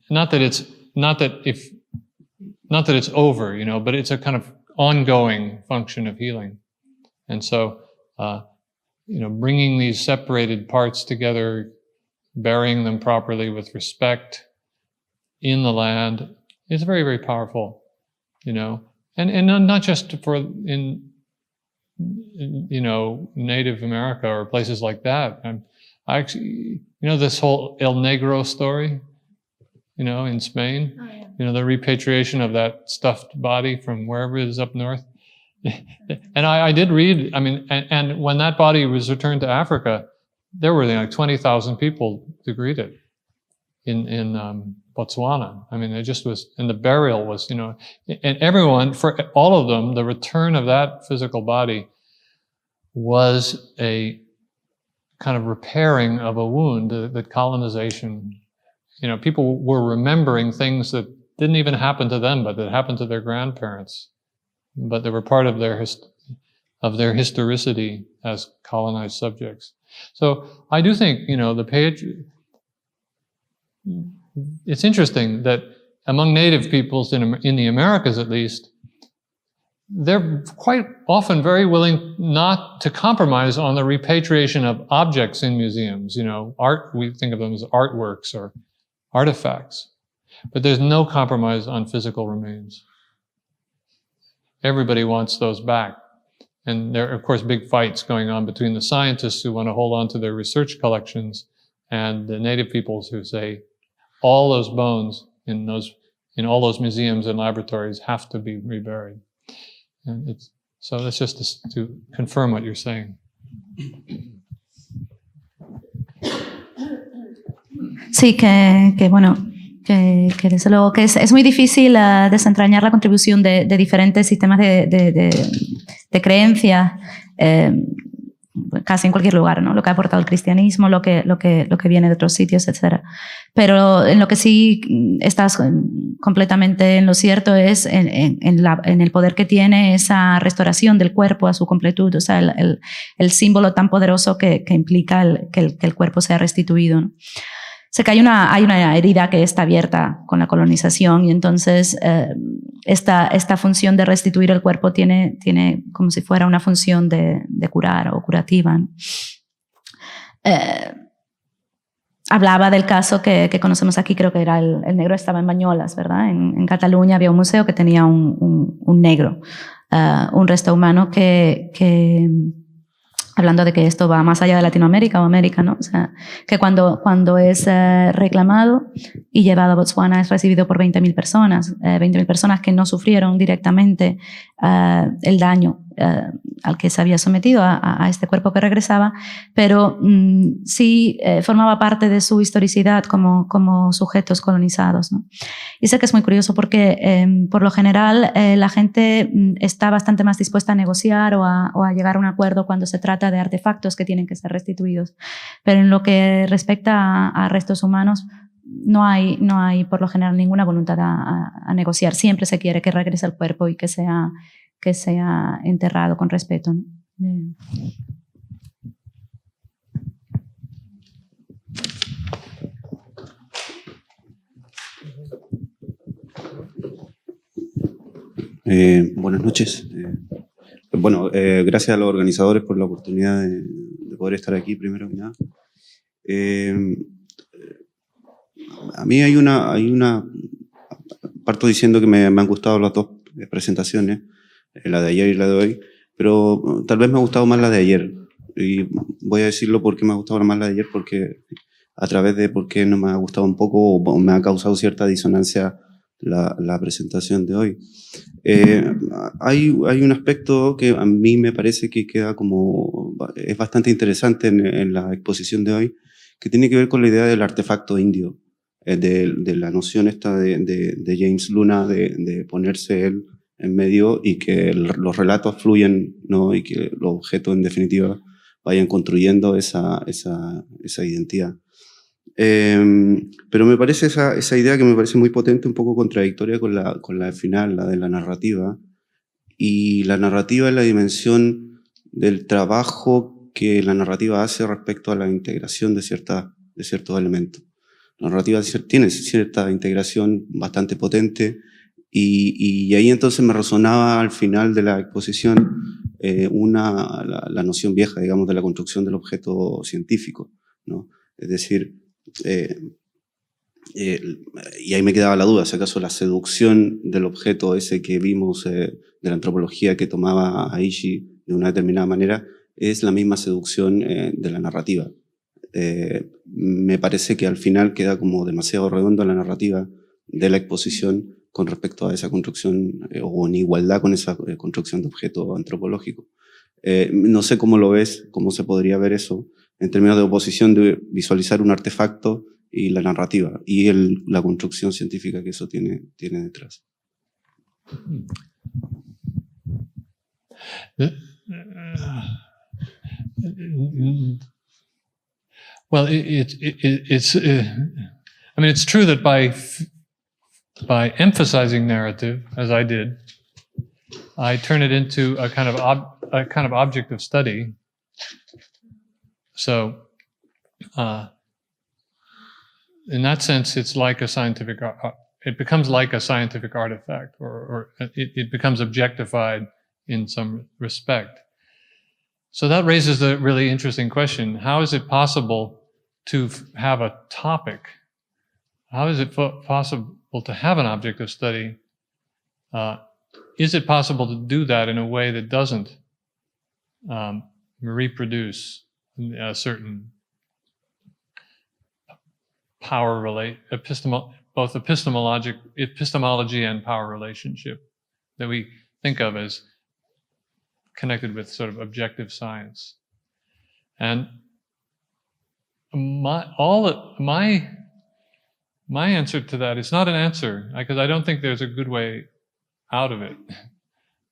Not that it's over, but it's a kind of ongoing function of healing. And so, bringing these separated parts together, burying them properly with respect in the land is very, very powerful, and not just you know, Native America or places like that. I actually, you know, this whole El Negro story, you know, in Spain, Oh, yeah. you know, the repatriation of that stuffed body from wherever it is up north. And I did read, I mean, and when that body was returned to Africa, there were like 20,000 people to greet it in Botswana. I mean, it just was, and the burial was, you know, and everyone, for all of them, the return of that physical body was a kind of repairing of a wound, that colonization, you know, people were remembering things that didn't even happen to them, but that happened to their grandparents. But they were part of their historicity as colonized subjects. So I do think, you know, the page, it's interesting that among native peoples in the Americas at least, they're quite often very willing not to compromise on the repatriation of objects in museums. You know, art, we think of them as artworks or artifacts, but there's no compromise on physical remains. Everybody wants those back. And there are, of course, big fights going on between the scientists who want to hold on to their research collections and the native peoples who say all those bones in all those museums and laboratories have to be reburied. And so that's just to confirm what you're saying. Sí, que bueno, que desde luego que es muy difícil desentrañar la contribución de diferentes sistemas de creencias casi en cualquier lugar, ¿no? Lo que ha aportado el cristianismo, lo que viene de otros sitios, etc. Pero en lo que sí estás completamente en lo cierto es en el poder que tiene esa restauración del cuerpo a su completud, o sea, el símbolo tan poderoso que implica que el cuerpo sea restituido, ¿no? Sé que hay una herida que está abierta con la colonización y entonces esta función de restituir el cuerpo tiene como si fuera una función de curar o curativa, ¿no? Hablaba del caso que conocemos aquí, creo que era el negro estaba en Bañolas, ¿verdad? En Cataluña había un museo que tenía un negro, un resto humano que hablando de que esto va más allá de Latinoamérica o América, ¿no? O sea, que cuando es reclamado y llevado a Botswana es recibido por 20.000 personas, 20.000 personas que no sufrieron directamente el daño al que se había sometido a este cuerpo que regresaba, pero sí formaba parte de su historicidad como sujetos colonizados, ¿no? Y sé que es muy curioso porque por lo general la gente está bastante más dispuesta a negociar o a llegar a un acuerdo cuando se trata de artefactos que tienen que ser restituidos, pero en lo que respecta a restos humanos no hay por lo general ninguna voluntad a negociar. Siempre se quiere que regrese el cuerpo y que sea enterrado con respeto, ¿no? Buenas noches. Gracias a los organizadores por la oportunidad de poder estar aquí, primero que nada. A mí hay una parto diciendo que me han gustado las dos presentaciones, la de ayer y la de hoy, pero tal vez me ha gustado más la de ayer. Y voy a decirlo porque me ha gustado más la de ayer, porque a través de por qué no me ha gustado un poco o me ha causado cierta disonancia la presentación de hoy. Hay un aspecto que a mí me parece que es bastante interesante en la exposición de hoy, que tiene que ver con la idea del artefacto indio, de la noción esta de James Luna de ponerse él en medio y que los relatos fluyen, ¿no? Y que los objetos en definitiva vayan construyendo esa identidad. Pero me parece esa idea que me parece muy potente, un poco contradictoria con la final, la de la narrativa. Y la narrativa es la dimensión del trabajo que la narrativa hace respecto a la integración de ciertos elementos. La narrativa tiene cierta integración bastante potente y ahí entonces me resonaba al final de la exposición la noción vieja, digamos, de la construcción del objeto científico, ¿no? Es decir, y ahí me quedaba la duda, si acaso la seducción del objeto ese que vimos de la antropología que tomaba Aishi de una determinada manera, es la misma seducción de la narrativa. Me parece que al final queda como demasiado redondo la narrativa de la exposición con respecto a esa construcción o en igualdad con esa construcción de objeto antropológico. No sé cómo lo ves, cómo se podría ver eso en términos de oposición de visualizar un artefacto y la narrativa y la construcción científica que eso tiene detrás. Well, it's I mean, it's true that by emphasizing narrative, as I did, I turn it into a kind of object of study. So, in that sense, it's like a scientific. It becomes like a scientific artifact, or it becomes objectified in some respect. So that raises a really interesting question: how is it possible to have a topic? How is it possible to have an object of study? Is it possible to do that in a way that doesn't reproduce a certain power both epistemology and power relationship that we think of as connected with sort of objective science? And my answer to that is not an answer, because I don't think there's a good way out of it.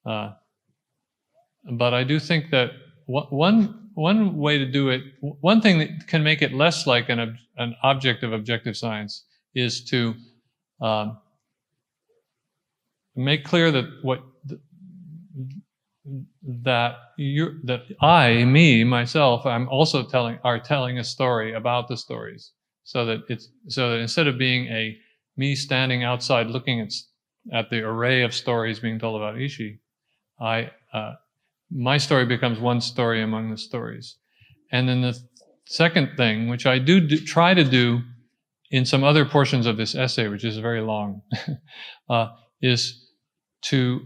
But I do think that one way to do it, one thing that can make it less like an object of objective science, is to make clear that myself, I'm also telling a story about the stories, so that instead of being me standing outside looking at the array of stories being told about Ishi, my story becomes one story among the stories. And then the second thing, which I do try to do in some other portions of this essay, which is very long, is to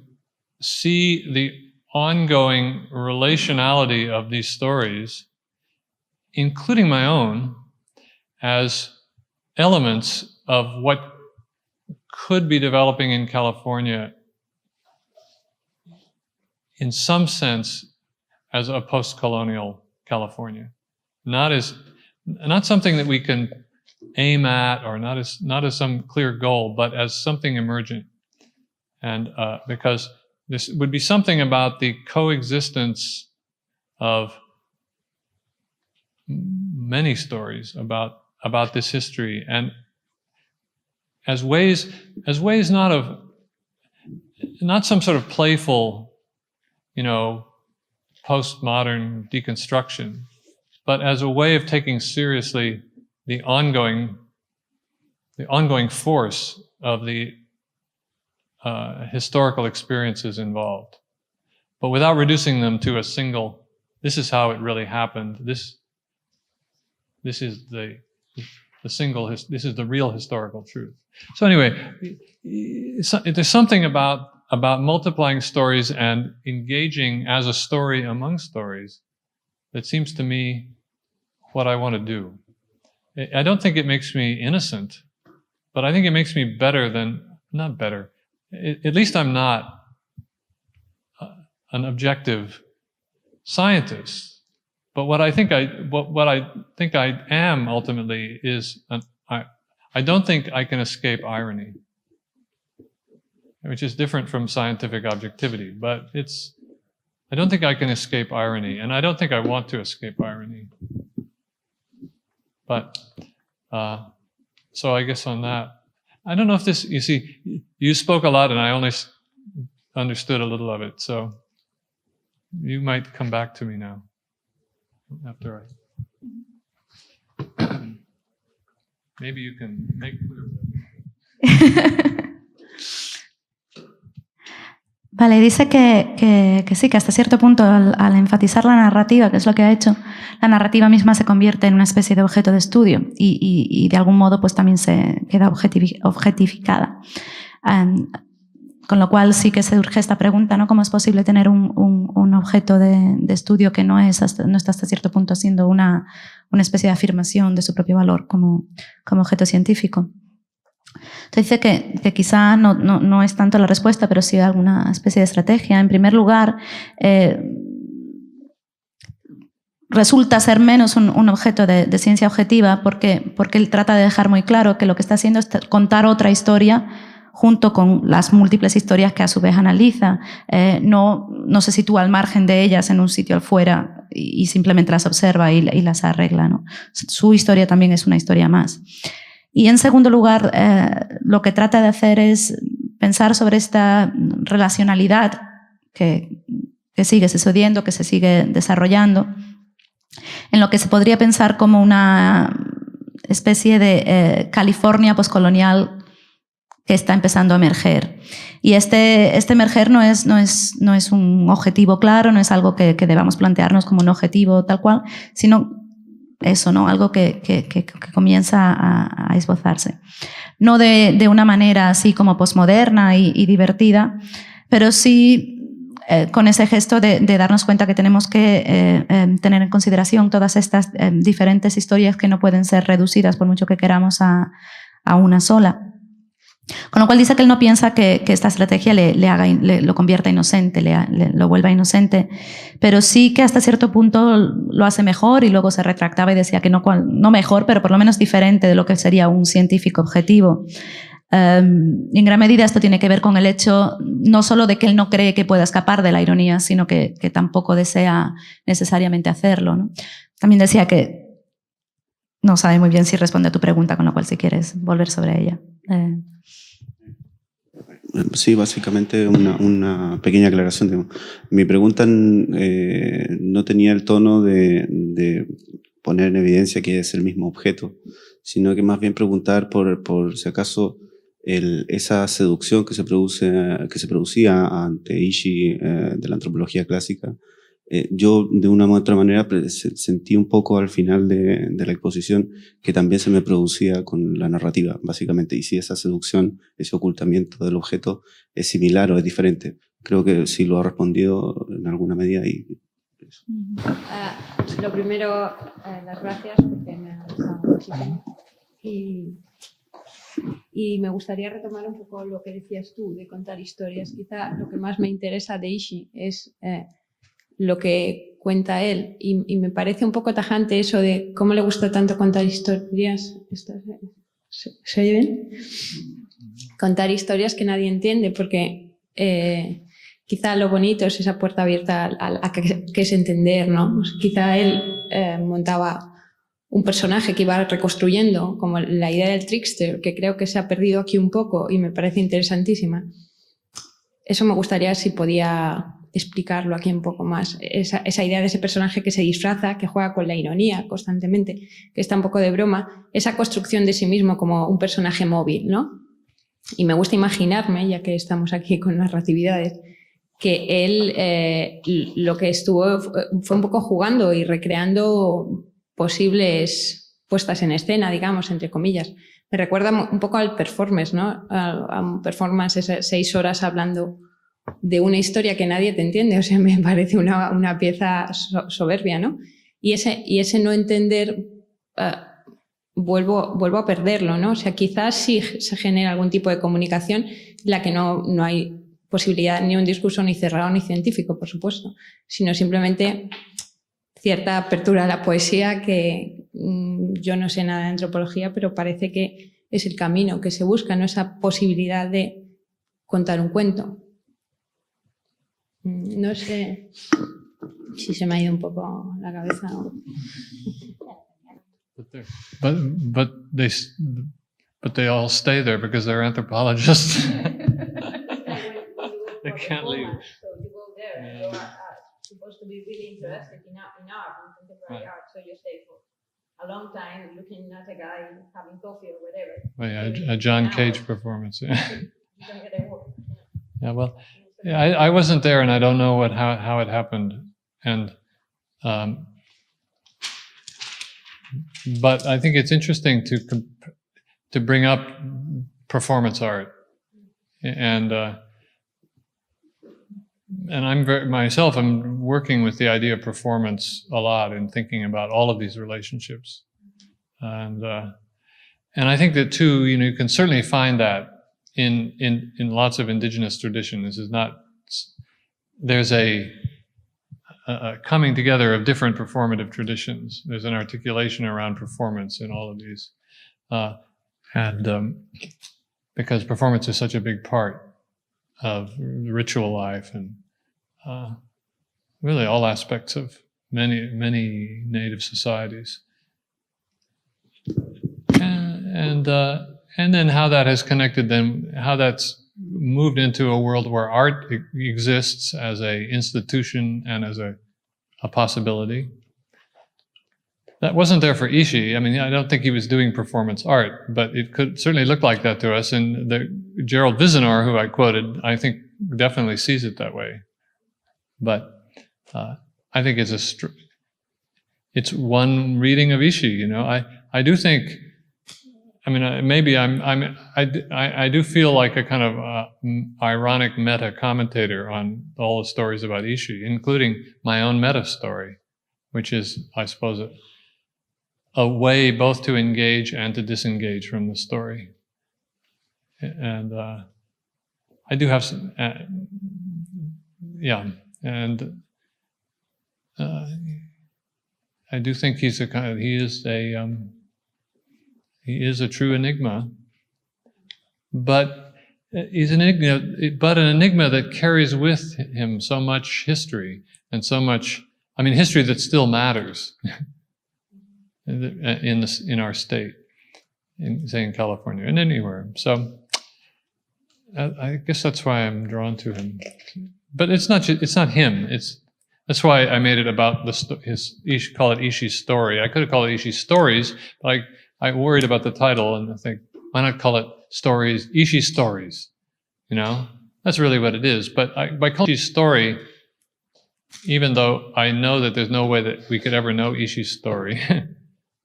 see the ongoing relationality of these stories, including my own, as elements of what could be developing in California in some sense as a post-colonial California. Not something that we can aim at, or not as some clear goal, but as something emergent. And because this would be something about the coexistence of many stories about this history, and as ways not some sort of playful, postmodern deconstruction, but as a way of taking seriously the ongoing force of the historical experiences involved, but without reducing them to a single, this is how it really happened, this is the real historical truth. So anyway, there's something about multiplying stories and engaging as a story among stories that seems to me what I want to do. I don't think it makes me innocent, but I think it makes me not better. At least I'm not an objective scientist. But what I think I am ultimately is I don't think I can escape irony, which is different from scientific objectivity. But I don't think I can escape irony, and I don't think I want to escape irony. But so I guess on that, I don't know if this. You see, you spoke a lot, and I only understood a little of it. So you might come back to me now after maybe you can make clear. Vale, dice que sí, que hasta cierto punto al enfatizar la narrativa, que es lo que ha hecho, la narrativa misma se convierte en una especie de objeto de estudio y de algún modo pues también se queda objetificada. Con lo cual sí que se urge esta pregunta, ¿no? ¿Cómo es posible tener un objeto de estudio que no está hasta cierto punto siendo una especie de afirmación de su propio valor como objeto científico? Entonces dice que quizá no es tanto la respuesta, pero sí alguna especie de estrategia. En primer lugar, resulta ser menos un objeto de ciencia objetiva porque él trata de dejar muy claro que lo que está haciendo es contar otra historia junto con las múltiples historias que a su vez analiza. No se sitúa al margen de ellas en un sitio afuera y simplemente las observa y las arregla, ¿no? Su historia también es una historia más. Y en segundo lugar, lo que trata de hacer es pensar sobre esta relacionalidad que sigue sucediendo, que se sigue desarrollando, en lo que se podría pensar como una especie de California postcolonial que está empezando a emerger. Y este emerger no es un objetivo claro, no es algo que debamos plantearnos como un objetivo tal cual, sino eso, ¿no? Algo que comienza a esbozarse. No de una manera así como posmoderna y divertida, pero sí con ese gesto de darnos cuenta que tenemos que tener en consideración todas estas diferentes historias que no pueden ser reducidas por mucho que queramos a una sola. Con lo cual dice que él no piensa que esta estrategia lo convierta inocente, lo vuelva inocente, pero sí que hasta cierto punto lo hace mejor y luego se retractaba y decía que no mejor, pero por lo menos diferente de lo que sería un científico objetivo. En gran medida esto tiene que ver con el hecho no solo de que él no cree que pueda escapar de la ironía, sino que tampoco desea necesariamente hacerlo, ¿no? También decía que no sabe muy bien si responde a tu pregunta, con lo cual si quieres volver sobre ella. Sí, básicamente una pequeña aclaración. Mi pregunta no tenía el tono de poner en evidencia que es el mismo objeto, sino que más bien preguntar por si acaso esa seducción que se producía ante Ishii de la antropología clásica. Yo de una u otra manera sentí un poco al final de la exposición que también se me producía con la narrativa, básicamente, y si esa seducción, ese ocultamiento del objeto es similar o es diferente. Creo que sí lo ha respondido en alguna medida. Lo primero, las gracias porque me ha gustado muchísimo. Y me gustaría retomar un poco lo que decías tú de contar historias. Quizá lo que más me interesa de Ishii es lo que cuenta él, y me parece un poco tajante eso de cómo le gusta tanto contar historias. ¿Se oye bien? Contar historias que nadie entiende, porque quizá lo bonito es esa puerta abierta a que es entender, ¿no? Quizá él montaba un personaje que iba reconstruyendo, como la idea del trickster, que creo que se ha perdido aquí un poco y me parece interesantísima. Eso me gustaría si podía explicarlo aquí un poco más. Esa idea de ese personaje que se disfraza, que juega con la ironía constantemente, que está un poco de broma, esa construcción de sí mismo como un personaje móvil, ¿no? Y me gusta imaginarme, ya que estamos aquí con narratividades, que él lo que estuvo fue un poco jugando y recreando posibles puestas en escena, digamos, entre comillas. Me recuerda un poco al performance, ¿no? A un performance, esas 6 horas hablando de una historia que nadie te entiende. O sea, me parece una pieza soberbia, ¿no? Y ese no entender, vuelvo a perderlo, ¿no? O sea, quizás sí se genera algún tipo de comunicación en la que no hay posibilidad ni un discurso ni cerrado ni científico, por supuesto, sino simplemente cierta apertura a la poesía que yo no sé nada de antropología, pero parece que es el camino que se busca, ¿no? Esa posibilidad de contar un cuento. No sé si se me ha ido un poco la cabeza. But they all stay there because they're anthropologists. They can't leave. So you go there and you are supposed to be really interested in art, in contemporary art. So you stay for a long time looking at a guy having coffee or whatever. Yeah, a John Cage performance. Yeah. Yeah, well, yeah, I wasn't there, and I don't know how it happened, and but I think it's interesting to bring up performance art, and and I'm working with the idea of performance a lot and thinking about all of these relationships. And I think that too, you can certainly find that in lots of indigenous traditions. There's a coming together of different performative traditions. There's an articulation around performance in all of these. Because performance is such a big part of ritual life and really all aspects of many native societies. And then how that has connected them, how that's moved into a world where art exists as an institution and as a possibility. That wasn't there for Ishii. I mean, I don't think he was doing performance art, but it could certainly look like that to us. And Gerald Vizenor, who I quoted, I think definitely sees it that way. But I think it's one reading of Ishii. I do think. I mean, maybe I do feel like a kind of ironic meta commentator on all the stories about Ishii, including my own meta story, which is, I suppose, a way both to engage and to disengage from the story. And I do have some, and I do think he is a true enigma, but he's an enigma that carries with him so much history and so much, history that still matters in our state, say in California and anywhere. So I guess that's why I'm drawn to him. But it's not him. That's why I made it about call it Ishii's story. I could have called it Ishii's stories, but I worried about the title, and I think, why not call it stories, Ishii's stories? That's really what it is. But by calling Ishii's story, even though I know that there's no way that we could ever know Ishii's story,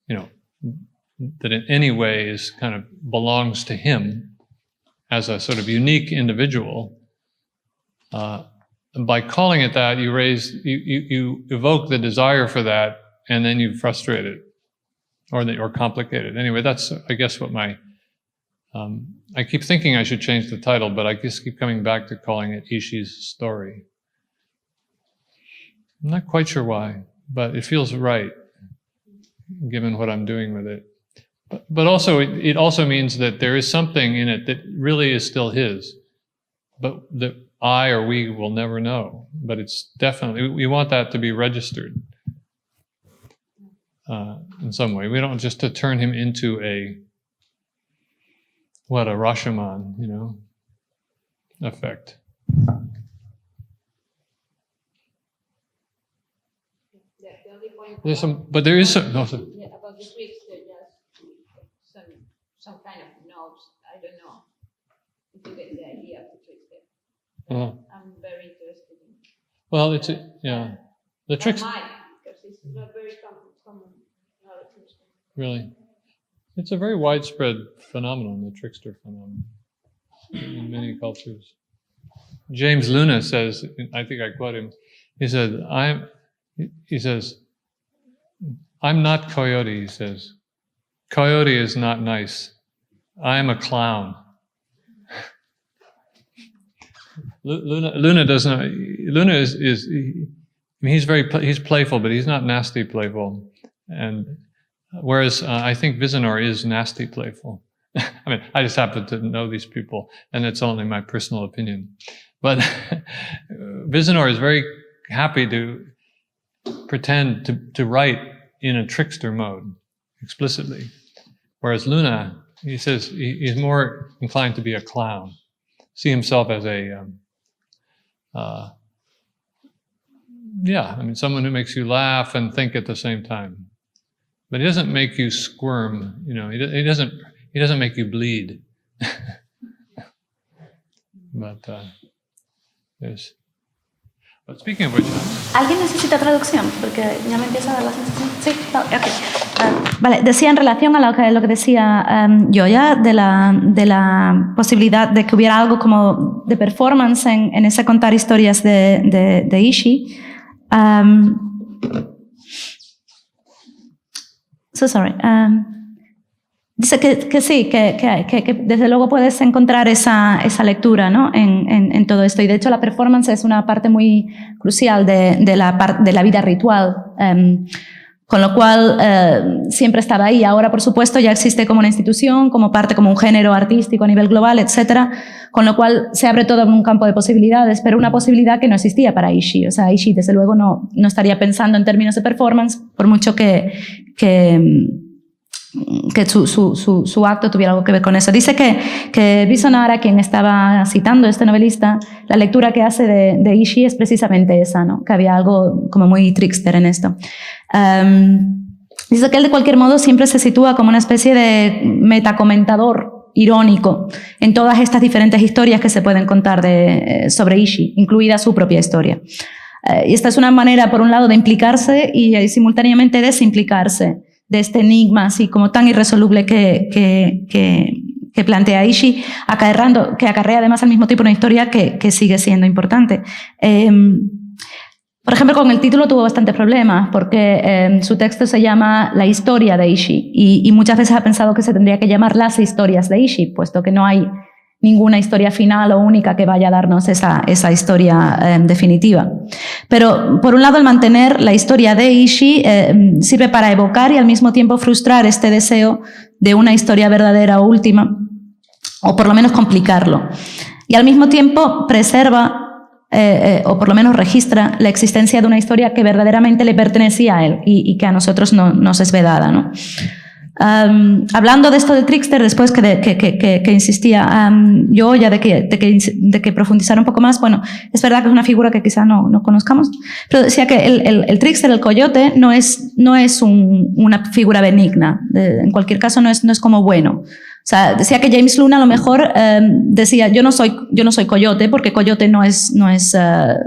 that in any way belongs to him as a sort of unique individual. By calling it that, you evoke the desire for that, and then you frustrate it. Or complicated. Anyway, that's, I guess, what I keep thinking I should change the title, but I just keep coming back to calling it Ishii's story. I'm not quite sure why, but it feels right, given what I'm doing with it. But also, it also means that there is something in it that really is still his, but that I or we will never know. But it's definitely, we want that to be registered. In some way, we don't just to turn him into a Rashomon, effect. The only point There's but there is some. No, about the trickster, just some kind of notes. I don't know if you get the idea of the trickster. I'm very interested in. Well, the trickster. Because it's not very common. Really? It's a very widespread phenomenon, the trickster phenomenon, in many cultures. James Luna says, I think I quote him, he says, I'm not Coyote, he says. Coyote is not nice. I am a clown. Luna doesn't, Luna is he's playful, but he's not nasty playful. And whereas I think Vizenor is nasty playful. I just happen to know these people, and it's only my personal opinion. But Vizenor is very happy to pretend to write in a trickster mode, explicitly. Whereas Luna, he says he's more inclined to be a clown, see himself as someone who makes you laugh and think at the same time. But he doesn't make you squirm, he doesn't make you bleed. But speaking of which... ¿Alguien necesita traducción? Porque ya me empieza a dar la sensación. Sí, no, ok. Vale, decía en relación a lo que decía Gioia de la posibilidad de que hubiera algo como de performance en ese contar historias de Ishii. Dice que sí, que desde luego puedes encontrar esa lectura, ¿no? en todo esto. Y de hecho la performance es una parte muy crucial de la vida ritual. Con lo cual siempre estaba ahí. Ahora, por supuesto, ya existe como una institución, como parte, como un género artístico a nivel global, etcétera. Con lo cual se abre todo un campo de posibilidades, pero una posibilidad que no existía para Ishii. O sea, Ishii desde luego no estaría pensando en términos de performance, por mucho que su acto tuviera algo que ver con eso. Dice que Bisonara, quien estaba citando, este novelista, la lectura que hace de Ishii es precisamente esa, ¿no? Que había algo como muy trickster en esto. Dice que él de cualquier modo siempre se sitúa como una especie de metacomentador irónico en todas estas diferentes historias que se pueden contar sobre Ishii, incluida su propia historia. Y esta es una manera, por un lado, de implicarse y simultáneamente desimplicarse de este enigma así como tan irresoluble que plantea Ishii, que acarrea además al mismo tiempo una historia que sigue siendo importante. Por ejemplo, con el título tuvo bastantes problemas porque su texto se llama La historia de Ishii y muchas veces ha pensado que se tendría que llamar Las historias de Ishii, puesto que no hay ninguna historia final o única que vaya a darnos esa historia definitiva. Pero, por un lado, el mantener la historia de Ishii sirve para evocar y al mismo tiempo frustrar este deseo de una historia verdadera o última, o por lo menos complicarlo. Y al mismo tiempo preserva o por lo menos registra la existencia de una historia que verdaderamente le pertenecía a él y que a nosotros nos es vedada, ¿no? Hablando de esto de Trickster, después que insistía yo ya de que profundizara un poco más, bueno, es verdad que es una figura que quizá no conozcamos, pero decía que el Trickster, el coyote, no es una figura benigna, en cualquier caso no es como bueno. O sea, decía que James Luna a lo mejor decía, yo no soy coyote porque coyote no es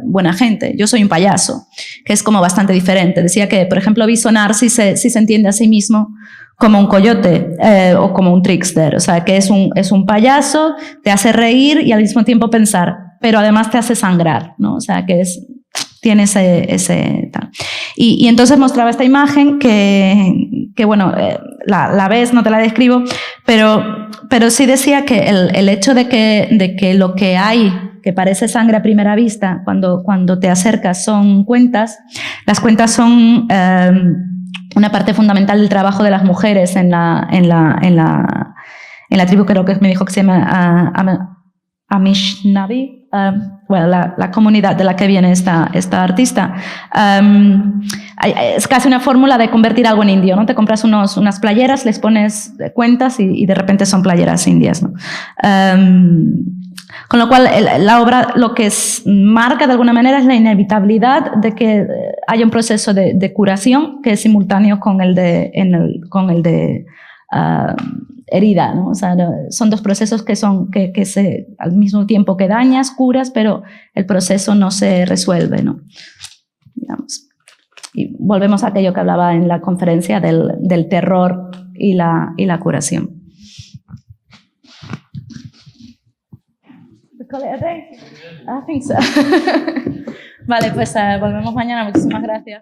buena gente, yo soy un payaso, que es como bastante diferente. Decía que, por ejemplo, Bisonar sí se entiende a sí mismo como un coyote o como un trickster, o sea, que es un payaso, te hace reír y al mismo tiempo pensar, pero además te hace sangrar, ¿no? O sea, que tiene ese tal. Y entonces mostraba esta imagen que bueno, la ves, no te la describo, pero sí decía que el hecho de que lo que hay que parece sangre a primera vista cuando te acercas son cuentas, las cuentas son una parte fundamental del trabajo de las mujeres en la tribu, creo que me dijo que se llama Anishinaabe, bueno, la comunidad de la que viene esta artista. Es casi una fórmula de convertir algo en indio, ¿no? Te compras unas playeras, les pones cuentas y de repente son playeras indias, ¿no? Con lo cual, la obra lo que marca de alguna manera es la inevitabilidad de que haya un proceso de curación que es simultáneo con el de herida, ¿no? O sea, son dos procesos que al mismo tiempo que dañas, curas, pero el proceso no se resuelve, ¿no? Digamos. Y volvemos a aquello que hablaba en la conferencia del terror y la curación. I think so. Vale, pues volvemos mañana. Muchísimas gracias.